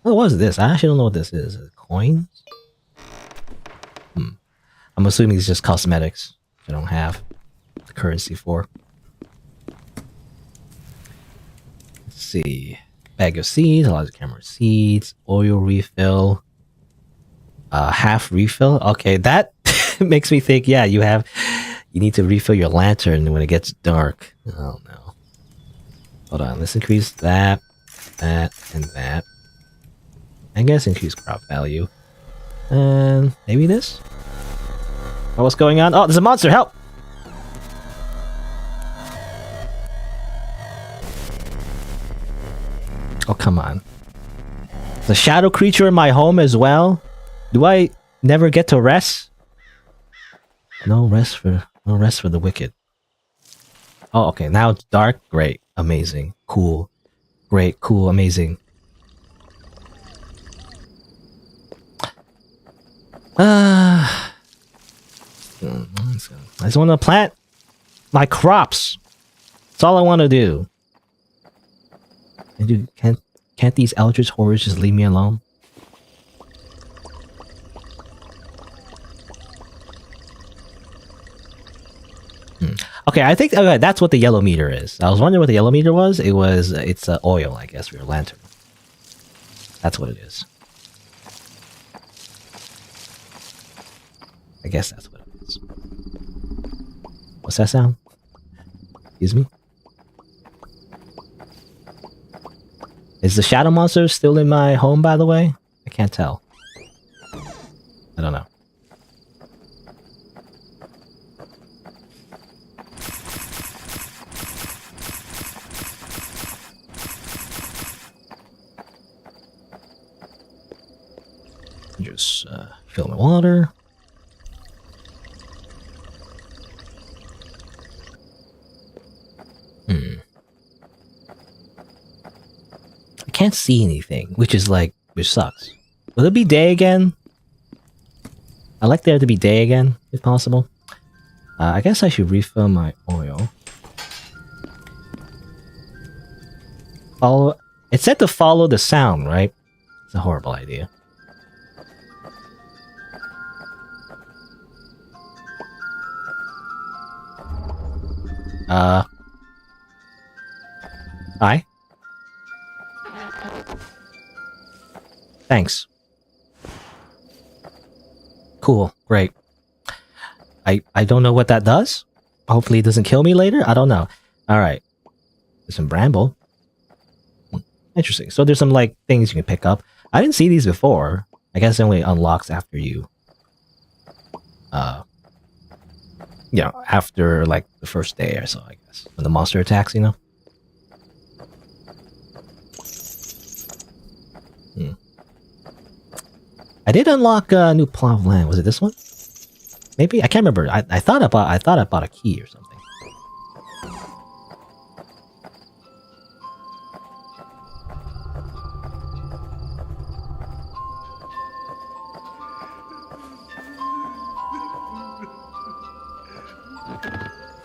Oh, what is this? I actually don't know what this is. Is it coins? I'm assuming it's just cosmetics. I don't have the currency for. Let's see. Bag of seeds, allows the camera seeds, oil refill, half refill. Okay, that makes me think, yeah, you need to refill your lantern when it gets dark. Oh no. Hold on, let's increase that, and that. I guess increase crop value. And maybe this? Oh, what's going on? Oh, there's a monster! Help! Oh, come on. The shadow creature in my home as well? Do I never get to rest? No rest for the wicked. Oh, okay. Now it's dark. Great. Amazing. Cool. Great. Cool. Amazing. I just want to plant my crops. That's all I want to do. And dude, can't these eldritch horrors just leave me alone? Okay, I think that's what the yellow meter is. I was wondering what the yellow meter was. It's oil, I guess, for your lantern. That's what it is. I guess that's what it is. What's that sound? Excuse me? Is the shadow monster still in my home, by the way? I can't tell. I don't know. Just fill my water. I can't see anything, which sucks. Will it be day again? I'd like there to be day again, if possible. I guess I should refill my oil. Follow. It said to follow the sound, right? It's a horrible idea. Hi. Thanks. Cool, great. I don't know what that does. Hopefully it doesn't kill me later. I don't know. Alright. There's some bramble. Interesting. So there's some like things you can pick up. I didn't see these before. I guess it only unlocks after you after like the first day or so, I guess. When the monster attacks, you know? I did unlock a new plot of land. Was it this one? Maybe? I can't remember. I thought I bought a key or something.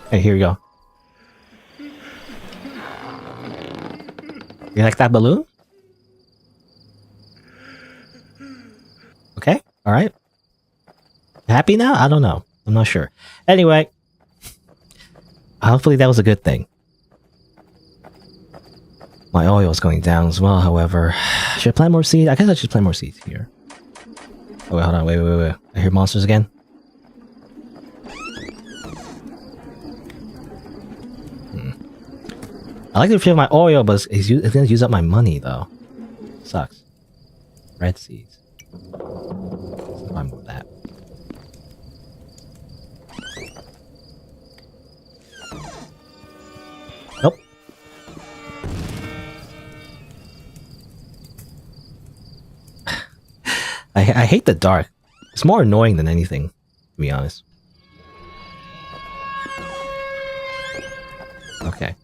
Hey, here we go. You like that balloon? Okay, alright. Happy now? I don't know. I'm not sure. Anyway. Hopefully that was a good thing. My oil is going down as well, however. Should I plant more seeds? I guess I should plant more seeds here. Oh, wait, hold on. Wait. I hear monsters again. I like to refill my oil, but it's going to use up my money, though. Sucks. Red seeds. So I'm with that. Nope. I hate the dark. It's more annoying than anything, to be honest. Okay.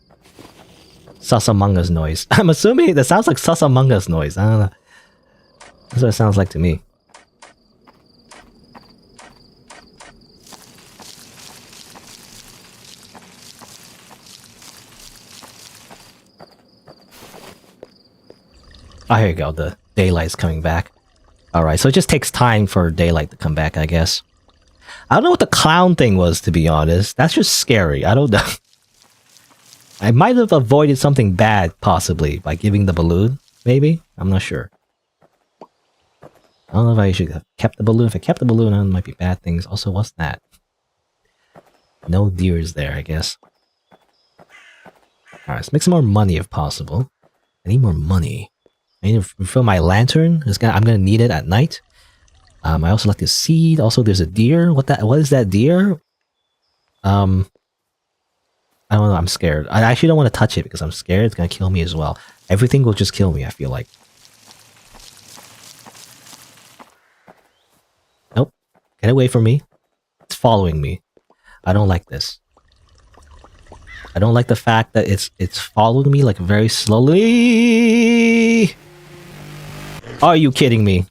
Sus Among Us noise. I'm assuming that sounds like Sus Among Us noise. I don't know. That's what it sounds like to me. Oh, here you go. The daylight's coming back. Alright, so it just takes time for daylight to come back, I guess. I don't know what the clown thing was, to be honest. That's just scary. I don't know. I might have avoided something bad, possibly, by giving the balloon, maybe? I'm not sure. I don't know if I should have kept the balloon. If I kept the balloon, it might be bad things. Also, what's that? No deers there, I guess. Alright, let's make some more money if possible. I need more money. I need to refill my lantern. I'm gonna need it at night. I also like the seed. Also, there's a deer. What is that deer? I don't know, I'm scared. I actually don't want to touch it because I'm scared it's gonna kill me as well. Everything will just kill me, I feel like. Nope. Get away from me. It's following me. I don't like this. I don't like the fact that it's following me like very slowly. Are you kidding me?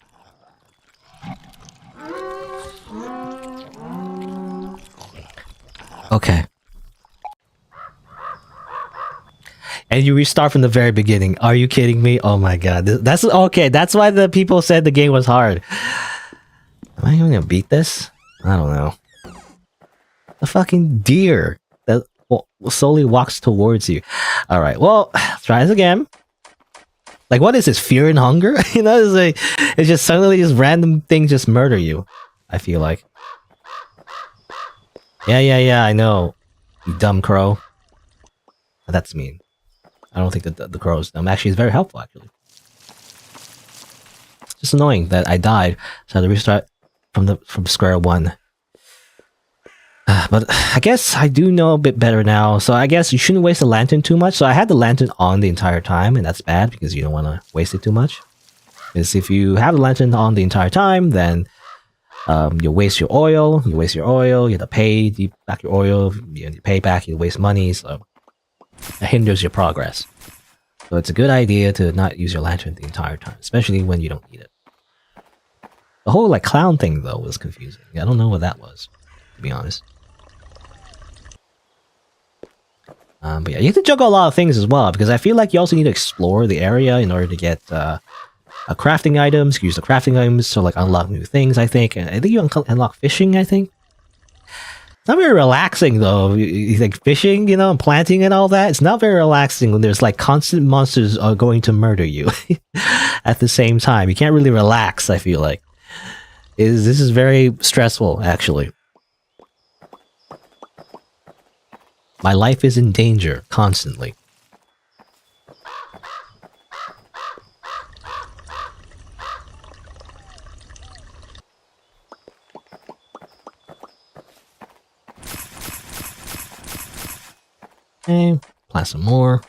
Okay. And you restart from the very beginning. Are you kidding me? Oh my god. That's okay. That's why the people said the game was hard. Am I gonna beat this? I don't know. The fucking deer that slowly walks towards you. Alright, well, try this again. Like, what is this? Fear and hunger? You know, it's just suddenly just random things just murder you. I feel like. Yeah, I know. You dumb crow. That's mean. I don't think that the crow is dumb. Actually, it's very helpful, actually. It's just annoying that I died, so I had to restart from square one. But I guess I do know a bit better now, so I guess you shouldn't waste the lantern too much. So I had the lantern on the entire time, and that's bad because you don't want to waste it too much. Because if you have the lantern on the entire time, then you'll waste your oil. You have to pay back your oil. You pay back, you waste money, so it hinders your progress. So it's a good idea to not use your lantern the entire time, especially when you don't need it. The whole like clown thing though was confusing. I don't know what that was, to be honest. But yeah, you have to juggle a lot of things as well, because I feel like you also need to explore the area in order to get crafting items, use the crafting items to like unlock new things, I think. And I think you unlock fishing, I think. It's not very relaxing though. You think fishing, you know, and planting and all that. It's not very relaxing when there's like constant monsters are going to murder you at the same time. You can't really relax, I feel like. This is very stressful, actually. My life is in danger constantly. Okay, plant some more.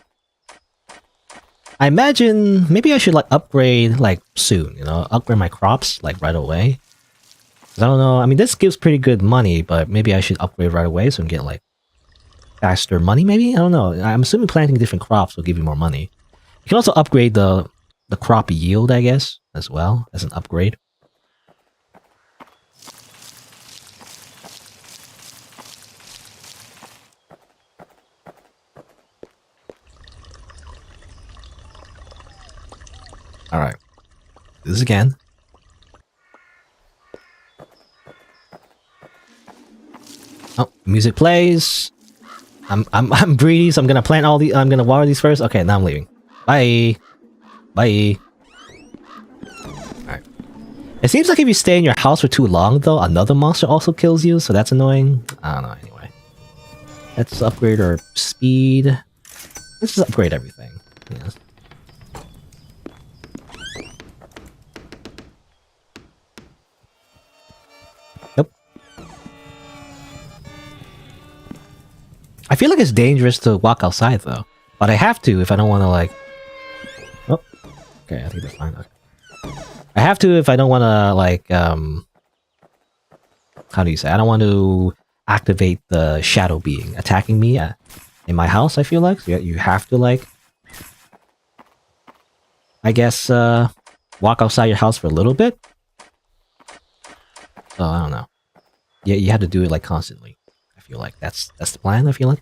I imagine maybe I should like upgrade like soon, you know, upgrade my crops like right away. 'Cause I don't know, I mean this gives pretty good money, but maybe I should upgrade right away so I can get like faster money maybe? I don't know. I'm assuming planting different crops will give you more money. You can also upgrade the crop yield, I guess, as well as an upgrade. Alright. Do this again. Oh, music plays. I'm greedy, so I'm gonna plant all the I'm gonna water these first. Okay, now I'm leaving. Bye. Bye. Alright. It seems like if you stay in your house for too long though, another monster also kills you, so that's annoying. I don't know, anyway. Let's upgrade our speed. Let's just upgrade everything. Yes. Nope. I feel like it's dangerous to walk outside though. But I have to if I don't want to like... Oh. Okay, I think that's fine. Okay. I have to if I don't want to like... How do you say? I don't want to activate the shadow being attacking me in my house, I feel like. So you have to like... I guess walk outside your house for a little bit. So I don't know. Yeah, you have to do it like constantly. I feel like that's the plan. I feel like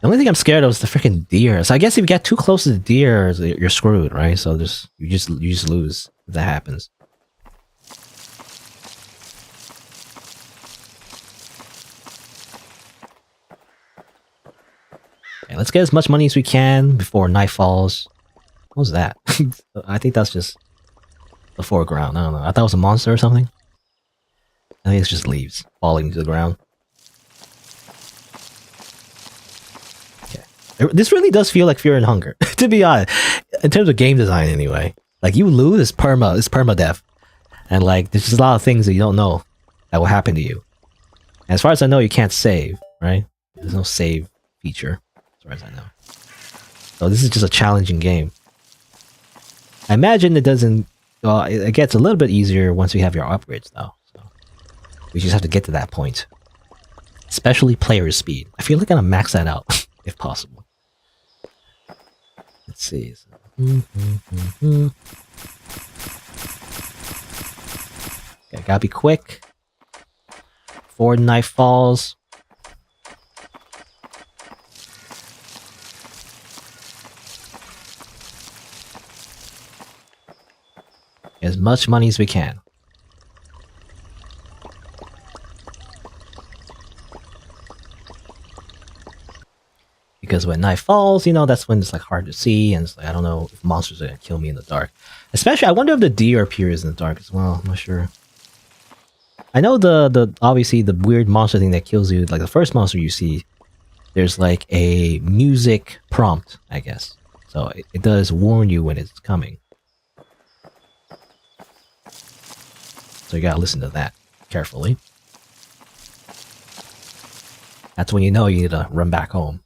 the only thing I'm scared of is the freaking deer. So I guess if you get too close to the deer, you're screwed, right? So you just lose if that happens. Okay, let's get as much money as we can before night falls. What was that? I think that's just the foreground. I don't know. I thought it was a monster or something. I think it's just leaves falling to the ground. Okay. This really does feel like Fear and Hunger, to be honest. In terms of game design, anyway. Like, you lose, it's permadeath. And, like, there's just a lot of things that you don't know that will happen to you. And as far as I know, you can't save, right? There's no save feature, as far as I know. So this is just a challenging game. I imagine it doesn't... Well, it gets a little bit easier once we have your upgrades, though. We just have to get to that point. Especially player speed. I feel like I'm gonna max that out, if possible. Let's see. Okay, gotta be quick. Before night falls. As much money as we can. Because when night falls, you know, that's when it's like hard to see, and it's like I don't know if monsters are gonna kill me in the dark. Especially, I wonder if the deer appears in the dark as well. I'm not sure. I know the obviously the weird monster thing that kills you, like the first monster you see, there's like a music prompt, I guess. So it does warn you when it's coming. So you gotta listen to that carefully. That's when you know you need to run back home.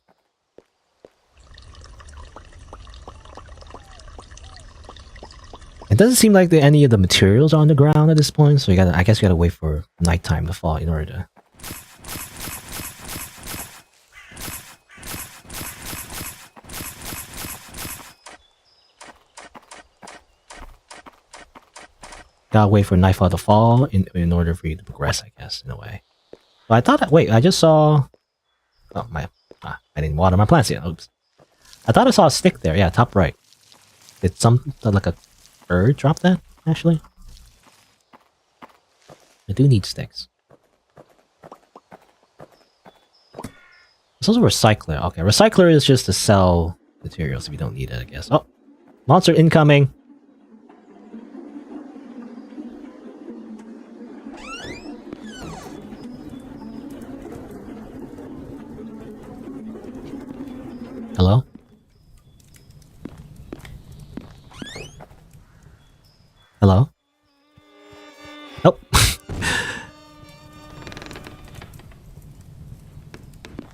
It doesn't seem like any of the materials are on the ground at this point, so I guess you gotta wait for nighttime to fall in order to... Gotta wait for nightfall to fall in order for you to progress, I guess, in a way. But I thought, wait, I just saw... Oh, I didn't water my plants yet. Oops. I thought I saw a stick there. Yeah, top right. Did some, like a bird drop that, actually? I do need sticks. It's also a recycler. Okay, recycler is just to sell materials if you don't need it, I guess. Oh, monster incoming. Hello? Hello? Nope.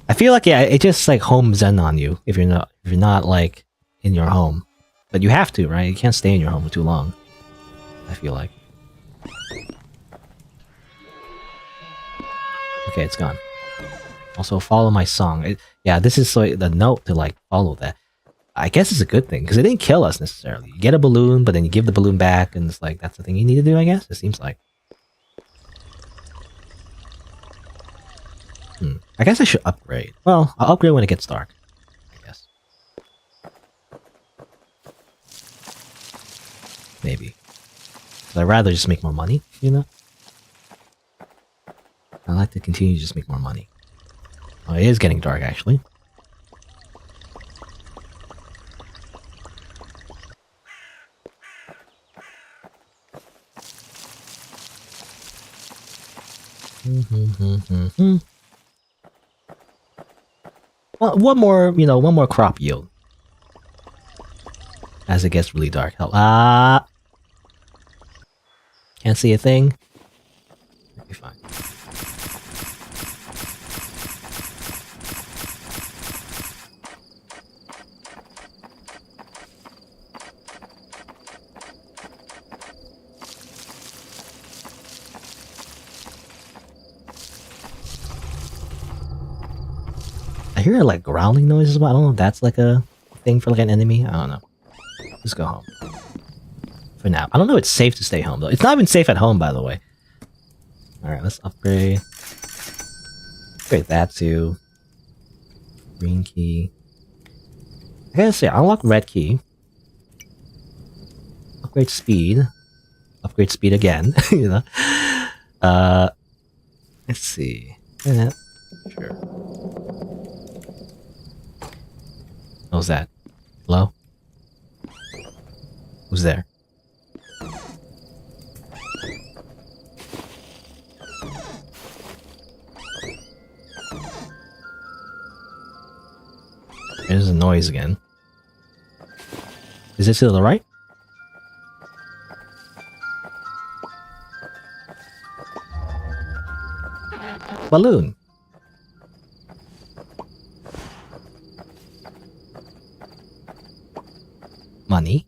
I feel like, yeah, it just like homes in on you if you're not like in your home. But you have to, right? You can't stay in your home for too long. I feel like. Okay, it's gone. Also, follow my song. Yeah, this is like the note to like follow that. I guess it's a good thing because it didn't kill us necessarily. You get a balloon, but then you give the balloon back, and it's like that's the thing you need to do. I guess it seems like. I guess I should upgrade. Well, I'll upgrade when it gets dark. I guess. Maybe. I'd rather just make more money, you know? I like to continue to just make more money. Oh, it is getting dark, actually. Well, one more crop yield. As it gets really dark. Can't see a thing. It'll be fine. I hear like growling noises, but I don't know if that's like a thing for like an enemy. I don't know. Let's go home. For now. I don't know if it's safe to stay home though. It's not even safe at home, by the way. Alright, let's upgrade. Upgrade that to green key. I gotta say, unlock red key. Upgrade speed. Upgrade speed again, you know. Let's see. Yeah, sure. What was that? Hello? Who's there? There's a noise again. Is it to the right? Balloon. Money.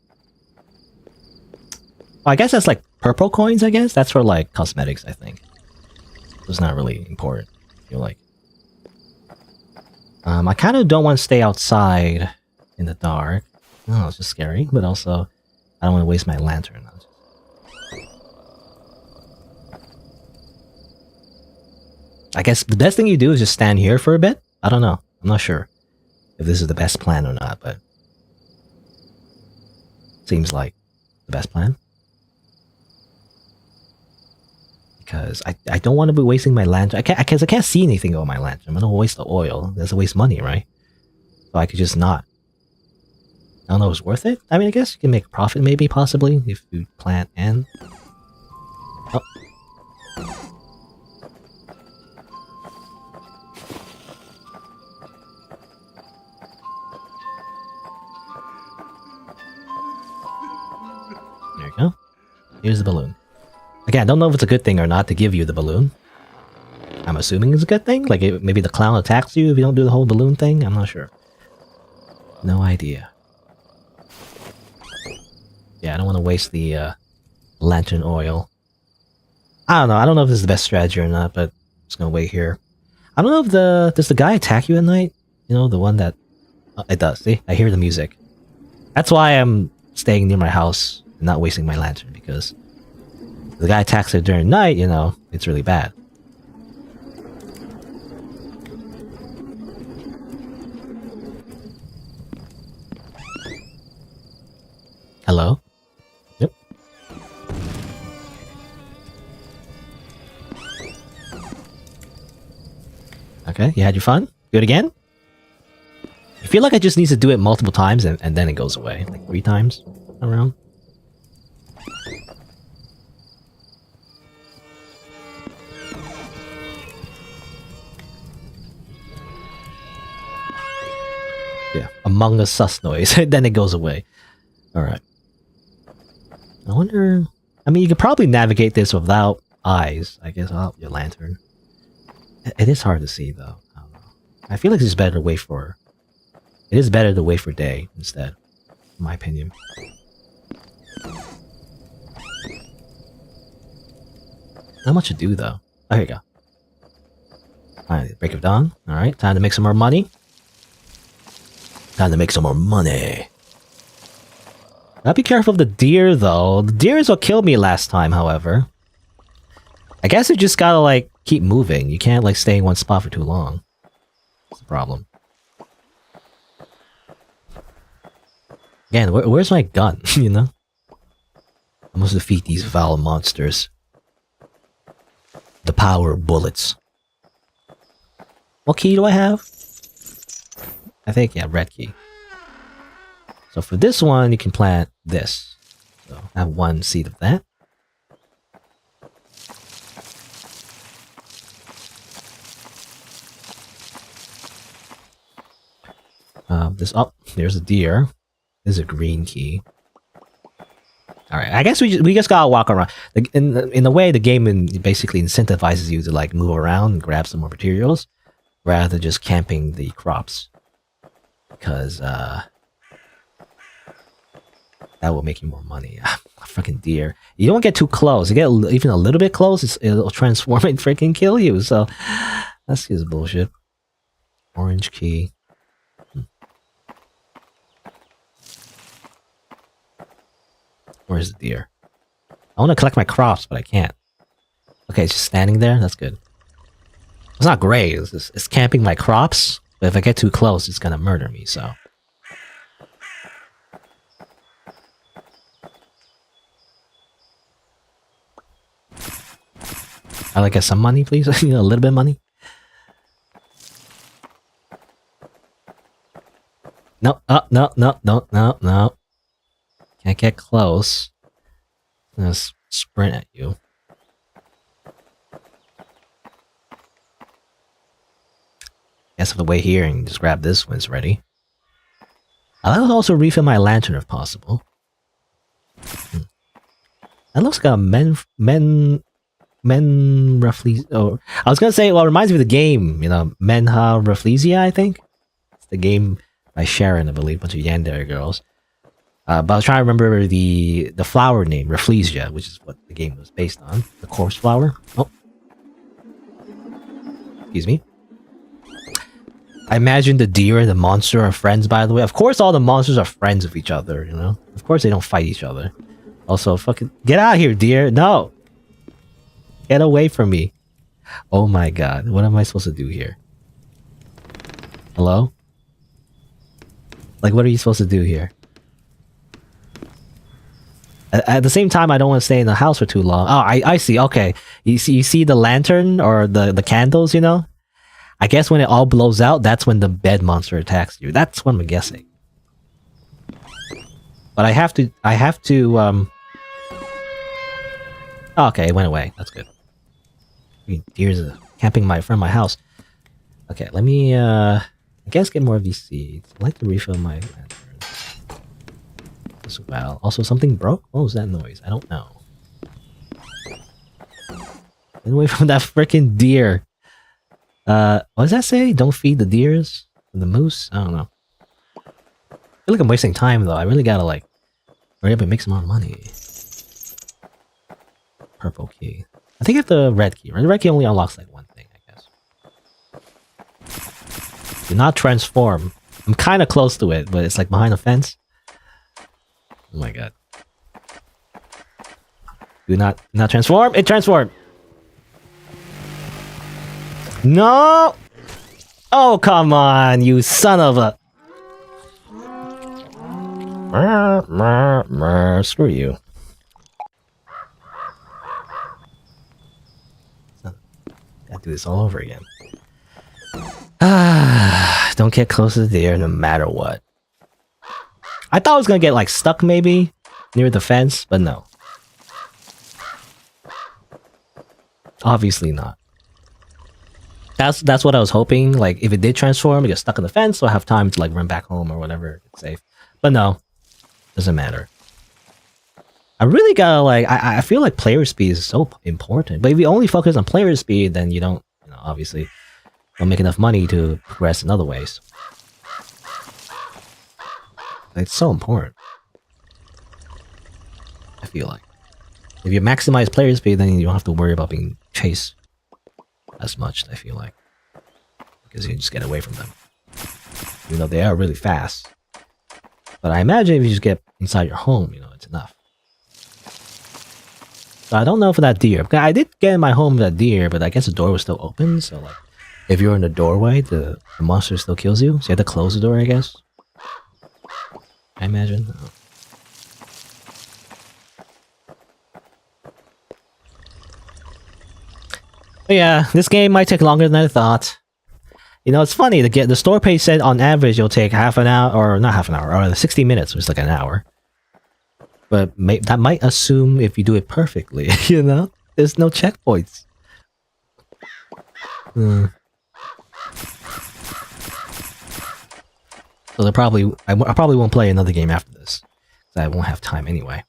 Well, I guess that's like purple coins, I guess? That's for like cosmetics, I think. It's not really important, I feel like. I kind of don't want to stay outside in the dark. Oh, it's just scary, but also I don't want to waste my lantern. I guess the best thing you do is just stand here for a bit. I don't know. I'm not sure if this is the best plan or not, but seems like the best plan. Because I don't want to be wasting my lantern. I can't see anything on my lantern. I'm gonna waste the oil. That's a waste money, right? So I could just not. I don't know if it's worth it. I mean, I guess you can make a profit, maybe, possibly, if you plant and... Oh. There you go. Here's the balloon. Again, I don't know if it's a good thing or not to give you the balloon. I'm assuming it's a good thing. Like, maybe the clown attacks you if you don't do the whole balloon thing. I'm not sure. No idea. Yeah, I don't want to waste the lantern oil. I don't know. I don't know if this is the best strategy or not, but I'm just gonna wait here. I don't know if does the guy attack you at night? You know, the one that... Oh, it does. See? I hear the music. That's why I'm staying near my house and not wasting my lantern, because If the guy attacks it during night, you know, it's really bad. Hello? Yep. Okay, you had your fun? Do it again? I feel like I just need to do it multiple times and then it goes away. Like 3 times around. Yeah, Among Us sus noise. Then it goes away. Alright. I wonder... I mean, you could probably navigate this without eyes. I guess without your lantern. It is hard to see, though. I don't know. I feel like it's better to wait for... It is better to wait for day instead. In my opinion. Not much to do, though. Oh, here you go. Alright, break of dawn. Alright, time to make some more money. Time to make some more money. Now be careful of the deer, though. The deer is what killed me last time, however. I guess you just gotta, like, keep moving. You can't, like, stay in one spot for too long. That's the problem. Again, where's my gun, you know? I must defeat these foul monsters. The power of bullets. What key do I have? I think, yeah, red key. So for this one, you can plant this. So I have 1 seed of that. There's a deer. There's a green key. All right, I guess we just gotta walk around. In a way, the game basically incentivizes you to like move around and grab some more materials, rather than just camping the crops. Because that will make you more money. Freaking deer! You don't get too close. You get even a little bit close, it'll transform and freaking kill you. So that's just bullshit. Orange key. Where's the deer? I want to collect my crops, but I can't. Okay, it's just standing there? That's good. It's not great. It's camping my crops, but if I get too close, it's gonna murder me, so... I'd like get some money, please? A little bit of money? No, no. Can't get close. I'm gonna sprint at you. Guess if I wait here and just grab this when it's ready. I'll also refill my lantern if possible. That looks like a men roughly. Oh, I was gonna say, well, it reminds me of the game, you know, Menha Rafflesia, I think. It's the game by Sharon, I believe, a bunch of Yandere girls. But I was trying to remember the flower name, Rafflesia, which is what the game was based on. The corpse flower. Oh. Excuse me. I imagine the deer and the monster are friends, by the way. Of course all the monsters are friends with each other, you know? Of course they don't fight each other. Also, fucking... Get out of here, deer! No! Get away from me. Oh my god. What am I supposed to do here? Hello? Like, what are you supposed to do here? At the same time, I don't want to stay in the house for too long. Oh, I see. Okay. You see the lantern or the candles, you know? I guess when it all blows out, that's when the bed monster attacks you. That's what I'm guessing. But I have to, oh, okay, it went away. That's good. Deer's camping in front of my house. Okay, let me, I guess get more of these seeds. I'd like to refill my lantern. As well. Also, something broke? What was that noise? I don't know. Get away from that freaking deer. What does that say? Don't feed the deers? The moose? I don't know. I feel like I'm wasting time, though. I really gotta, like, hurry up and make some more money. Purple key. I think I have the red key, right? The red key only unlocks, like, one thing, I guess. Do not transform. I'm kind of close to it, but it's, like, behind a fence. Oh my god. Do not transform. It transformed. No. Oh, come on, you son of a. Screw you. Gotta do this all over again. Don't get close to the deer no matter what. I thought I was gonna get like stuck maybe near the fence, but no. Obviously not. That's what I was hoping. Like if it did transform, I get stuck in the fence, so I have time to like run back home or whatever. It's safe. But no, doesn't matter. I really gotta like. I feel like player speed is so important. But if you only focus on player speed, then you don't, obviously, don't make enough money to progress in other ways. It's so important. I feel like if you maximize player speed, then you don't have to worry about being chased as much. I feel like because you just get away from them, even though they are really fast. But I imagine if you just get inside your home, it's enough. So I don't know for that deer. I did get in my home that deer, but I guess the door was still open. So like, if you're in the doorway, the monster still kills you. So you have to close the door, I guess. I imagine. Oh. But yeah, this game might take longer than I thought. It's funny to get the store page said on average you'll take half an hour, or not half an hour, or 60 minutes, which is like an hour. But that might assume if you do it perfectly, there's no checkpoints. So I probably won't play another game after this, because I won't have time anyway.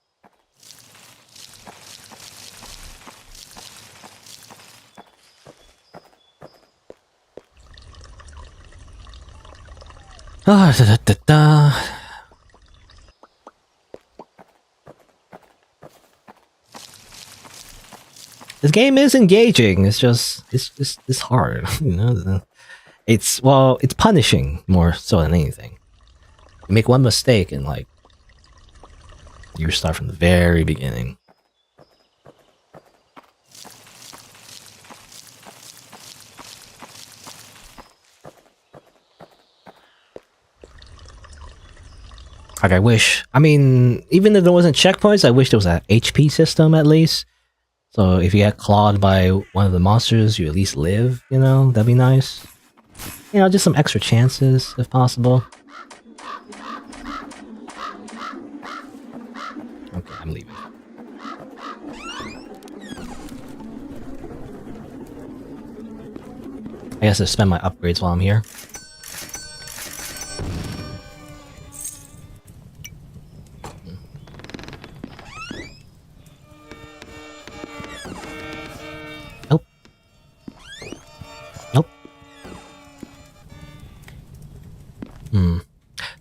This game is engaging. It's just it's hard, It's punishing more so than anything. You make one mistake and like you start from the very beginning. Like I wish, even if there wasn't checkpoints, I wish there was an HP system at least. So if you get clawed by one of the monsters, you at least live, that'd be nice. Just some extra chances if possible. Okay, I'm leaving. I guess I'll spend my upgrades while I'm here.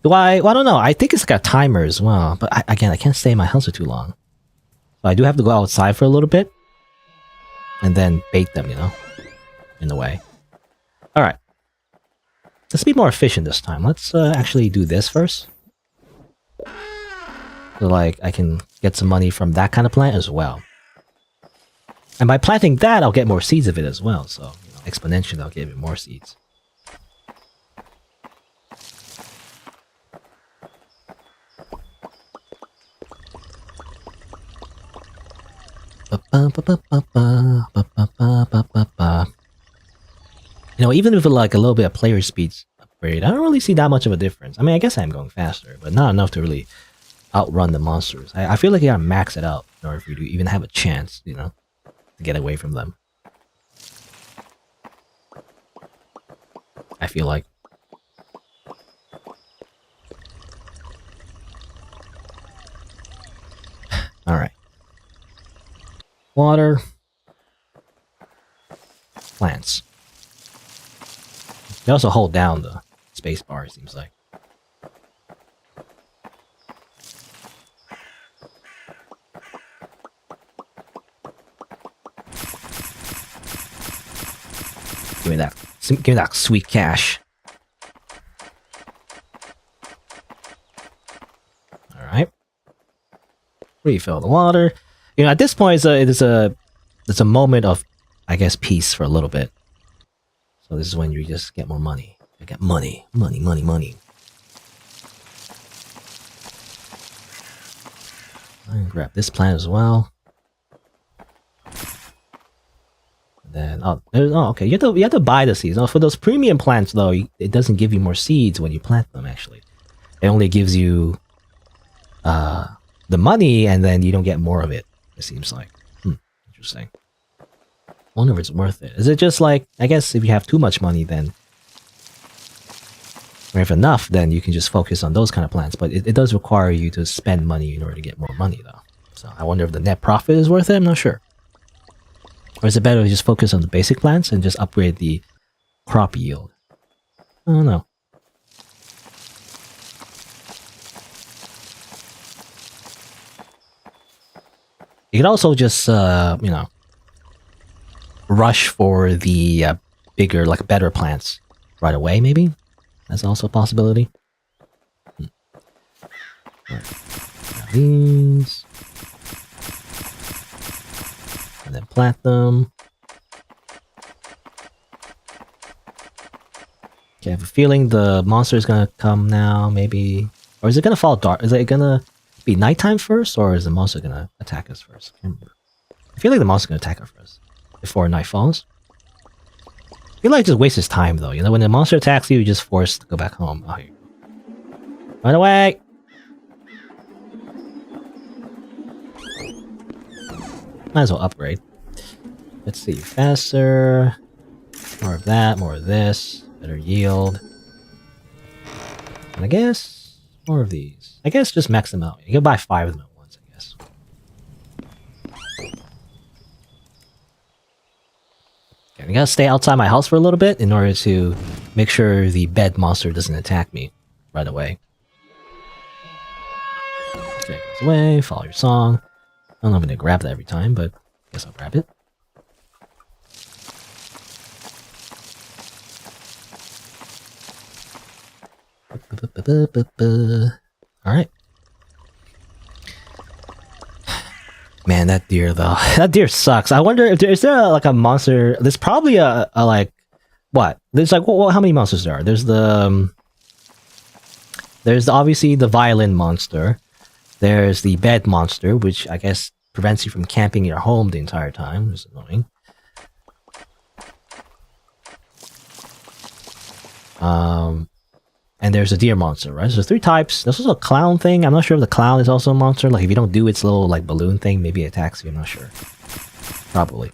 Well, I don't know. I think it's like a timer as well. But I can't stay in my house for too long. So I do have to go outside for a little bit. And then bait them, in a way. Alright. Let's be more efficient this time. Let's actually do this first. So like, I can get some money from that kind of plant as well. And by planting that, I'll get more seeds of it as well. So, exponentially, I'll get more seeds. Even with like a little bit of player speeds upgrade, I don't really see that much of a difference. I guess I'm going faster, but not enough to really outrun the monsters. I feel like you gotta max it out in order for you to even have a chance, to get away from them. I feel like. Alright. Water. Plants. You also hold down the space bar, it seems like. Give me that sweet cash. Alright. Refill the water. You know, at this point, it's a moment of, I guess, peace for a little bit. So this is when you just get more money. You get money. I'm gonna grab this plant as well. And then okay. You have to buy the seeds. Now, for those premium plants though, it doesn't give you more seeds when you plant them. Actually, it only gives you the money, and then you don't get more of it. It seems like. Interesting. Wonder if it's worth it. Is it just like, I guess if you have too much money, then, or if enough, then you can just focus on those kind of plants. But it does require you to spend money in order to get more money, though. So I wonder if the net profit is worth it. I'm not sure. Or is it better to just focus on the basic plants and just upgrade the crop yield? I don't know. You could also just, you know, rush for the bigger, like better plants right away, maybe? That's also a possibility. Right. These. And then plant them. Okay, I have a feeling the monster is gonna come now, maybe. Or is it gonna fall dark? Is it gonna be nighttime first, or is the monster gonna attack us first? I can't remember. I feel like the monster's gonna attack us first before night falls. I feel like it just wastes his time though. You know, when the monster attacks you, you're just forced to go back home. Oh, here you go. Run away! Might as well upgrade. Let's see, faster. More of that, more of this. Better yield. And I guess more of these. I guess just max them out. You can buy 5 of them at once, I guess. Okay, I gotta stay outside my house for a little bit in order to make sure the bed monster doesn't attack me right away. Okay, goes away, follow your song. I don't know if I'm gonna grab that every time, but I guess I'll grab it. Alright. Man, that deer though. That deer sucks. I wonder if is there like a monster. There's probably a like what? There's like well, how many monsters there are? There's obviously the violin monster. There's the bed monster, which I guess prevents you from camping your home the entire time. It's annoying. And there's a deer monster, right? So there's 3 types. There's also a clown thing. I'm not sure if the clown is also a monster. Like if you don't do its little like balloon thing, maybe it attacks you. I'm not sure. Probably.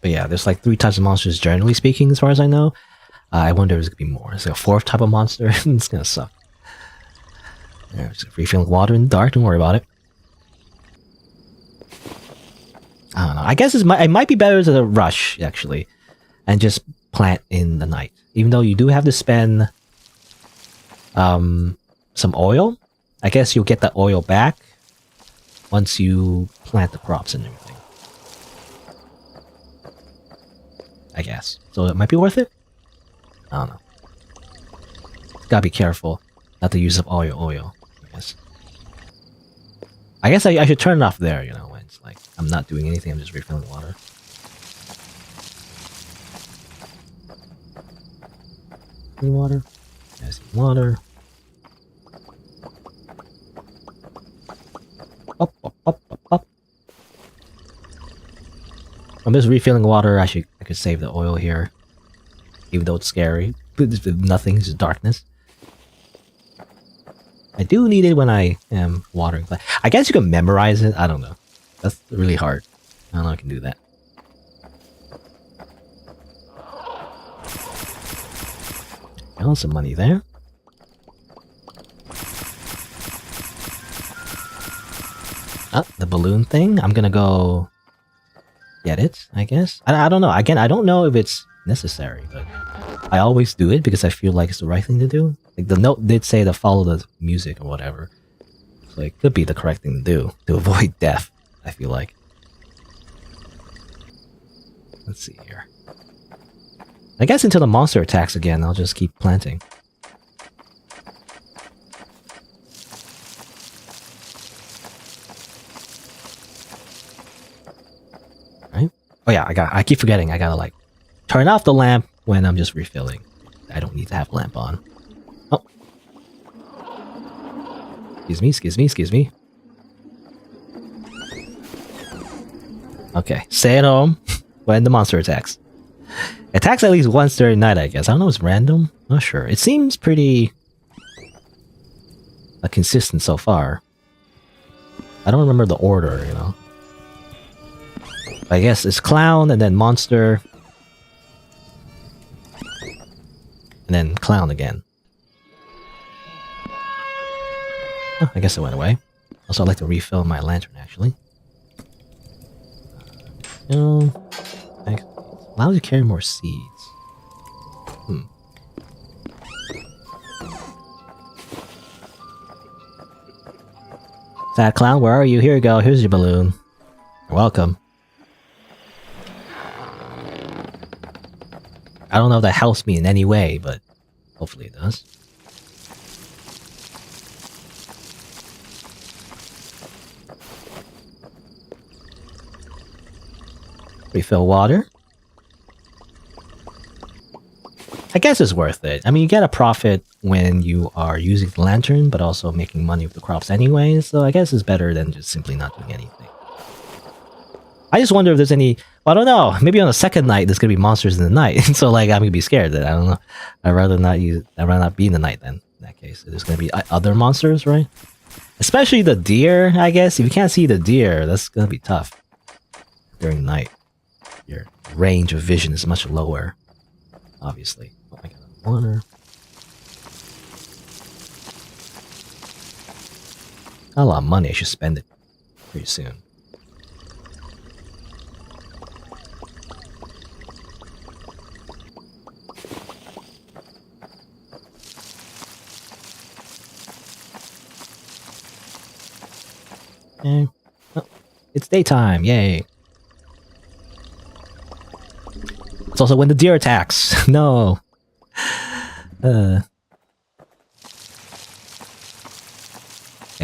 But yeah, there's like 3 types of monsters generally speaking, as far as I know. I wonder if there's gonna be more. It's like a 4th type of monster. It's gonna suck. Yeah, just refilling water in the dark. Don't worry about it. I don't know. I guess it might be better to rush, actually, and just plant in the night. Even though you do have to spend some oil. I guess you'll get that oil back once you plant the crops and everything. I guess. So it might be worth it? I don't know. Gotta be careful not to use up all your oil, I guess. I guess I should turn it off there, you know, when it's like I'm not doing anything, I'm just refilling water. Water. There's water. Up, up, up, up, up. I'm just refilling water. I could save the oil here. Even though it's scary. Nothing, it's just darkness. I do need it when I am watering. I guess you can memorize it. I don't know. That's really hard. I don't know if I can do that. Oh, some money there. Ah, the balloon thing. I'm gonna go get it, I guess. I don't know. Again, I don't know if it's necessary, but I always do it because I feel like it's the right thing to do. Like the note did say to follow the music or whatever. So it could be the correct thing to do to avoid death, I feel like. Let's see here. I guess until the monster attacks again, I'll just keep planting. Oh yeah, I keep forgetting. I gotta like turn off the lamp when I'm just refilling. I don't need to have a lamp on. Oh. Excuse me. Okay, stay at home when the monster attacks. Attacks at least once during night, I guess. I don't know if it's random. Not sure. It seems pretty consistent so far. I don't remember the order, you know. I guess it's clown and then monster. And then clown again. Oh, I guess it went away. Also, I'd like to refill my lantern, actually. Allows you to carry more seeds. Sad clown, where are you? Here you go. Here's your balloon. You're welcome. I don't know if that helps me in any way, but hopefully it does. Refill water. I guess it's worth it. I mean, you get a profit when you are using the lantern, but also making money with the crops anyway, so I guess it's better than just simply not doing anything. I just wonder if there's any... Well, I don't know. Maybe on the second night, there's gonna be monsters in the night, so like I'm gonna be scared. That I don't know. I'd rather not be in the night then. In that case, there's gonna be other monsters, right? Especially the deer. I guess if you can't see the deer, that's gonna be tough during the night. Your range of vision is much lower, obviously. Oh, I got water. Got a lot of money. I should spend it pretty soon. Okay. Oh, it's daytime. Yay. It's also when the deer attacks. No. Okay,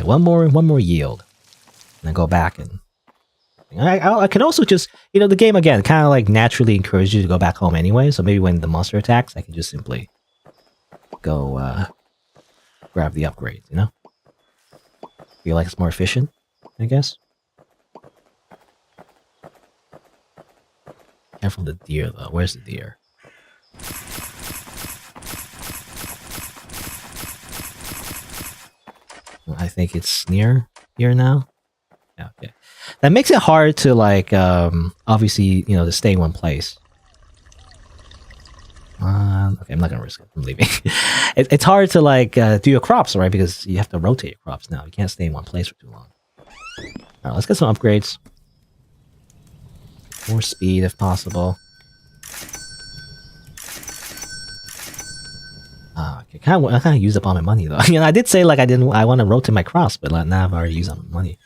one more yield, and then go back and I can also just, you know, the game again kind of like naturally encourages you to go back home anyway. So maybe when the monster attacks, I can just simply go grab the upgrades. You know, feel like it's more efficient, I guess. Careful the deer though. Where's the deer? I think it's near here now. Yeah, okay. That makes it hard to like obviously, you know, to stay in one place. Okay, I'm not gonna risk it. I'm leaving. It's hard to like do your crops, right? Because you have to rotate your crops now. You can't stay in one place for too long. Alright, let's get some upgrades. More speed if possible. Okay, I kind of used up all my money though. You know, I did say like I want to rotate my crops, but like, now I've already used up my money.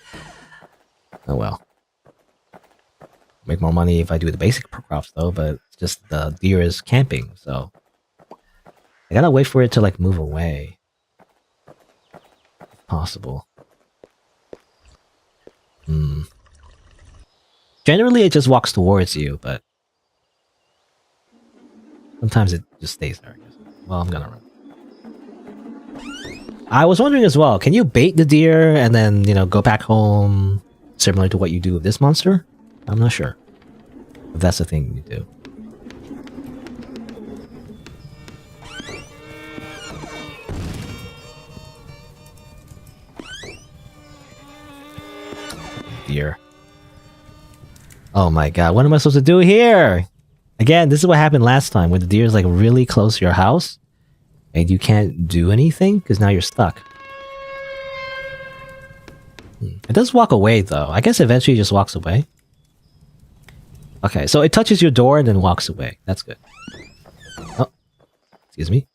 Oh well. Make more money if I do the basic crops though, but it's just the deer is camping, so I gotta wait for it to like move away. If possible. Generally, it just walks towards you, but sometimes it just stays there, I guess. Well, I'm gonna run. I was wondering as well, can you bait the deer and then, you know, go back home similar to what you do with this monster? I'm not sure if that's the thing you do. Deer. Oh my god, what am I supposed to do here? Again, this is what happened last time when the deer is like really close to your house and you can't do anything because now you're stuck. It does walk away though. I guess eventually it just walks away. Okay, so it touches your door and then walks away. That's good. Oh, excuse me.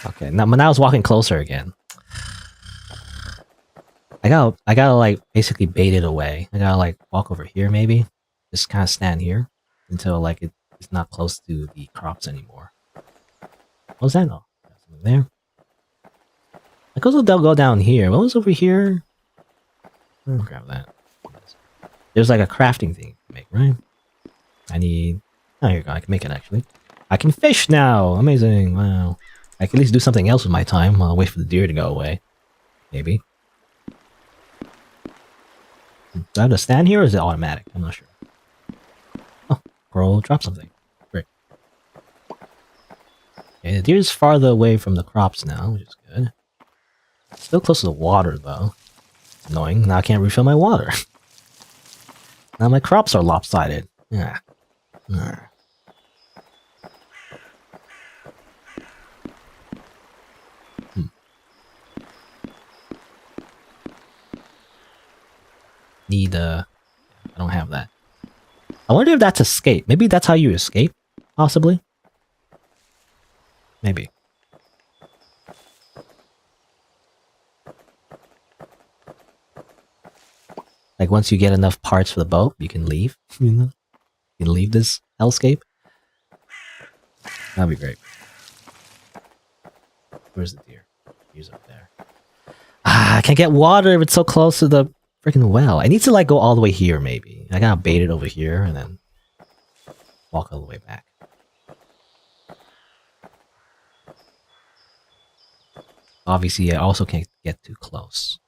Okay, now it's walking closer again. I gotta like basically bait it away. I gotta like walk over here maybe. Just kind of stand here until like it's not close to the crops anymore. What was that? Oh, something there. I guess they'll go down here. What was over here? I'll grab that. There's like a crafting thing to make, right? I need... Oh, here you go. I can make it, actually. I can fish now! Amazing. Wow. I can at least do something else with my time. I'll wait for the deer to go away. Maybe. Do I have to stand here, or is it automatic? I'm not sure. Oh, Coral dropped something. Great. Okay, the deer's farther away from the crops now, which is good. Still close to the water, though. Annoying. Now I can't refill my water. Now my crops are lopsided. Yeah. Need I don't have that. I wonder if that's escape. Maybe that's how you escape, possibly. Maybe. Like once you get enough parts for the boat, you can leave. You know, you can leave this hellscape. That'd be great. Where's the deer? He's up there. Ah, I can't get water if it's so close to the freaking well. I need to like go all the way here, maybe. I gotta bait it over here and then walk all the way back. Obviously, I also can't get too close.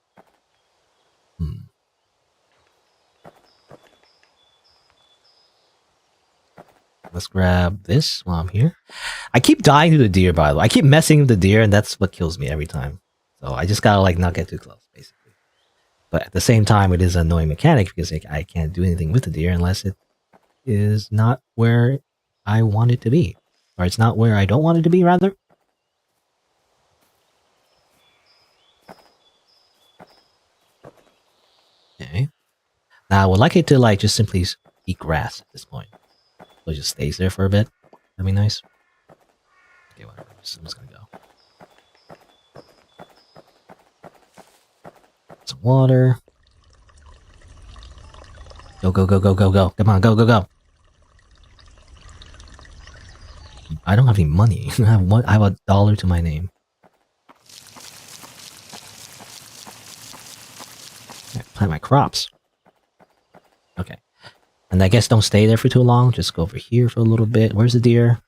Let's grab this while I'm here. I keep dying to the deer, by the way. I keep messing with the deer, and that's what kills me every time. So I just gotta like not get too close, basically. But at the same time, it is an annoying mechanic because like, I can't do anything with the deer unless it is not where I want it to be. Or it's not where I don't want it to be, rather. Okay. Now, I would like it to like just simply eat grass at this point. So it just stays there for a bit. That'd be nice. Okay, whatever. I'm just gonna go. Some water. Go, go, go, go, go, go. Come on, go, go, go. I don't have any money. I have $1 to my name. Plant my crops. Okay. And I guess don't stay there for too long. Just go over here for a little bit. Where's the deer?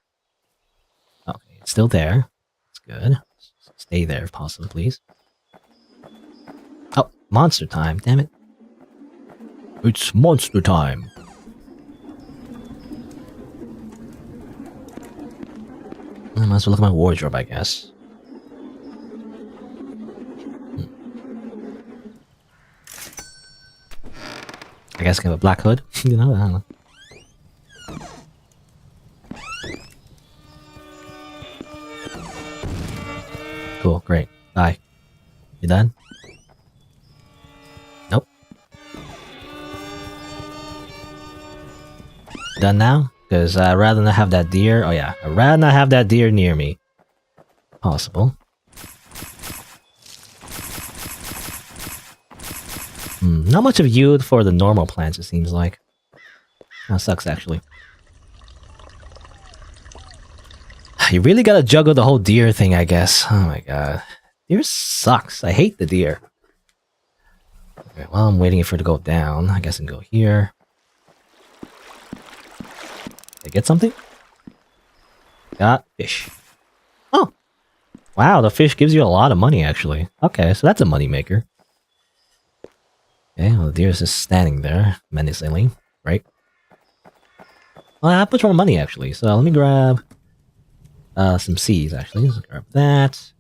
Okay, it's still there. It's good. Stay there if possible, please. Oh, monster time. Damn it. It's monster time. I might as well look at my wardrobe, I guess. I guess I can have a black hood. You know, I don't know. Cool, great. Bye. You done? Nope. Done now? Because I'd rather not have that deer. Oh yeah, I'd rather not have that deer near me. Possible. Not much of yield for the normal plants, it seems like. That sucks, actually. You really gotta juggle the whole deer thing, I guess. Oh my god. Deer sucks. I hate the deer. Okay, well, I'm waiting for it to go down. I guess I can go here. Did I get something? Got fish. Oh! Wow, the fish gives you a lot of money, actually. Okay, so that's a money maker. Okay, well, the deer is just standing there, menacingly, right? Well, I have much more money, actually, so let me grab some seeds, actually. Let's grab that.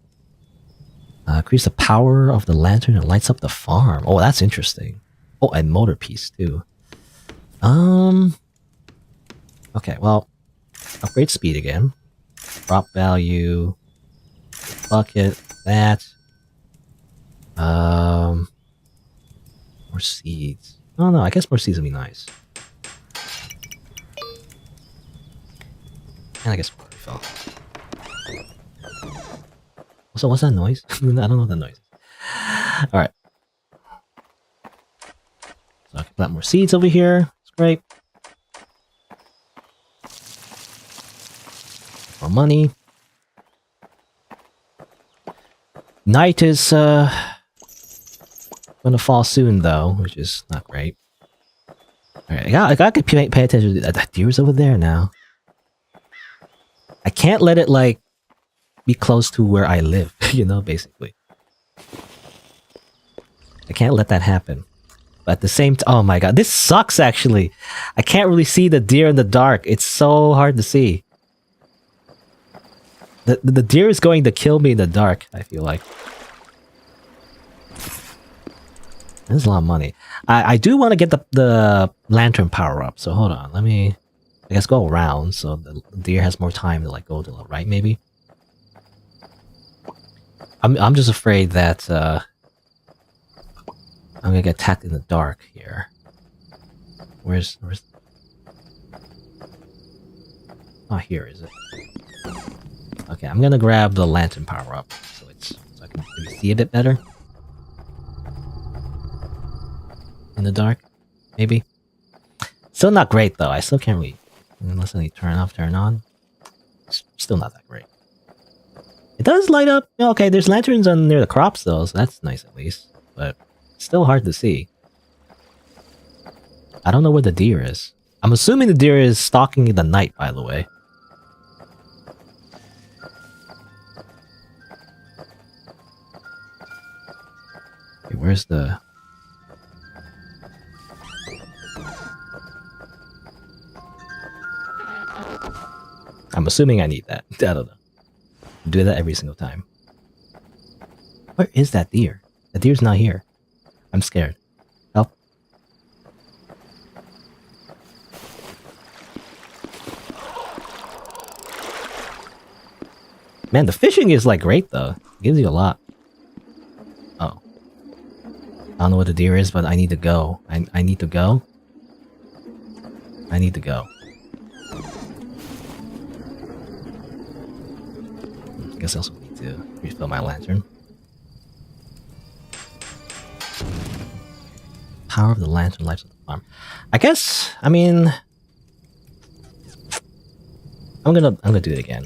Increase the power of the lantern and lights up the farm. Oh, that's interesting. Oh, and motor piece, too. Okay, well, upgrade speed again. Drop value. Bucket, that. More seeds. Oh no, I guess more seeds would be nice. And I guess more refill. So what's that noise? I don't know what that noise is. Alright. So I can plant more seeds over here. It's great. More money. Night is gonna fall soon though, which is not great. Alright, I gotta pay attention to that deer's over there now. I can't let it like be close to where I live, you know, basically. I can't let that happen. But at the same time, oh my god, this sucks actually. I can't really see the deer in the dark. It's so hard to see. The deer is going to kill me in the dark, I feel like. That's a lot of money. I do want to get the lantern power up, so hold on. Let me, I guess, go around so the deer has more time to like go to the right, maybe. I'm just afraid that I'm gonna get attacked in the dark here. Where's oh, here is it. Okay, I'm gonna grab the lantern power up so I can maybe see a bit better. In the dark, maybe. Still not great though. I still can't really, unless I turn off, turn on. It's still not that great. It does light up. Okay, there's lanterns on near the crops though, so that's nice at least. But it's still hard to see. I don't know where the deer is. I'm assuming the deer is stalking in the night, by the way. Okay, where's the... I'm assuming I need that. I don't know. I do that every single time. Where is that deer? The deer's not here. I'm scared. Help. Man, the fishing is like great though. It gives you a lot. Oh. I don't know what the deer is, but I need to go. I need to go. I need to go. I guess I also need to refill my lantern. Power of the lantern lights on the farm. I guess, I mean... I'm gonna do it again.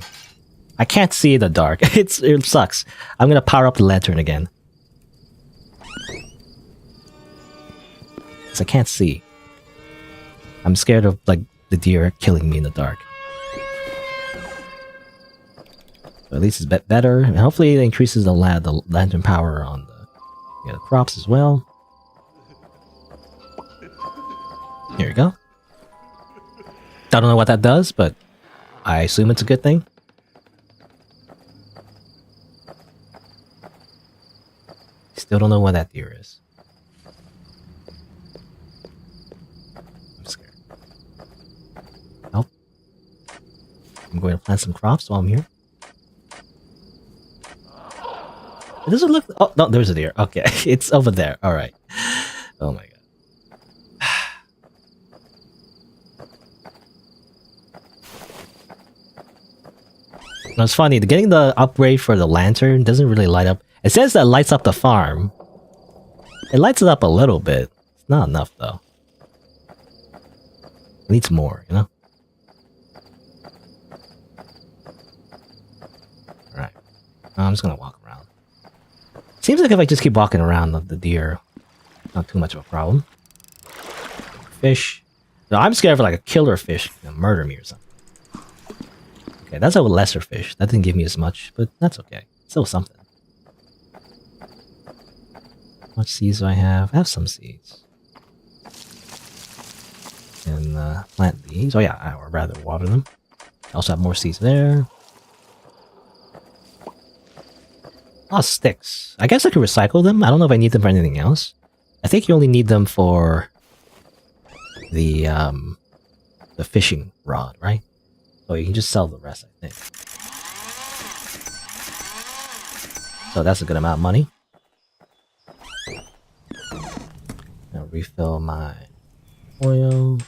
I can't see in the dark. It sucks. I'm gonna power up the lantern again. Because I can't see. I'm scared of, like, the deer killing me in the dark. So at least it's better. And hopefully it increases the lantern power on the crops as well. Here we go. I don't know what that does, but I assume it's a good thing. Still don't know what that deer is. I'm scared. Nope. I'm going to plant some crops while I'm here. It doesn't look... Oh, no, there's a deer. Okay, it's over there. Alright. Oh my god. No, it's funny, getting the upgrade for the lantern doesn't really light up. It says that it lights up the farm. It lights it up a little bit. It's not enough though. It needs more, you know? Alright. I'm just gonna walk around. Seems like if I just keep walking around, the deer, not too much of a problem. Fish. No, I'm scared for like a killer fish to murder me or something. Okay, that's a lesser fish. That didn't give me as much, but that's okay. Still something. How much seeds do I have? I have some seeds. And plant these. Oh yeah, or rather water them. I also have more seeds there. Oh, sticks. I guess I could recycle them. I don't know if I need them for anything else. I think you only need them for the fishing rod, right? So you can just sell the rest, I think. So that's a good amount of money. I'll refill my oil.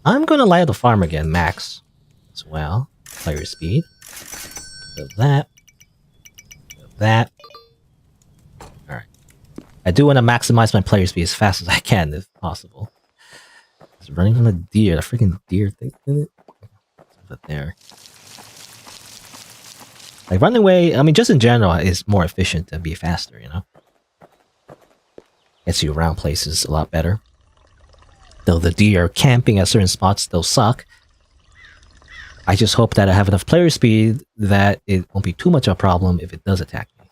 I'm gonna light up the farm again, max, as well. Player speed. So that. That. Alright. I do want to maximize my player speed as fast as I can, if possible. It's running from the deer, the freaking deer thing, isn't it? But there. Like running away, I mean, just in general, is more efficient to be faster, you know? Gets you around places a lot better. Though the deer camping at certain spots still suck. I just hope that I have enough player speed that it won't be too much of a problem if it does attack me.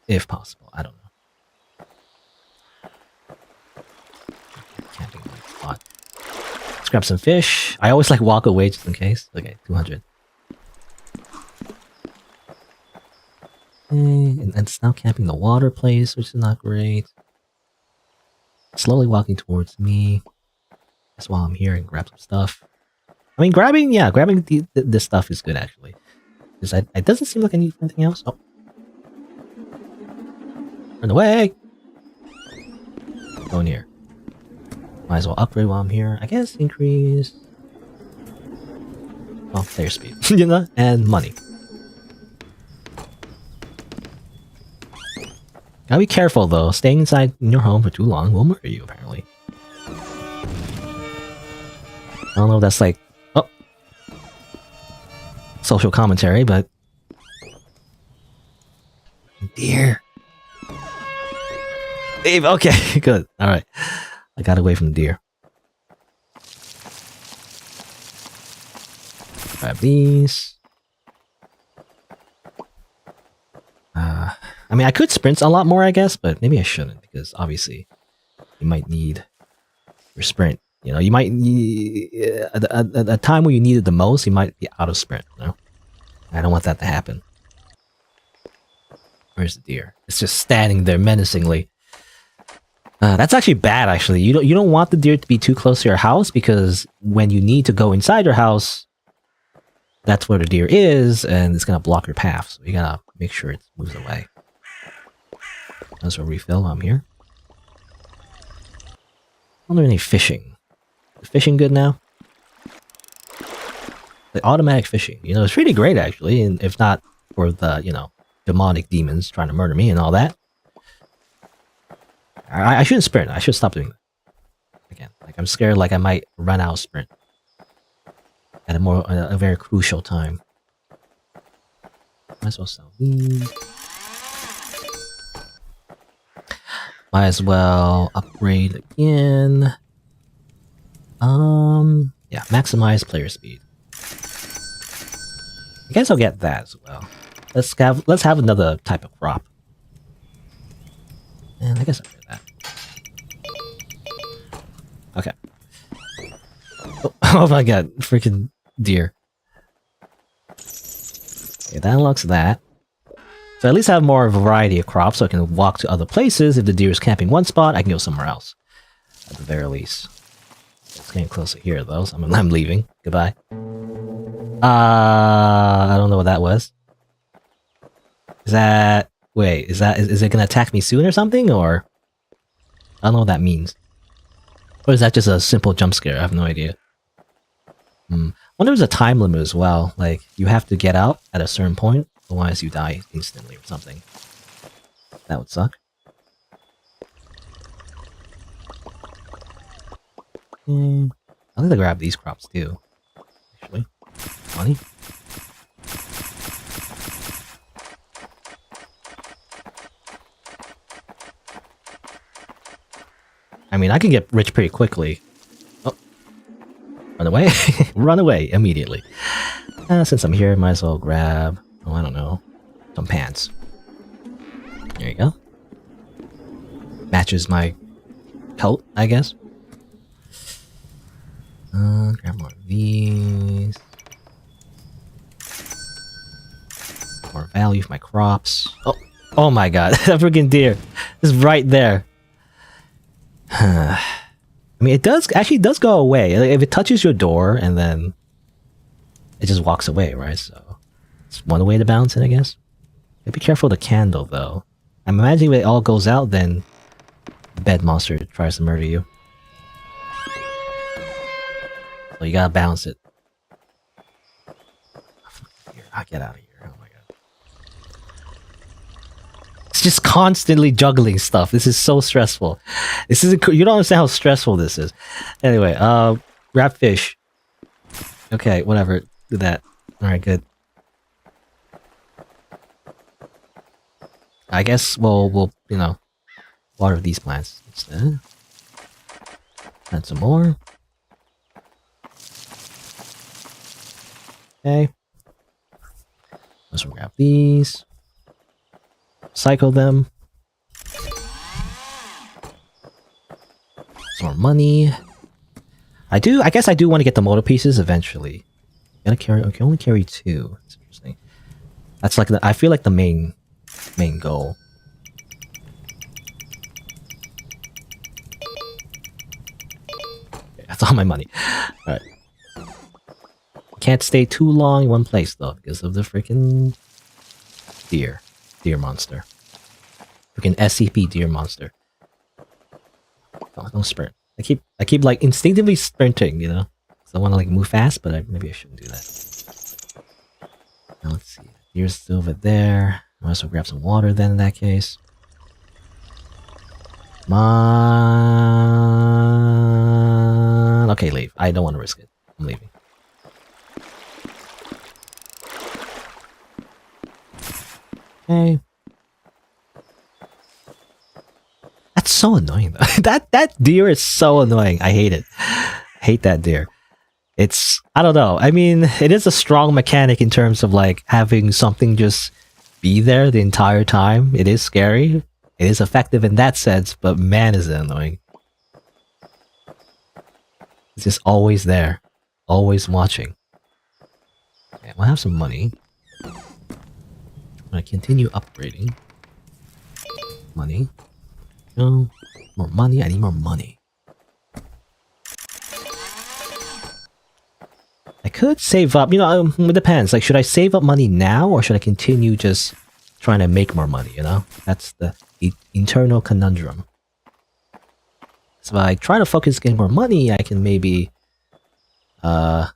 If possible, I don't know. Camping in my spot. Let's grab some fish. I always like walk away just in case. Okay, 200. And it's now camping the water place, which is not great. Slowly walking towards me. That's while I'm here and grab some stuff. I mean, grabbing this stuff is good actually. Because it doesn't seem like I need anything else. Oh. Run away! Go in here. Might as well upgrade while I'm here. I guess increase... well, player speed. You know? And money. Gotta be careful though. Staying inside in your home for too long will murder you, apparently. I don't know if that's like... oh! Social commentary, but... deer! Dave, okay, good. Alright. I got away from the deer. Grab these. I mean, I could sprint a lot more, I guess, but maybe I shouldn't, because obviously you might need your sprint. You know, you might need... at a time when you need it the most, you might be out of sprint, you know? I don't want that to happen. Where's the deer? It's just standing there menacingly. That's actually bad, actually. You don't want the deer to be too close to your house, because when you need to go inside your house, that's where the deer is, and it's gonna block your path. So you gotta make sure it moves away. That's a refill while I'm here. I don't do any fishing. Is fishing good now? The automatic fishing, you know, it's pretty great actually, and if not for the, you know, demonic demons trying to murder me and all that. I shouldn't sprint. I should stop doing that. Again, like I'm scared like I might run out of sprint at a very crucial time. Might as well sell these. Might as well upgrade again. Yeah, maximize player speed. I guess I'll get that as well. Let's have another type of crop. And I guess I'll do that. Okay. Oh my god, freaking deer. Okay, that unlocks that. So at least I have more variety of crops, so I can walk to other places. If the deer is camping one spot, I can go somewhere else. At the very least. It's getting closer here though, so I'm leaving. Goodbye. I don't know what that was. Is that... wait, is it gonna attack me soon or something, or... I don't know what that means. Or is that just a simple jump scare? I have no idea. I wonder if there's a time limit as well. Like, you have to get out at a certain point, otherwise you die instantly or something. That would suck. I'm gonna grab these crops too. Actually. Money. I mean, I can get rich pretty quickly. Oh. Run away? Run away immediately. Since I'm here, might as well grab... oh, I don't know. Some pants. There you go. Matches my coat, I guess. Grab more of these. More value for my crops. Oh, oh my god. That freaking deer is right there. I mean, it actually go away. Like, if it touches your door and then it just walks away, right? So it's one way to balance it, I guess. Be careful of the candle, though. I'm imagining when it all goes out, then the bed monster tries to murder you. So you gotta balance it. I'll get out of here. Oh my god. It's just constantly juggling stuff. This is so stressful. This is you don't understand how stressful this is. Anyway, grab fish. Okay, whatever. Do that. Alright, good. I guess we'll you know, water these plants instead. Add some more. Okay. Let's grab these. Cycle them. Some more money. I guess I do want to get the motor pieces eventually. I can only carry 2. That's interesting. That's like I feel like the main goal. Okay, that's all my money. Alright. Can't stay too long in one place though, because of the freaking deer monster. Freaking SCP deer monster. Don't sprint. I keep like instinctively sprinting, you know. So I want to like move fast, but maybe I shouldn't do that. Now let's see. Deer's still over there. I might as well grab some water then in that case. Come on. Okay, leave. I don't want to risk it. I'm leaving. Okay. That's so annoying though. that deer is so annoying. I hate it. I hate that deer. It's, I don't know. I mean, it is a strong mechanic in terms of like having something just be there the entire time. It is scary. It is effective in that sense, but man is it annoying. It's just always there. Always watching. Okay, we'll have some money. I'm gonna continue upgrading. Money. No, more money. I need more money. I could save up. You know, it depends. Like, should I save up money now, or should I continue just trying to make more money? You know, that's the internal conundrum. So if I try to focus getting more money, I can maybe kind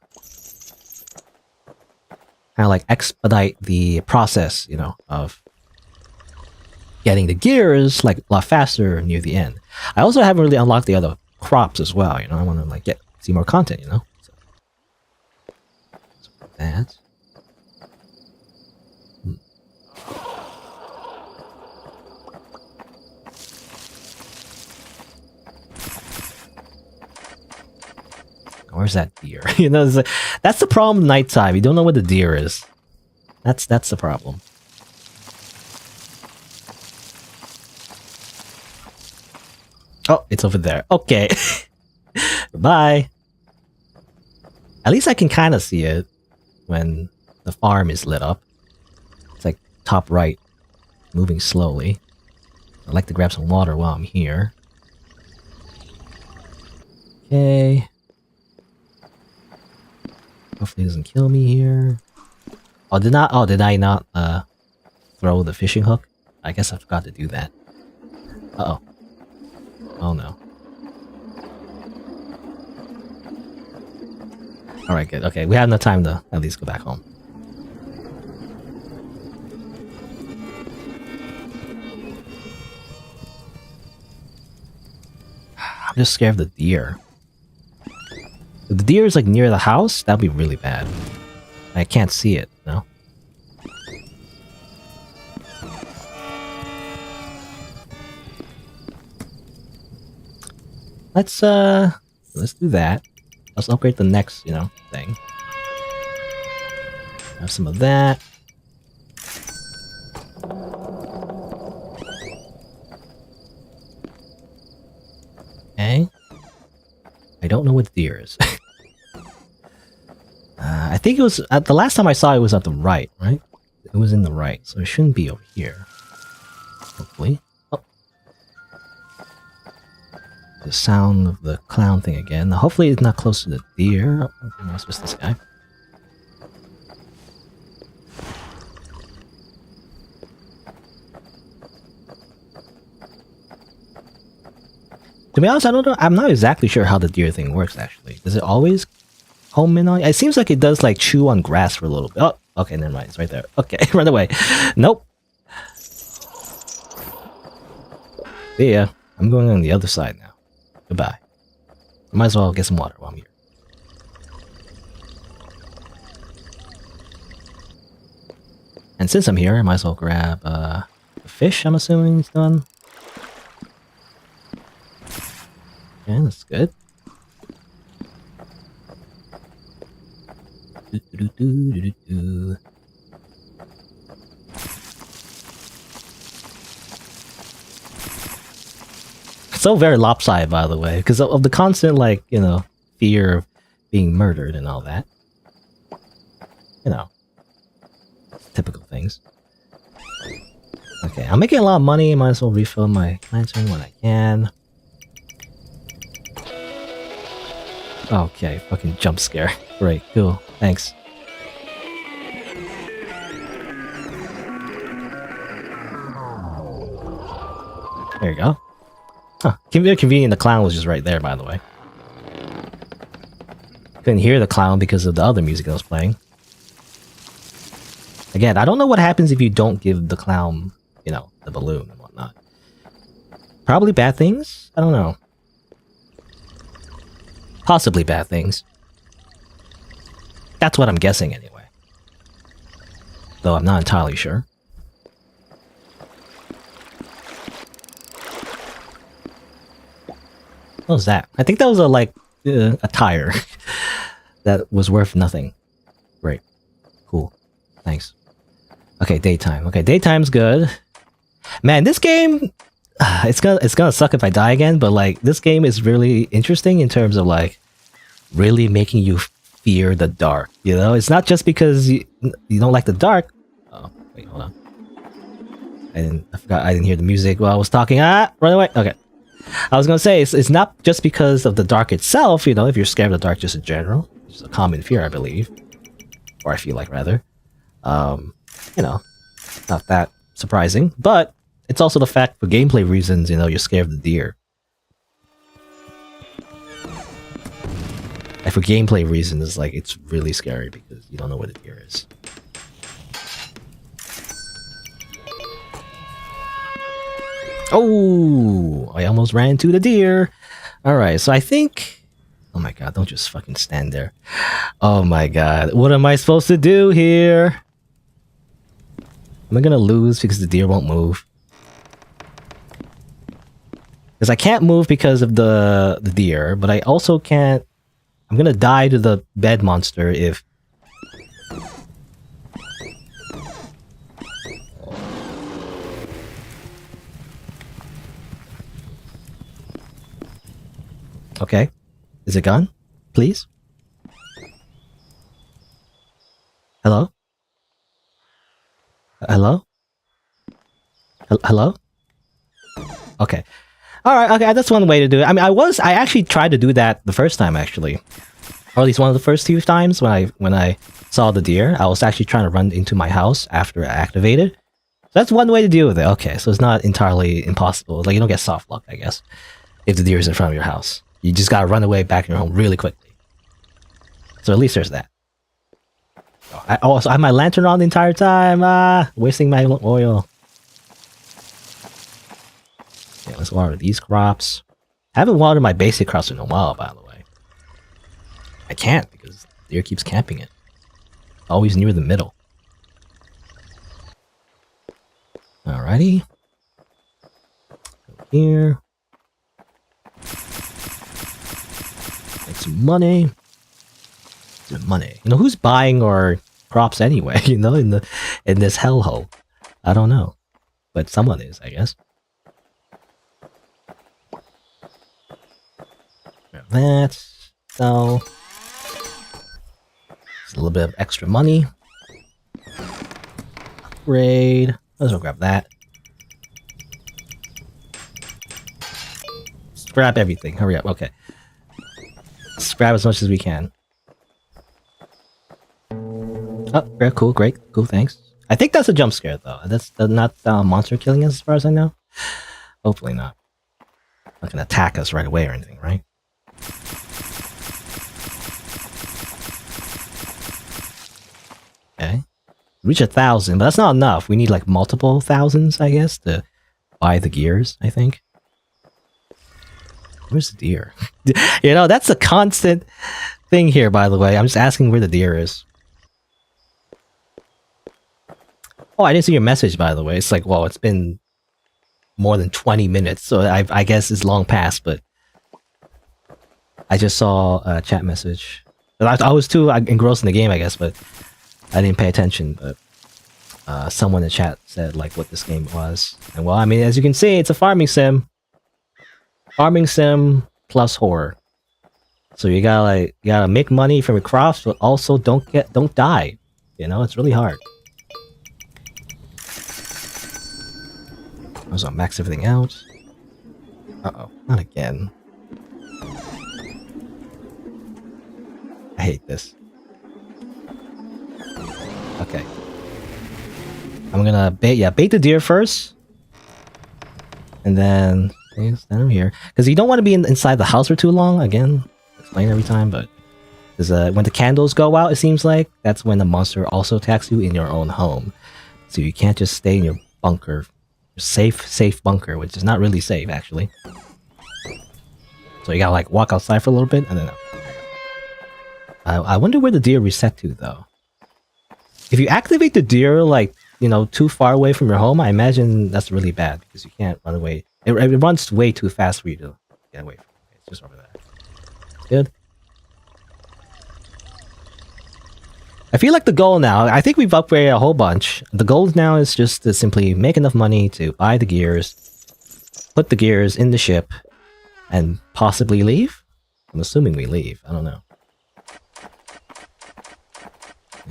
of like expedite the process, you know, of getting the gears like a lot faster near the end. I also haven't really unlocked the other crops as well, you know. I want to like see more content, you know. So that. Where's that deer? You know, that's the problem. Nighttime, you don't know where the deer is. That's the problem. Oh, it's over there. Okay. Bye. At least I can kind of see it when the farm is lit up. It's like top right, moving slowly. I'd like to grab some water while I'm here. Okay. Hopefully it doesn't kill me here. Oh, did I not throw the fishing hook? I guess I forgot to do that. Uh-oh. Oh no. Alright, good. Okay, we have enough time to at least go back home. I'm just scared of the deer. If the deer is like near the house, that'd be really bad. I can't see it, no? Let's do that. Let's upgrade the next, you know, thing. Have some of that. Okay. I don't know what the deer is. I think it was at the last time I saw it was at the right, right? It was in the right, so it shouldn't be over here. Hopefully. Oh. The sound of the clown thing again. Now, hopefully it's not close to the deer. Oh, I missed this guy. To be honest, I don't know. I'm not exactly sure how the deer thing works, actually. Does it always home in on you? It seems like it does, like, chew on grass for a little bit. Oh, okay, never mind. It's right there. Okay, run away. Nope. See ya. I'm going on the other side now. Goodbye. I might as well get some water while I'm here. And since I'm here, I might as well grab the fish, I'm assuming it's done. Yeah, that's good. So very lopsided, by the way, because of the constant, like, you know, fear of being murdered and all that. You know, typical things. Okay, I'm making a lot of money. Might as well refill my lantern when I can. Okay, fucking jump scare. Great, cool, thanks. There you go. Huh, convenient the clown was just right there, by the way. Couldn't hear the clown because of the other music that was playing. Again, I don't know what happens if you don't give the clown, you know, the balloon and whatnot. Probably bad things? I don't know. Possibly bad things. That's what I'm guessing anyway. Though I'm not entirely sure. What was that? I think that was a tire that was worth nothing. Great. Cool. Thanks. Okay, daytime. Okay, daytime's good. Man, this game, it's gonna suck if I die again, but like this game is really interesting in terms of like really making you fear the dark. You know, it's not just because you don't like the dark. Oh, wait, hold on. I forgot I didn't hear the music while I was talking. Ah, run away. Okay. I was gonna say it's not just because of the dark itself. You know, if you're scared of the dark just in general, it's a common fear, I believe, or I feel like rather. You know, not that surprising, but it's also the fact for gameplay reasons, you know, you're scared of the deer. And for gameplay reasons, like, it's really scary because you don't know where the deer is. Oh, I almost ran into the deer. Alright, so I think... Oh my god, don't just fucking stand there. Oh my god, what am I supposed to do here? Am I gonna lose because the deer won't move? Because I can't move because of the deer, but I also can't... I'm gonna die to the bed monster if... Okay. Is it gone? Please? Hello? Hello? Hello? Okay. Alright, okay, that's one way to do it. I mean, I actually tried to do that the first time, actually. Or at least one of the first few times when I saw the deer. I was actually trying to run into my house after I activated. So that's one way to deal with it. Okay, so it's not entirely impossible. Like, you don't get soft luck, I guess, if the deer is in front of your house. You just gotta run away back in your home really quickly. So at least there's that. I also have my lantern on the entire time. Wasting my oil. Okay, let's water these crops. I haven't watered my basic crops in a while, by the way. I can't because the deer keeps camping it. Always near the middle. Alrighty. Go here. Make some money. Some money. You know, who's buying our crops anyway? You know, in this hellhole. I don't know, but someone is, I guess. Grab that. So, just a little bit of extra money. Upgrade. Let's go grab that. Let's grab everything. Hurry up. Okay. Let's grab as much as we can. Oh, very cool, great, cool, thanks. I think that's a jump scare, though. That's not monster killing us, as far as I know. Hopefully not. Not gonna attack us right away or anything, right? Okay. Reach 1,000, but that's not enough. We need like multiple thousands, I guess, to buy the gears, I think. Where's the deer? You know, that's a constant thing here, by the way. I'm just asking where the deer is. Oh, I didn't see your message, by the way. It's like, well, it's been more than 20 minutes, so I guess it's long past, but I just saw a chat message. I was too engrossed in the game, I guess, but I didn't pay attention. But someone in the chat said like what this game was. And well, I mean, as you can see, it's a farming sim. Farming sim plus horror. So you gotta make money from your crops, but also don't die. You know, it's really hard. Also max everything out. Uh-oh, not again. I hate this. Okay. I'm gonna bait the deer first. And then stand over here. Because you don't want to be inside the house for too long. Again, explain every time, but because when the candles go out, it seems like that's when the monster also attacks you in your own home. So you can't just stay in your bunker. Safe bunker, which is not really safe actually. So you gotta like walk outside for a little bit and then I wonder where the deer reset to though. If you activate the deer like, you know, too far away from your home, I imagine that's really bad because you can't run away. It runs way too fast for you to get away from it. It's just over there. Good. I feel like the goal now, I think we've upgraded a whole bunch. The goal now is just to simply make enough money to buy the gears, put the gears in the ship, and possibly leave? I'm assuming we leave. I don't know.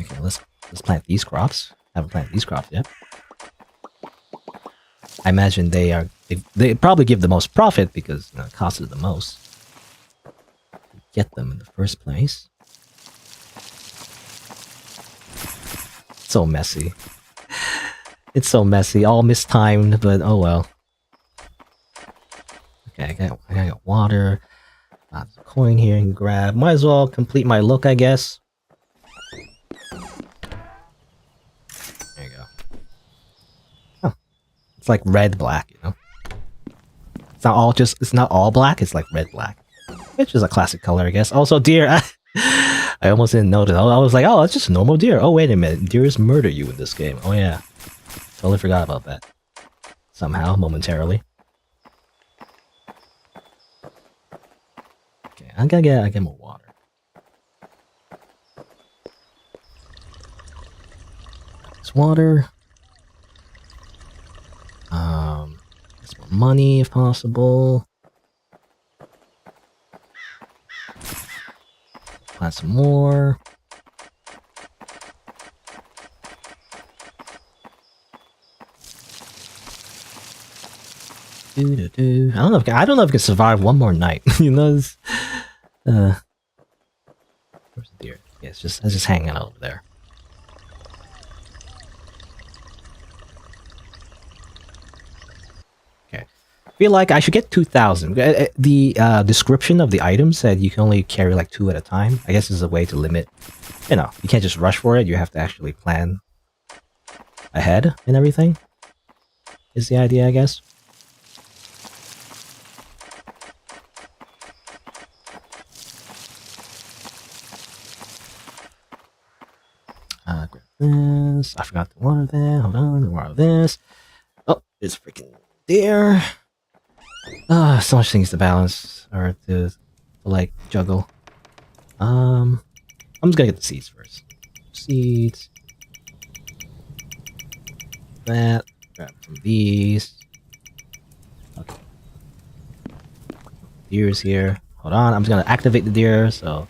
Okay, let's plant these crops. I haven't planted these crops yet. I imagine they probably give the most profit because it costs the most to get them in the first place. So messy. It's so messy, all mistimed, but oh well. Okay, I got water. There's a coin here you can grab. Might as well complete my look, I guess. There you go. Oh, it's like red black, you know. It's not all black. It's like red black, which is a classic color, I guess. Also, deer. I almost didn't notice. I was like, oh, it's just a normal deer. Oh, wait a minute. Deers murder you in this game. Oh, yeah. Totally forgot about that. Somehow, momentarily. Okay, I gotta get more water. It's water. Get some more money if possible. Plant some more. I don't know if I can survive one more night. You know, where's the deer? Yeah, it's just hanging out over there. Okay, I feel like I should get 2,000. The description of the item said you can only carry like 2 at a time. I guess there's a way to limit. You know, you can't just rush for it. You have to actually plan ahead and everything. Is the idea, I guess. Grab this. I forgot the water there. Hold on, the water this. Oh, it's freaking deer. So much things to balance or to like juggle. I'm just gonna get the seeds first. Seeds. That. Grab some of these. Okay. Deer's here. Hold on, I'm just gonna activate the deer so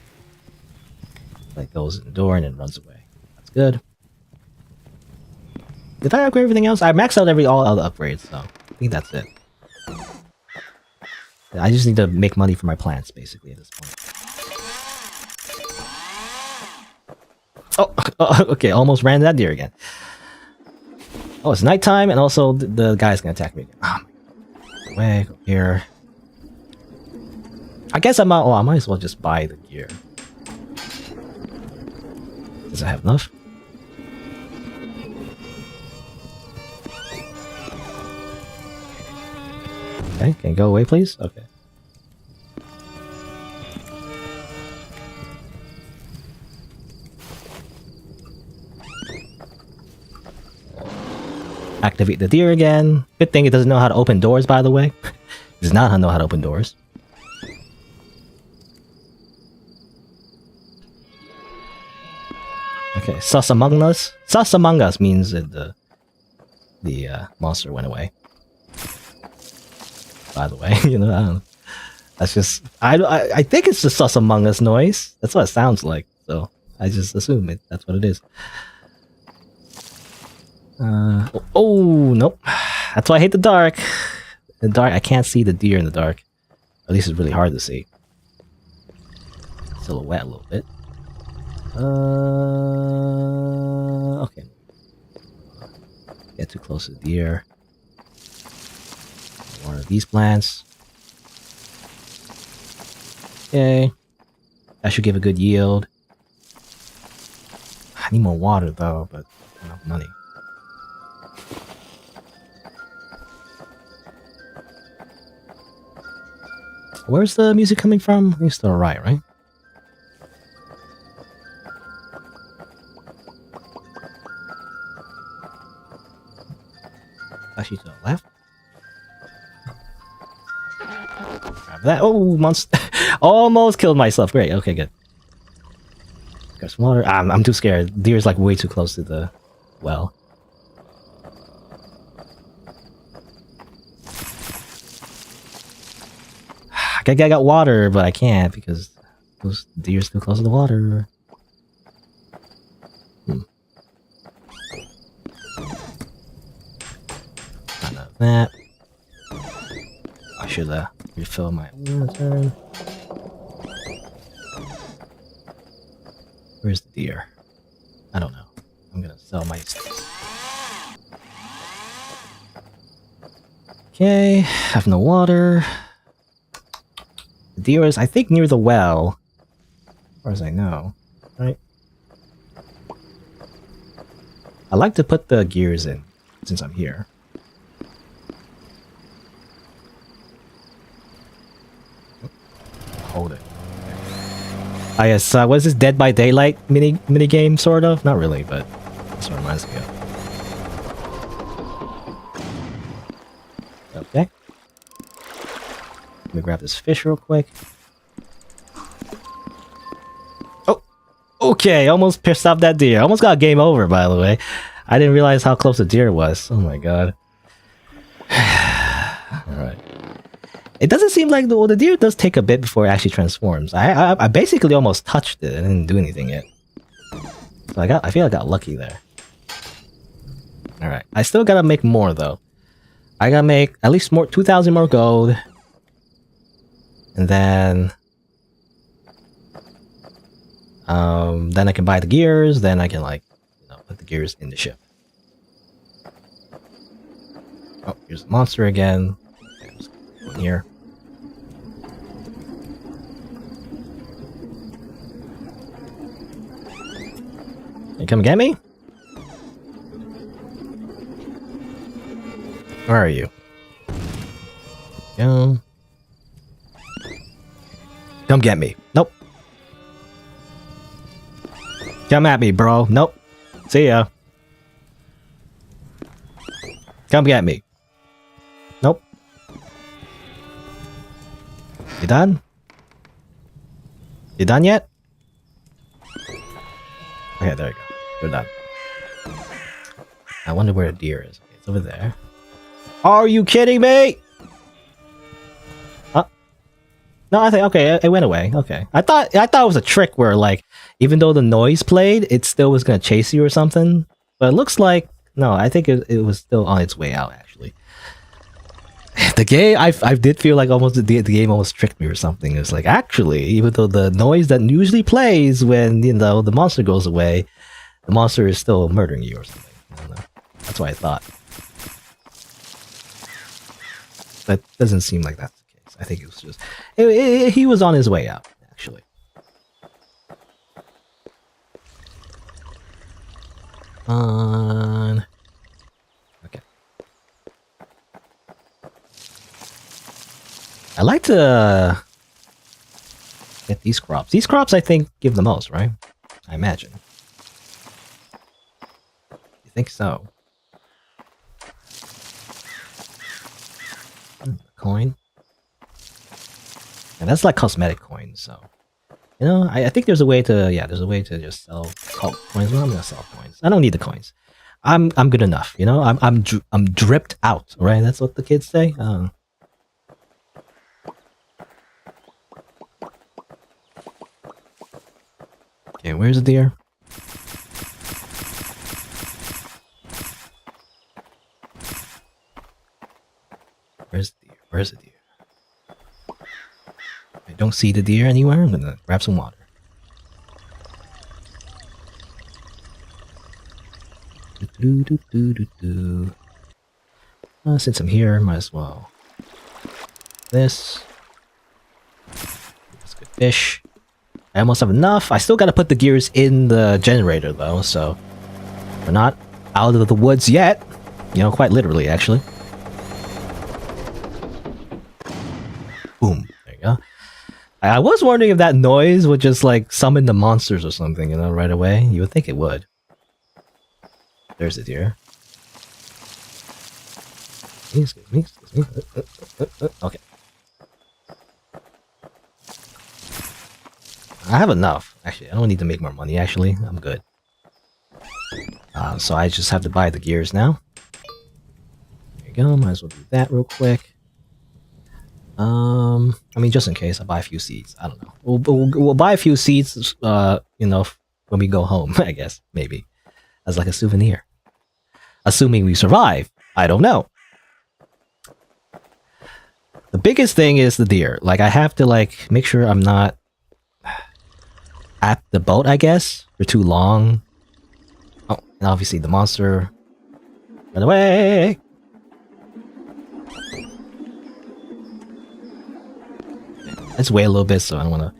like goes in the door and then runs away. That's good. Did I upgrade everything else? I maxed out all other upgrades, so I think that's it. I just need to make money for my plants, basically, at this point. Oh, okay, almost ran that deer again. Oh, it's nighttime, and also the guy's gonna attack me again. Oh, my way, go here. I guess I might as well just buy the gear. Does I have enough? Okay, can you go away, please? Okay. Activate the deer again. Good thing it doesn't know how to open doors, by the way. It does not know how to open doors. Okay, sus among us. Sus among us means that the monster went away. By the way, you know, I don't know. That's just I think it's the sus among us noise. That's what it sounds like. So I just assume that's what it is. Oh nope. That's why I hate the dark. In the dark, I can't see the deer in the dark. At least it's really hard to see. Silhouette a little bit. Okay. Get too close to the deer. Water these plants. Okay. That should give a good yield. I need more water though, but not enough money. Where's the music coming from? It's to the right, right? Actually to the left. Grab that. Oh, monster! Almost killed myself. Great. Okay, good. Got some water. I'm too scared. Deer's like way too close to the well. I got water, but I can't because those deer's too close to the water. None of that. I should refill my water. Where's the deer? I don't know. I'm gonna sell my stuff. Okay, have no water. The deer is, I think, near the well. As far as I know. Right? I like to put the gears in, since I'm here. Hold it. I guess, what is this, Dead by Daylight mini game, sort of? Not really, but that's what it reminds me of. Okay. Let me grab this fish real quick. Oh! Okay, almost pissed off that deer. Almost got game over, by the way. I didn't realize how close the deer was. Oh my god. Alright. It doesn't seem like the deer does take a bit before it actually transforms. I basically almost touched it and didn't do anything yet. So I feel I got lucky there. Alright. I still gotta make more though. I gotta make at least 2,000 more gold. And then I can buy the gears, then I can put the gears in the ship. Oh, here's the monster again. Okay, just go in here. You come get me? Where are you? Go. Come get me. Nope. Come at me, bro. Nope. See ya. Come get me. Nope. You done? You done yet? Okay, there you go. We're done. I wonder where a deer is. Okay, it's over there. Are you kidding me? No, I think okay, it went away. Okay, I thought it was a trick where even though the noise played, it still was gonna chase you or something. But it looks like no. I think it was still on its way out. Actually, the game I did feel like almost the game almost tricked me or something. It's like actually, even though the noise that usually plays when the monster goes away, the monster is still murdering you or something. I don't know. That's what I thought. That doesn't seem like that's the case. I think it was just he was on his way out, actually. Okay. I like to get these crops. These crops, I think, give the most, right? I imagine. You think so? coin. And that's like cosmetic coins, so you know, I think there's a way to there's a way to just sell coins. Well, I'm gonna sell coins. I don't need the coins. I'm good enough, you know. I'm dripped out, right? That's what the kids say. Okay, where's the deer? Where's the deer? Where's the deer? I don't see the deer anywhere. I'm gonna grab some water. Since I'm here, might as well. This. That's good fish. I almost have enough. I still gotta put the gears in the generator though, so we're not out of the woods yet. You know, quite literally, actually. Boom. There you go. I was wondering if that noise would just like summon the monsters or something, you know, right away. You would think it would. There's the deer. Excuse me. Okay. I have enough. Actually, I don't need to make more money, actually. I'm good. So I just have to buy the gears now. There you go. Might as well do that real quick. I mean, just in case, I'll buy a few seeds. I don't know. We'll buy a few seeds, you know, when we go home, I guess. Maybe. As like a souvenir. Assuming we survive. I don't know. The biggest thing is the deer. Like, I have to, like, make sure I'm not at the boat, I guess, for too long. Oh, and obviously the monster. Run away! Let's wait a little bit, so I don't want to.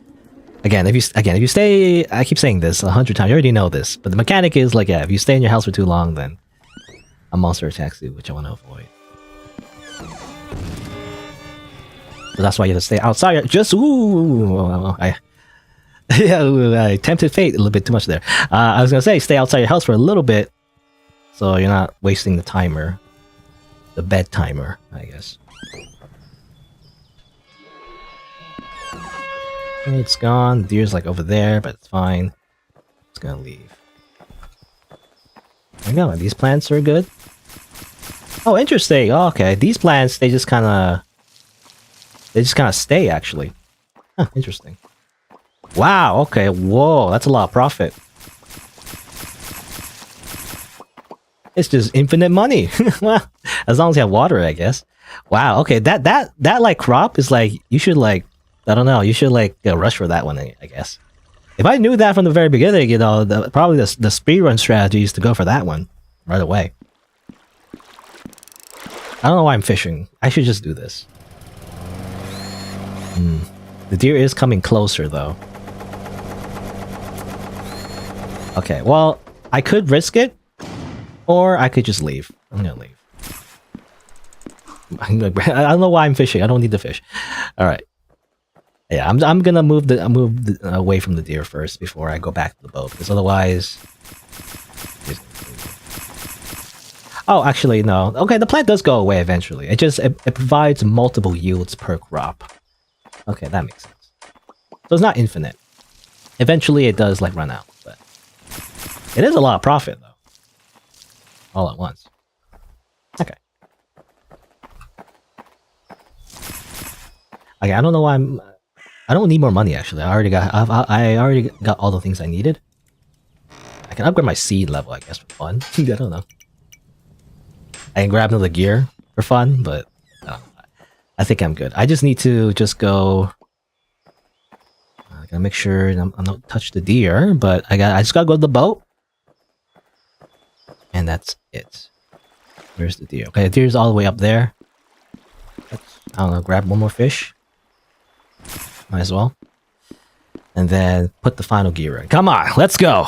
Again, if you stay, I keep saying this 100 times. You already know this, but the mechanic is like, yeah, if you stay in your house for too long, then a monster attacks you, which I want to avoid. So that's why you have to stay outside. Just I tempted fate a little bit too much there. I was gonna say stay outside your house for a little bit, so you're not wasting the timer, the bed timer, I guess. It's gone. The deer's like over there, but it's fine. It's gonna leave. I know these plants are good. Oh, interesting. Oh, okay, these plants they just kind of stay actually. Huh, interesting. Wow. Okay. Whoa, that's a lot of profit. It's just infinite money. Well, as long as you have water, I guess. Wow. Okay. That like crop is like you should like. I don't know. You should like rush for that one, I guess. If I knew that from the very beginning, you know, probably the speedrun strategy is to go for that one right away. I don't know why I'm fishing. I should just do this. The deer is coming closer, though. Okay, well, I could risk it, or I could just leave. I'm gonna leave. I don't know why I'm fishing. I don't need to fish. All right. Yeah, I'm gonna move away from the deer first before I go back to the boat, because otherwise. Oh, actually no. Okay, the plant does go away eventually. It provides multiple yields per crop. Okay, that makes sense. So it's not infinite. Eventually, it does like run out, but it is a lot of profit though. All at once. Okay. Okay, I don't know why I don't need more money actually. I already got all the things I needed. I can upgrade my seed level, I guess, for fun. I don't know. I can grab another gear for fun, but I think I'm good. I just need to just go. I gotta make sure I'm not touch the deer, but I just gotta go to the boat, and that's it. Where's the deer? Okay, the deer's all the way up there. I don't know. Grab one more fish. Might as well. And then put the final gear in. Come on, let's go!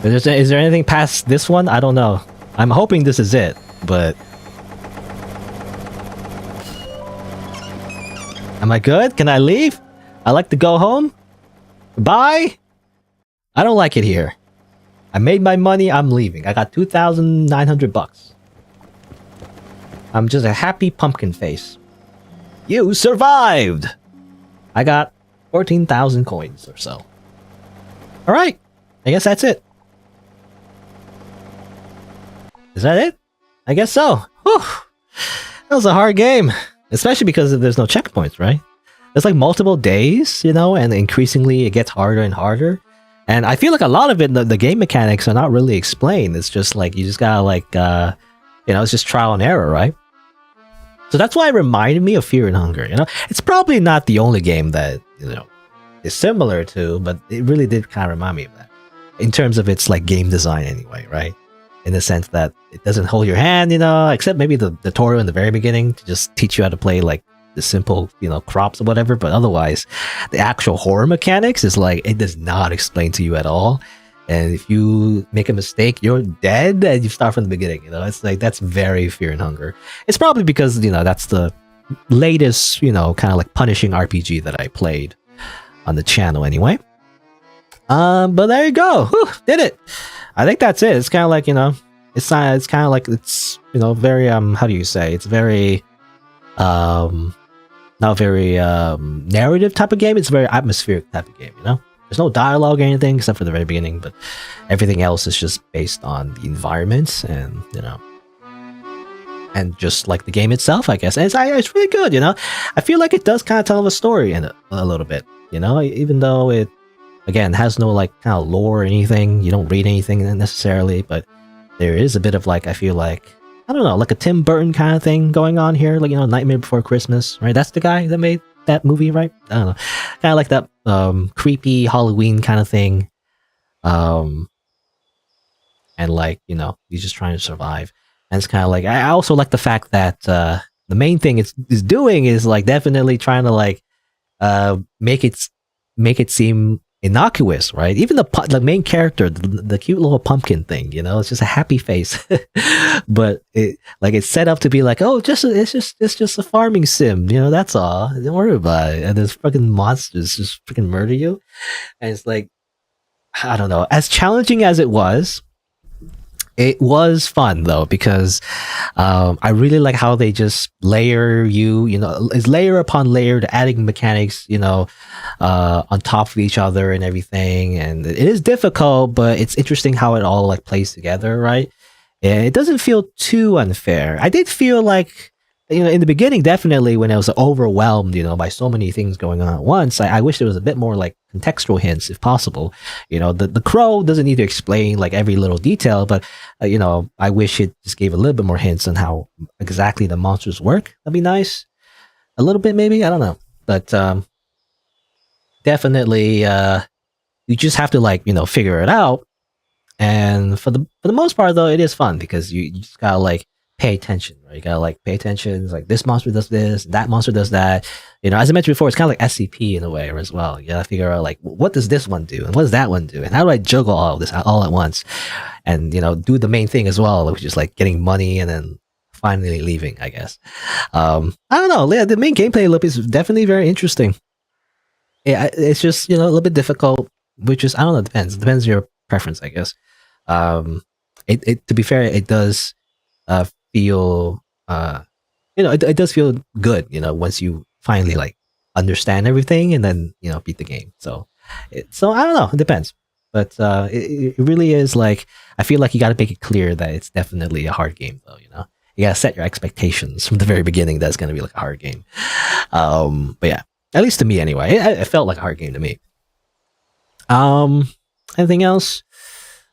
Is there anything past this one? I don't know. I'm hoping this is it, but... Am I good? Can I leave? I like to go home? Bye? I don't like it here. I made my money, I'm leaving. I got 2,900 bucks. I'm just a happy pumpkin face. You survived! I got 14,000 coins or so. Alright, I guess that's it. Is that it? I guess so. Whew. That was a hard game. Especially because there's no checkpoints, right? There's like multiple days, you know, and increasingly it gets harder and harder. And I feel like a lot of it, the game mechanics are not really explained. It's just like, you just gotta like, you know, it's just trial and error, right? So that's why it reminded me of Fear and Hunger, you know? It's probably not the only game that, you know, is similar to, but it really did kind of remind me of that. In terms of its like game design anyway, right? In the sense that it doesn't hold your hand, you know, except maybe the tutorial in the very beginning to just teach you how to play like the simple, you know, crops or whatever. But otherwise, the actual horror mechanics is like, it does not explain to you at all. And if you make a mistake, you're dead and you start from the beginning, you know. It's like, that's very Fear and Hunger. It's probably because, you know, that's the latest, you know, kind of like punishing RPG that I played on the channel anyway. But there you go. Whew, did it. I think that's it. It's kind of like, you know, it's kind of like, it's, you know, very, how do you say? It's very, not very, narrative type of game. It's a very atmospheric type of game, you know? There's no dialogue or anything except for the very beginning, but everything else is just based on the environments and, you know, and just like the game itself, I guess. And it's really good, you know? I feel like it does kind of tell a story in it a little bit, you know? Even though it, again, has no like kind of lore or anything. You don't read anything necessarily, but there is a bit of like, I feel like, I don't know, like a Tim Burton kind of thing going on here. Like, you know, Nightmare Before Christmas, right? That's the guy that made that movie, right? I don't know. Kind of like that creepy Halloween kind of thing. And like, you know, he's just trying to survive. And it's kind of like, I also like the fact that the main thing it's doing is like definitely trying to like make it seem innocuous, right? Even the main character, the cute little pumpkin thing, you know, it's just a happy face, but it's set up to be like, oh, it's just a farming sim, you know, that's all. Don't worry about it. And there's fucking monsters just freaking murder you, and it's like, I don't know. As challenging as it was fun though, because I really like how they just layer you know, it's layer upon layer, to adding mechanics, you know, on top of each other and everything. And it is difficult, but it's interesting how it all like plays together, right? And it doesn't feel too unfair. I did feel like, you know, in the beginning, definitely when I was overwhelmed, you know, by so many things going on at once, I wish there was a bit more like contextual hints if possible. You know, the crow doesn't need to explain like every little detail, but you know, I wish it just gave a little bit more hints on how exactly the monsters work. That'd be nice. A little bit maybe, I don't know. But definitely you just have to like, you know, figure it out. And for the most part though, it is fun because you just gotta like pay attention, right? You gotta like pay attention. It's like this monster does this, that monster does that. You know, as I mentioned before, it's kind of like SCP in a way as well. You gotta figure out like, what does this one do and what does that one do, and how do I juggle all of this all at once, and you know, do the main thing as well, which is like getting money and then finally leaving, I guess. I don't know. Yeah, the main gameplay loop is definitely very interesting. Yeah, it's just, you know, a little bit difficult, which is, I don't know, depends. It depends on your preference, I guess. It to be fair, it does feel you know, it does feel good, you know, once you finally like understand everything and then, you know, beat the game. So I don't know, it depends, but it really is like, I feel like you got to make it clear that it's definitely a hard game though, you know. You gotta set your expectations from the very beginning that it's gonna be like a hard game. But yeah, at least to me anyway, it felt like a hard game to me. Anything else?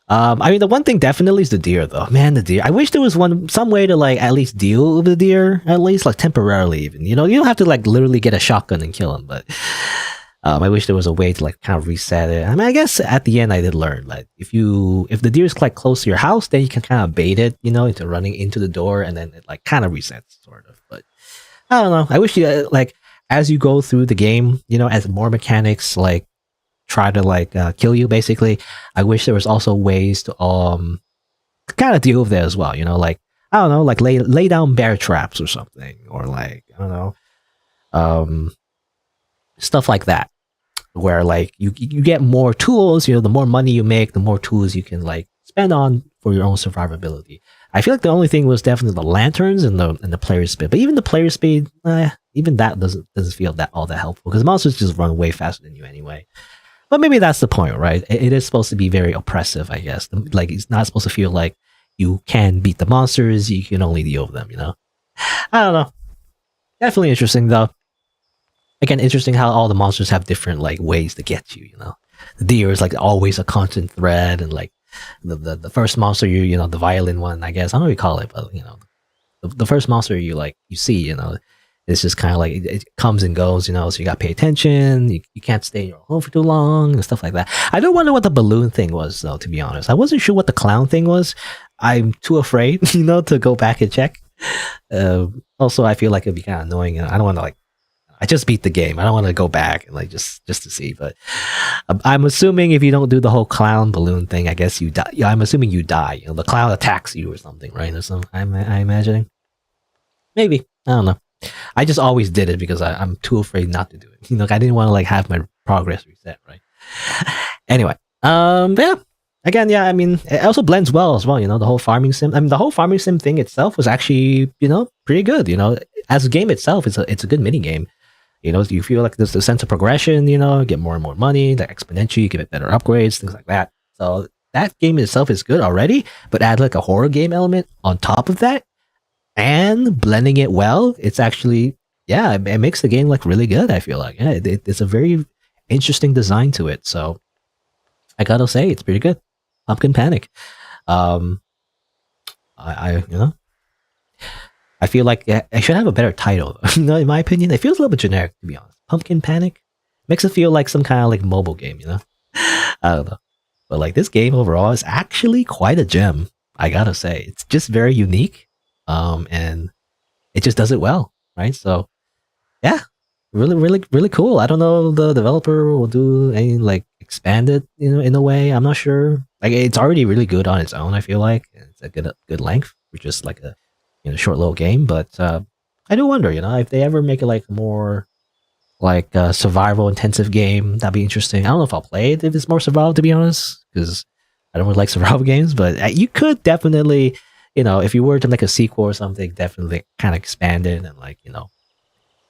I mean, the one thing definitely is the deer, though. Man, the deer. I wish there was some way to like at least deal with the deer, at least like temporarily, even. You know, you don't have to like literally get a shotgun and kill him, but I wish there was a way to like kind of reset it. I mean, I guess at the end I did learn like if the deer is like close to your house, then you can kind of bait it, you know, into running into the door, and then it like kind of resets, sort of. But I don't know. I wish you like as you go through the game, you know, as more mechanics like try to like kill you basically, I wish there was also ways to kind of deal with it as well, you know, like I don't know, like lay down bear traps or something, or like I don't know, stuff like that, where like you get more tools, you know, the more money you make, the more tools you can like spend on for your own survivability. I feel like the only thing was definitely the lanterns and the player speed, but even the player speed, even that doesn't feel that all that helpful because monsters just run way faster than you anyway. But maybe that's the point, right? It is supposed to be very oppressive, I guess. Like it's not supposed to feel like you can beat the monsters, you can only deal with them, you know? I don't know. Definitely interesting though. Again, interesting how all the monsters have different like ways to get you, you know? The deer is like always a constant threat, and like the first monster you know, the violin one, I guess. I don't know what you call it, but you know, the first monster you see, you know, it's just kind of like it comes and goes, you know, so you got to pay attention. You can't stay in your home for too long and stuff like that. I don't wonder what the balloon thing was, though, to be honest. I wasn't sure what the clown thing was. I'm too afraid, you know, to go back and check. Also, I feel like it'd be kind of annoying. And I don't want to, like, I just beat the game. I don't want to go back and, like, just to see. But I'm assuming if you don't do the whole clown balloon thing, I guess you die. Yeah, I'm assuming you die. You know, the clown attacks you or something, right? Or something, I'm imagining. Maybe. I don't know. I just always did it because I'm too afraid not to do it. You know, I didn't want to like have my progress reset, right? Anyway, yeah. Again, yeah. I mean, it also blends well as well. You know, the whole farming sim. I mean, the whole farming sim thing itself was actually, you know, pretty good. You know, as a game itself, it's a good mini game. You know, you feel like there's a sense of progression. You know, get more and more money, like exponentially, you get better upgrades, things like that. So that game itself is good already, but add like a horror game element on top of that. And blending it well, it's actually, yeah, it makes the game like really good. I feel like, yeah, it's a very interesting design to it. So I gotta say, it's pretty good. Pumpkin Panic. I you know, I feel like I should have a better title. You know, in my opinion, it feels a little bit generic to be honest. Pumpkin Panic makes it feel like some kind of like mobile game. You know, I don't know, but like this game overall is actually quite a gem. I gotta say, it's just very unique. And it just does it well, right? So, yeah, really cool. I don't know if the developer will do any like expanded, you know, in a way. I'm not sure. Like, it's already really good on its own. I feel like it's a good length for just like a short little game. But I do wonder, you know, if they ever make it like more like a survival intensive game, that'd be interesting. I don't know if I'll play it if it's more survival, to be honest, because I don't really like survival games. But you could definitely, you know, if you were to make a sequel or something, definitely kind of expand it and like, you know,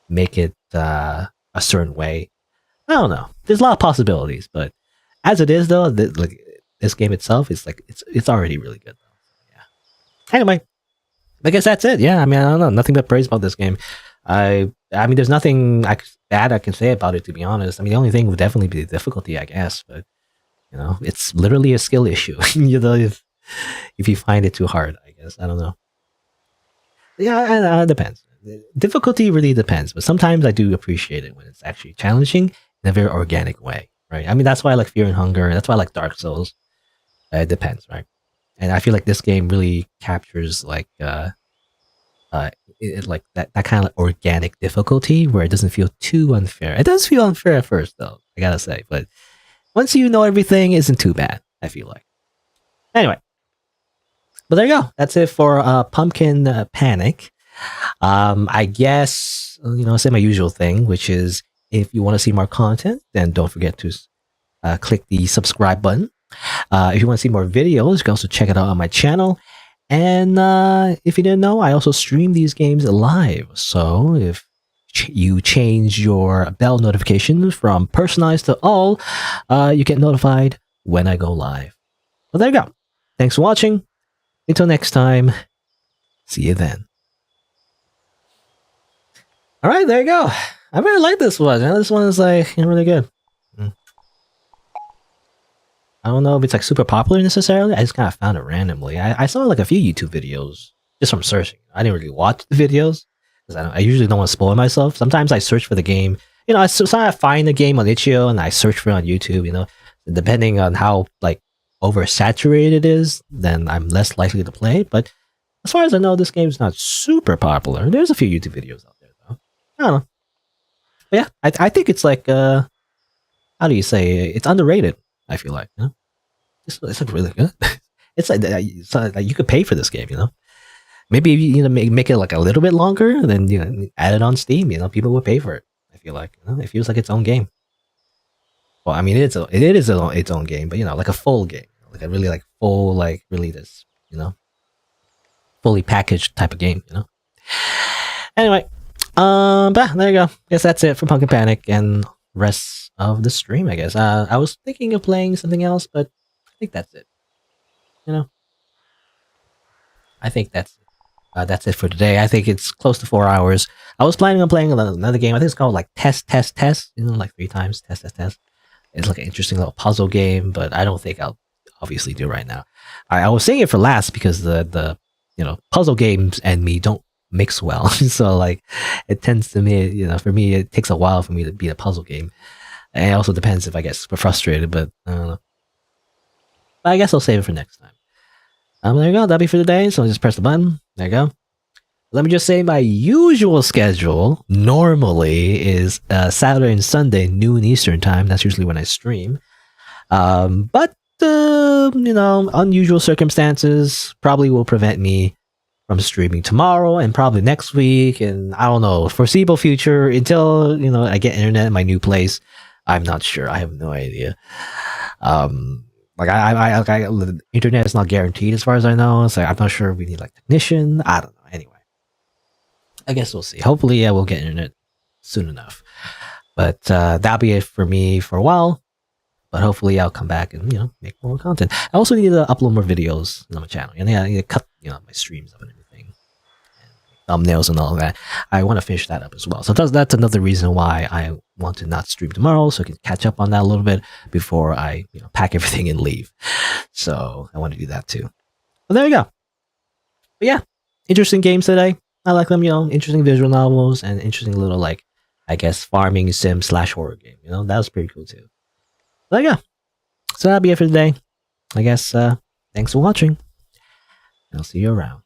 make it a certain way. I don't know. There's a lot of possibilities, but as it is though, like this game itself is like it's already really good though. Yeah. Anyway, I guess that's it. Yeah, I mean, I don't know, nothing but praise about this game. I mean, there's nothing bad I can say about it, to be honest. I mean, the only thing would definitely be the difficulty, I guess, but you know, it's literally a skill issue. You know, if you find it too hard, I guess. I don't know. Yeah, it depends. Difficulty really depends, but sometimes I do appreciate it when it's actually challenging in a very organic way, right? I mean, that's why I like Fear and Hunger. That's why I like Dark Souls. It depends, right? And I feel like this game really captures like like that kind of organic difficulty where it doesn't feel too unfair. It does feel unfair at first, though, I gotta say, but once you know everything, it isn't too bad, I feel like. Anyway, but there you go. That's it for Pumpkin Panic. I guess, you know, say my usual thing, which is if you want to see more content, then don't forget to click the subscribe button. If you want to see more videos, you can also check it out on my channel. And if you didn't know, I also stream these games live. So if you change your bell notification from personalized to all, you get notified when I go live. Well, there you go. Thanks for watching. Until next time, see you then. All right, there you go. I really like this one. This one is like really good. I don't know if it's like super popular necessarily. I just kind of found it randomly. I saw like a few YouTube videos just from searching. I didn't really watch the videos because I usually don't want to spoil myself. Sometimes I search for the game. You know, sometimes I find the game on itch.io and I search for it on YouTube. You know, depending on how like oversaturated it is, then I'm less likely to play. But as far as I know, this game is not super popular. There's a few YouTube videos out there though. I don't know. But yeah, I think it's like how do you say, it's underrated. I feel like, you know, it's like really good. It's like you could pay for this game, you know. Maybe you know make it like a little bit longer, and then you know add it on Steam. You know, people would pay for it. I feel like, you know, it feels like its own game. Well, I mean, it is its own game, but you know, like a full game, like a really like full like really this, you know, fully packaged type of game. You know. Anyway, But there you go. Guess that's it for Pumpkin Panic and rest of the stream, I guess. I was thinking of playing something else, but I think that's it. You know, I think that's it for today. I think it's close to 4 hours. I was planning on playing another game. I think it's called like Test. You know, like 3 times. Test. It's like an interesting little puzzle game, but I don't think I'll obviously do right now. I was saying it for last because the puzzle games and me don't mix well. So like it tends to me, for me it takes a while for me to beat a puzzle game. And it also depends if I get super frustrated, but I don't know. But I guess I'll save it for next time. There you go. That'll be for today. So just press the button. There you go. Let me just say my usual schedule normally is Saturday and Sunday, noon Eastern time. That's usually when I stream. But unusual circumstances probably will prevent me from streaming tomorrow and probably next week. And I don't know, foreseeable future until, I get internet in my new place. I'm not sure. I have no idea. The internet is not guaranteed as far as I know. So I'm not sure if we need like technician. I don't know. Anyway, I guess we'll see. Hopefully, we'll get internet soon enough. But that'll be it for me for a while. But hopefully, I'll come back and make more content. I also need to upload more videos on my channel, and I need to cut my streams up and everything, and thumbnails and all that. I want to finish that up as well. So that's another reason why I want to not stream tomorrow, so I can catch up on that a little bit before I pack everything and leave. So I want to do that too. But there you go. But yeah, interesting games today. I like them. Interesting visual novels and interesting little farming sim / horror game. That was pretty cool too. There you go. So that'll be it for today. I guess thanks for watching. I'll see you around.